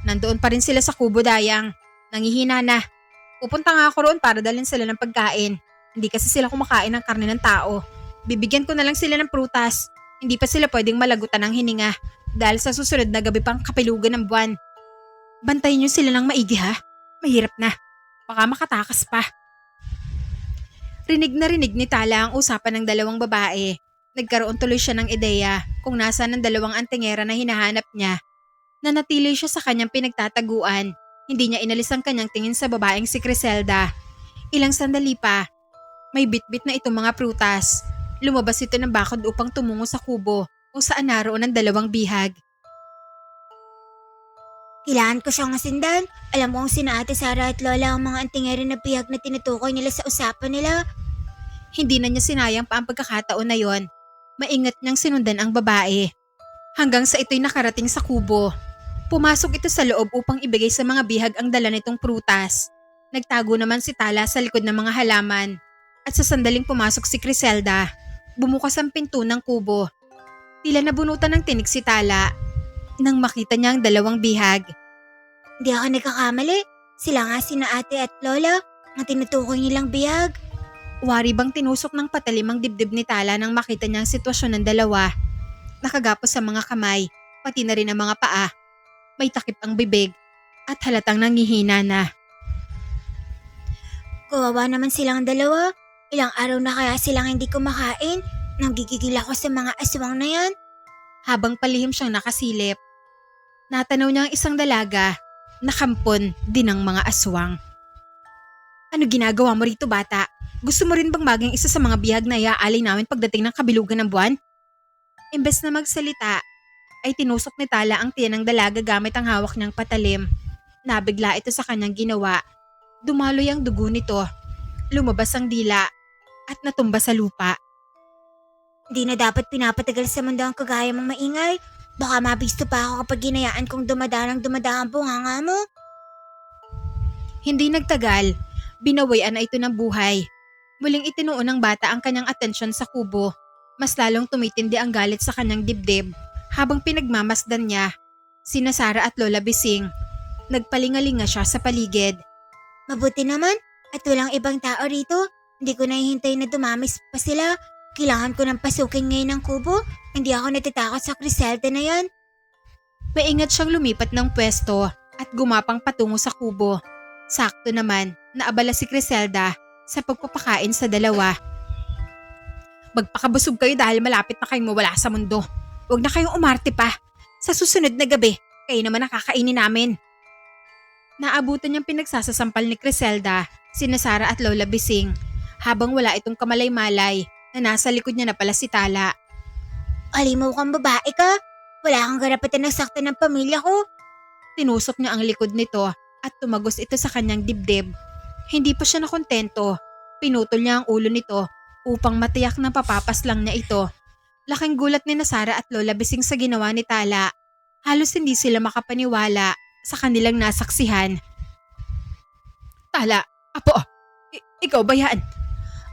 Nandoon pa rin sila sa kubo, Dayang. Nangihina na. Pupunta nga ako roon para dalhin sila ng pagkain. Hindi kasi sila kumakain ng karne ng tao. Bibigyan ko na lang sila ng prutas. Hindi pa sila pwedeng malagutan ng hininga dahil sa susunod na gabi pang kapilugan ng buwan. Bantayin niyo sila ng maigi ha. Mahirap na. Baka makatakas pa. Rinig na rinig ni Tala ang usapan ng dalawang babae. Nagkaroon tuloy siya ng ideya kung nasaan ang dalawang antingera na hinahanap niya. Nanatili siya sa kanyang pinagtataguan. Hindi niya inalis ang kanyang tingin sa babaeng si Criselda. Ilang sandali pa, may bitbit na itong mga prutas. Lumabas ito ng bakod upang tumungo sa kubo kung saan naroon ang dalawang bihag. Kailangan ko siyang masindan. Alam mo kung sina Ate Sara at Lola ang mga antingero na bihag na tinutukoy nila sa usapan nila. Hindi na niya sinayang pa ang pagkakataon na yon. Maingat niyang sinundan ang babae. Hanggang sa ito'y nakarating sa kubo. Pumasok ito sa loob upang ibigay sa mga bihag ang dala nitong prutas. Nagtago naman si Tala sa likod ng mga halaman. At sa sandaling pumasok si Criselda, bumukas ang pinto ng kubo. Tila nabunutan ng tinik si Tala nang makita niya ang dalawang bihag. Hindi ako nagkakamali. Sila nga sina Ate at Lola ang tinutukoy nilang bihag. Wari bang tinusok ng patalim ang dibdib ni Tala nang makita niya ang sitwasyon ng dalawa. Nakagapos sa mga kamay, pati na rin ang mga paa. May takip ang bibig at halatang nangihina na. Kawawa naman silang dalawa. Ilang araw na kaya silang hindi kumakain. Nanggigigil ako sa mga aswang na yan. Habang palihim siyang nakasilip, natanaw niya ang isang dalaga na kampon din ng mga aswang. Ano ginagawa mo rito, bata? Gusto mo rin bang maging isa sa mga bihag na iaalay namin pagdating ng kabilugan ng buwan? Imbes na magsalita, ay tinusok ni Tala ang tiyan ng dalaga gamit ang hawak niyang patalim. Nabigla ito sa kanyang ginawa. Dumaloy ang dugo nito. Lumabas ang dila at natumba sa lupa. Hindi na dapat pinapatagal sa mundo ang kagaya mong maingay. Baka mabisto pa ako kapag ginayaan kong dumadaan ang bunganga mo. Hindi nagtagal, binawayan na ito ng buhay. Muling itinuon ng bata ang kanyang atensyon sa kubo. Mas lalong tumitindi ang galit sa kanyang dibdib habang pinagmamasdan niya sina Sara at Lola Bising. Nagpalingalinga siya sa paligid. Mabuti naman at walang ibang tao rito. Hindi ko nahihintay na dumamis pa sila. Kailangan ko nang pasukin ngayon ang kubo. Hindi ako natatakot sa Criselda na yan. Maingat siyang lumipat ng pwesto at gumapang patungo sa kubo. Sakto naman na abala si Criselda sa pagpapakain sa dalawa. Magpakabusog kayo dahil malapit na kayong mawala sa mundo. Huwag na kayong umarte pa. Sa susunod na gabi, kayo naman nakakainin namin. Naabutan niyang pinagsasasampal ni Criselda, sina Sara at Lola Bising, habang wala itong kamalay-malay na nasa likod niya na pala si Tala. Alimaw kang babae ka. Wala kang karapatan na saktan ng pamilya ko. Tinusok niya ang likod nito at tumagos ito sa kanyang dibdib. Hindi pa siya nakontento. Pinutol niya ang ulo nito upang matiyak na papapas lang niya ito. Laking gulat ni Sara at Lola Bising sa ginawa ni Tala. Halos hindi sila makapaniwala sa kanilang nasaksihan. Tala, apo, ikaw ba yan?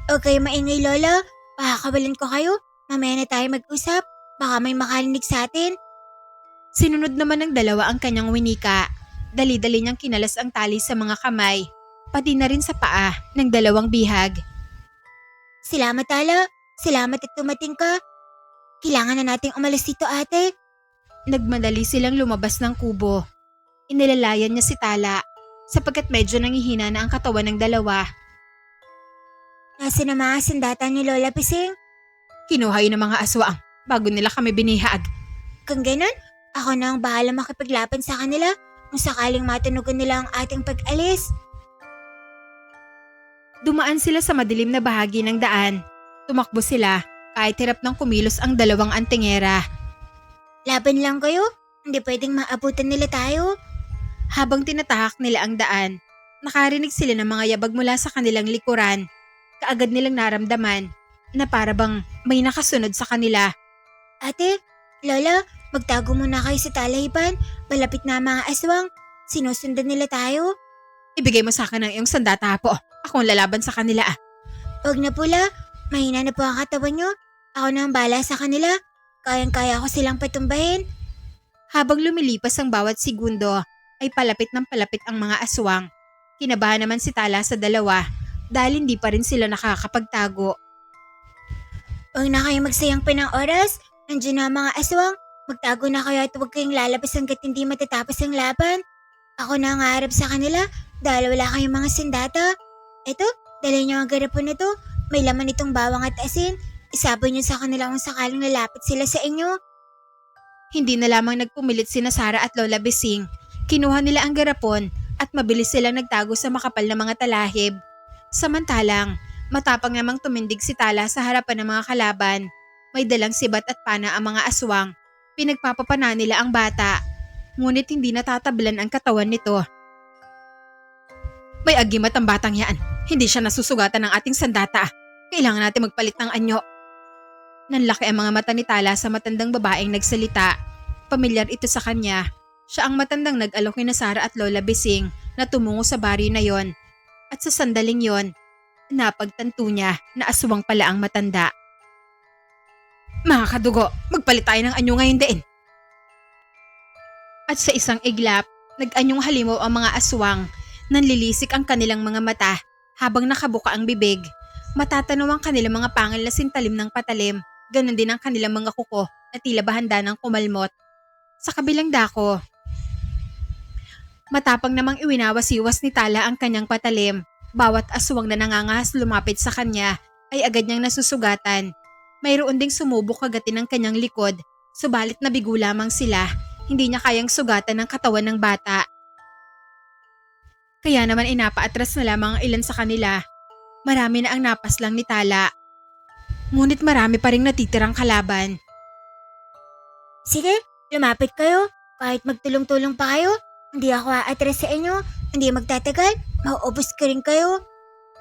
Okay, maingay Lola. Pakakawalan ko kayo. Mamaya na tayo mag-usap. Baka may makarinig sa atin. Sinunod naman ng dalawa ang kanyang winika. Dali-dali niyang kinalas ang tali sa mga kamay, pati na rin sa paa ng dalawang bihag. Salamat Tala. Salamat at tumating ka. Kailangan na nating umalis dito ate. Nagmadali silang lumabas ng kubo. Inilalayan niya si Tala sapagkat medyo nangihina na ang katawan ng dalawa. Nasa na mga sandata ni Lola Pising? Kinuha yun ng mga aswang bago nila kami binihag. Kung ganon, ako na ang bahala makipaglaban sa kanila kung sakaling matunugan nila ang ating pag-alis. Dumaan sila sa madilim na bahagi ng daan. Tumakbo sila kahit hirap ng kumilos ang dalawang antingera. Laban lang kayo, hindi pwedeng maabutan nila tayo. Habang tinatahak nila ang daan, nakarinig sila ng mga yabag mula sa kanilang likuran. Kaagad nilang naramdaman na para bang may nakasunod sa kanila. Ate, Lola, magtago muna kayo sa talahiban. Malapit na ang mga aswang. Sinusundan nila tayo. Ibigay mo sa akin ang iyong sandata po. Ako ang lalaban sa kanila. Huwag na pula, mahina na po ang katawan nyo. Ako na ang bahala sa kanila. Kayang-kaya ko silang patumbahin. Habang lumilipas ang bawat segundo, ay palapit ng palapit ang mga aswang. Kinabahan naman si Tala sa dalawa dahil hindi pa rin sila nakakapagtago. Huwag na kayong magsayang pa ng oras. Nandiyan na ang mga aswang. Magtago na kayo at huwag kayong lalabas hanggat hindi matatapos ang laban. Ako na ang haharap sa kanila dahil wala kayong mga sandata. Eto, dala niyo ang garapon na to. May laman itong bawang at asin. Isaboy niyo sa kanila kung sakaling lalapit sila sa inyo. Hindi na lamang nagpumilit sina Sara at Lola Bising. Kinuha nila ang garapon at mabilis silang nagtago sa makapal na mga talahib. Samantalang, matapang namang tumindig si Tala sa harapan ng mga kalaban. May dalang sibat at pana ang mga aswang. Pinagpapapana nila ang bata. Ngunit hindi natatabalan ang katawan nito. May agimat ang batang yan. Hindi siya nasusugatan ng ating sandata. Kailangan natin magpalit ng anyo. Nanlaki ang mga mata ni Tala sa matandang babaeng nagsalita. Pamilyar ito sa kanya. Siya ang matandang nag-alok ni Sara at Lola Bising na tumungo sa baryo na yon. At sa sandaling yon, napagtanto niya na aswang pala ang matanda. Mga kadugo, magpalit tayo ng anyo ngayon din. At sa isang iglap, nag-anyong halimaw ang mga aswang. Nanlilisik ang kanilang mga mata habang nakabuka ang bibig. Matatanaw ang kanilang mga pangil na sintalim ng patalim. Ganon din ang kanilang mga kuko na tila ba handa ng kumalmot. Sa kabilang dako, matapang namang iwinawas-iwas ni Tala ang kanyang patalim. Bawat aswang na nangangahas lumapit sa kanya ay agad niyang nasusugatan. Mayroon ding sumubok kagatin ng kanyang likod, subalit nabigo lamang sila. Hindi niya kayang sugatan ng katawan ng bata. Kaya naman inapaatras na lamang ang ilan sa kanila. Marami na ang napas lang ni Tala. Ngunit marami pa ring natitirang kalaban. Sige, lumapit kayo. Kahit magtulong-tulong pa kayo, hindi ako aatras sa inyo. Hindi magtatagal, mauubos ka rin kayo.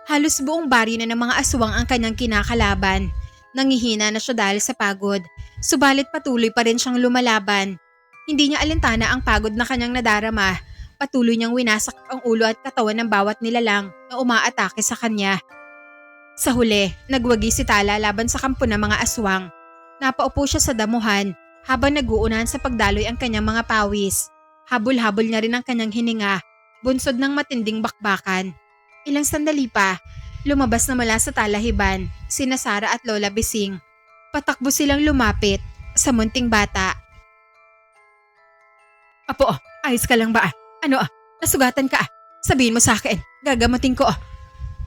Halos buong baryo na ng mga aswang ang kanyang kinakalaban. Nangihina na siya dahil sa pagod. Subalit patuloy pa rin siyang lumalaban. Hindi niya alintana ang pagod na kanyang nadarama. Patuloy niyang winasak ang ulo at katawan ng bawat nilalang na umaatake sa kanya. Sa huli, nagwagi si Tala laban sa kampo ng mga aswang. Napaupo siya sa damuhan habang nag-uunahan sa pagdaloy ang kanyang mga pawis. Habol-habol niya rin ang kanyang hininga, bunsod ng matinding bakbakan. Ilang sandali pa, lumabas na mula sa talahiban sina Sara at Lola Bising. Patakbo silang lumapit sa munting bata. Apo, ayos ka lang ba? Ano, nasugatan ka? Sabihin mo sa akin, gagamatin ko.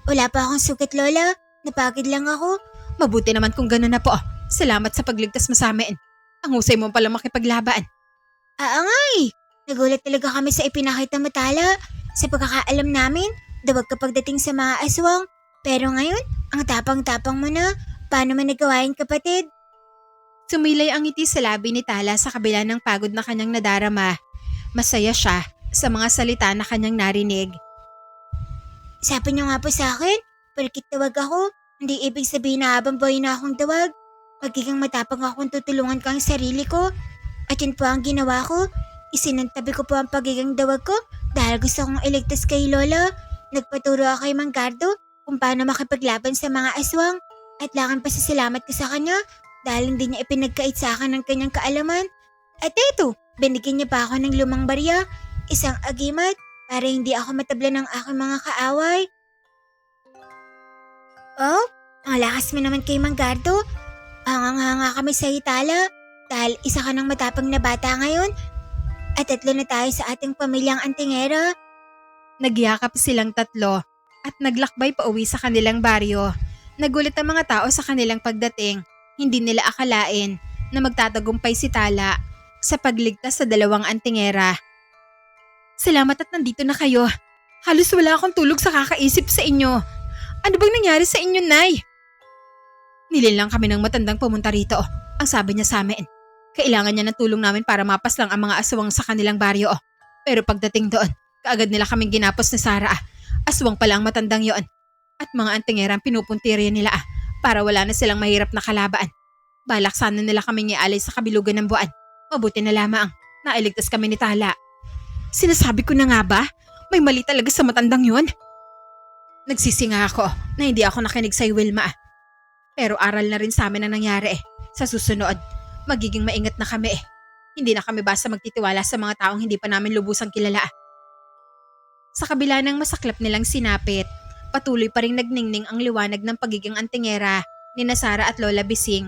Wala pa akong sugat, Lola. Napagod lang ako. Mabuti naman kung gano'n na po. Salamat sa pagligtas mo sa amin. Ang husay mo pala makipaglaban. Aangay! Nagulat talaga kami sa ipinakita mo, Tala. Sa pagkakaalam namin, dawag ka pagdating sa mga aswang. Pero ngayon, ang tapang-tapang mo na. Paano mo nagawain, kapatid? Sumilay ang ngiti sa labi ni Tala sa kabila ng pagod na kanyang nadarama. Masaya siya sa mga salita na kanyang narinig. Sabi niyo nga po sa akin, porkit tawag ako, hindi ibig sabihin na habang buhay na akong tawag. Magiging matapang akong tutulungan ko ang sarili ko. At yun po ang ginawa ko. Isinantabi ko po ang pagiging dawag ko dahil gusto kong iligtas kay Lola. Nagpaturo ako kay Mang Gardo kung paano makipaglaban sa mga aswang. At laking pasasalamat ko sa kanya dahil hindi niya ipinagkait sa akin ng kanyang kaalaman. At eto, binigyan niya pa ako ng lumang barya, isang agimat, para hindi ako matabla ng aking mga kaaway. Oh, ang lakas mo naman kay Mang Gardo. Hangang-hanga kami sa Tala dahil isa ka ng matapang na bata ngayon at tatlo na tayo sa ating pamilyang antingera. Nagyakap silang tatlo at naglakbay pa uwi sa kanilang baryo. Nagulat ang mga tao sa kanilang pagdating. Hindi nila akalain na magtatagumpay si Tala sa pagligtas sa dalawang antingera. Salamat at nandito na kayo. Halos wala akong tulog sa kakaisip sa inyo. Ano bang nangyari sa inyo, Nay? Nililang kami ng matandang pumunta rito. Ang sabi niya sa amin, kailangan niya ng tulong namin para mapaslang ang mga aswang sa kanilang baryo. Pero pagdating doon, kaagad nila kaming ginapos ni Sarah. Aswang pala ang matandang yon. At mga antingera ang pinupuntirya nila para wala na silang mahirap na kalaban. Balak sana nila kaming ialay sa kabilugan ng buwan. Mabuti na lamang, nailigtas kami ni Tala. Sinasabi ko na nga ba? May mali talaga sa matandang yon. Nagsisinga ako na hindi ako nakinig sa Wilma. Pero aral na rin sa amin ang nangyari. Sa susunod, magiging maingat na kami. Hindi na kami basta magtitiwala sa mga taong hindi pa namin lubusang kilala. Sa kabila ng masaklap nilang sinapit, patuloy pa ring nagningning ang liwanag ng pagiging antingera ni Sara at Lola Bising.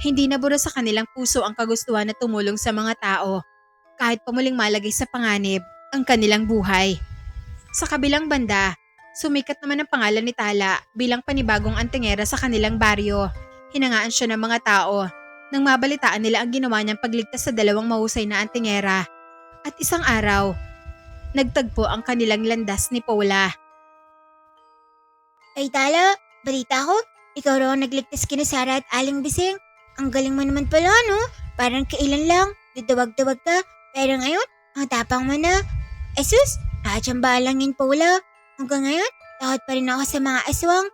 Hindi nabura sa kanilang puso ang kagustuhan na tumulong sa mga tao, kahit pa muling malagay sa panganib ang kanilang buhay. Sa kabilang banda, sumikat naman ang pangalan ni Tala bilang panibagong antingera sa kanilang baryo. Hinangaan siya ng mga tao nang mabalitaan nila ang ginawa niyang pagligtas sa dalawang mahusay na antingera. At isang araw, nagtagpo ang kanilang landas ni Paula. Ay Tala, balita ko, ikaw raw ang nagligtas kina Sarah at Aling Bising. Ang galing mo naman pala, no? Parang kailan lang, didawag-dawag ka. Pero ngayon, ang tapang mo na. Sus, nakachamba lang yun Paula. Hanggang ngayon, takot pa rin ako sa mga aswang.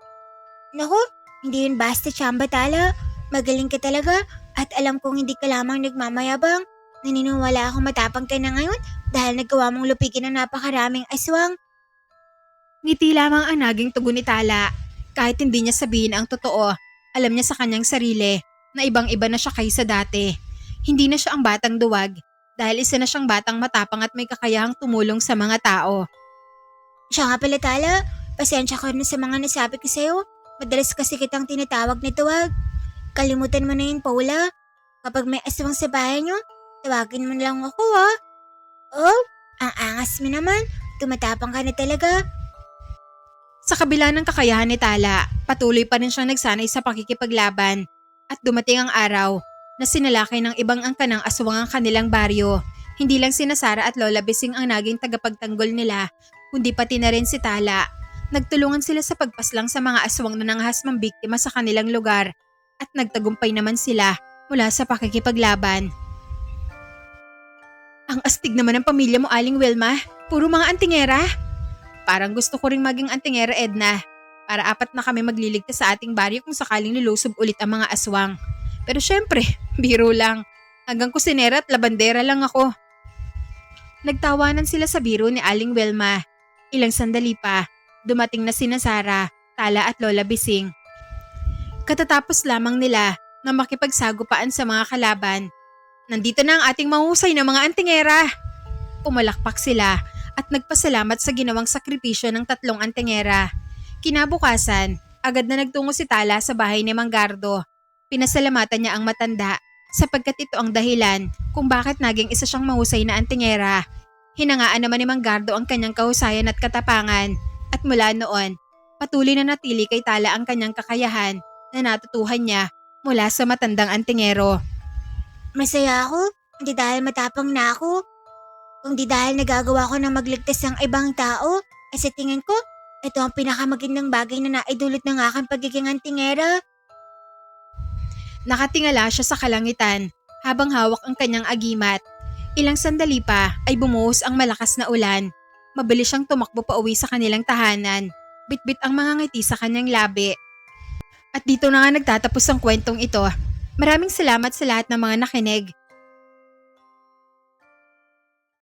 Naku, hindi yun basta tsamba Tala. Magaling ka talaga at alam kong hindi ka lamang nagmamayabang. Naniniwala akong matapang ka na ngayon dahil nagawa mong lupikin ang napakaraming aswang. Ngiti lamang ang naging tugon ni Tala. Kahit hindi niya sabihin ang totoo, alam niya sa kanyang sarili na ibang-iba na siya kaysa dati. Hindi na siya ang batang duwag dahil isa na siyang batang matapang at may kakayahang tumulong sa mga tao. Siya nga pala Tala, pasensya ka na sa mga nasabi ko sa'yo. Madalas kasi kitang tinatawag na tuwag. Kalimutan mo na yun Paula. Kapag may aswang sa bahay niyo, tawagin mo lang ako Oh, ang angas mo naman. Tumatapang ka na talaga. Sa kabila ng kakayahan ni Tala, patuloy pa rin siyang nagsanay sa pakikipaglaban. At dumating ang araw na sinalakay ng ibang angka ng aswang ang kanilang baryo. Hindi lang sina Sara at Lola Bising ang naging tagapagtanggol nila, kundi pati na rin si Tala. Nagtulungan sila sa pagpaslang sa mga aswang na nanghasmang biktima sa kanilang lugar at nagtagumpay naman sila mula sa pakikipaglaban. Ang astig naman ng pamilya mo, Aling Wilma. Puro mga antingera. Parang gusto ko ring maging antingera, Edna. Para apat na kami magliligtas sa ating baryo kung sakaling nilusob ulit ang mga aswang. Pero syempre, biro lang. Hanggang kusinera at labandera lang ako. Nagtawanan sila sa biro ni Aling Wilma. Ilang sandali pa, dumating na sina Sara, Tala at Lola Bising. Katatapos lamang nila na makipagsagupaan sa mga kalaban. Nandito na ang ating mahusay na mga antingera. Pumalakpak sila at nagpasalamat sa ginawang sakripisyo ng tatlong antingera. Kinabukasan, agad na nagtungo si Tala sa bahay ni Mang Gardo. Pinasalamatan niya ang matanda sapagkat ito ang dahilan kung bakit naging isa siyang mahusay na antingera. Hinangaan naman ni Mang Gardo ang kanyang kahusayan at katapangan at mula noon, patuloy na natili kay Tala ang kanyang kakayahan na natutuhan niya mula sa matandang antingero. Masaya ako, hindi dahil matapang na ako. Kung di dahil nagagawa ko ng magligtas ng ibang tao, sa tingin ko, ito ang pinakamagandang bagay na naidulot ng aking pagiging antingera. Nakatingala siya sa kalangitan habang hawak ang kanyang agimat. Ilang sandali pa ay bumuhos ang malakas na ulan. Mabilis siyang tumakbo pa uwi sa kanilang tahanan. Bitbit ang mga ngiti sa kanyang labi. At dito na nga nagtatapos ang kwentong ito. Maraming salamat sa lahat ng mga nakinig.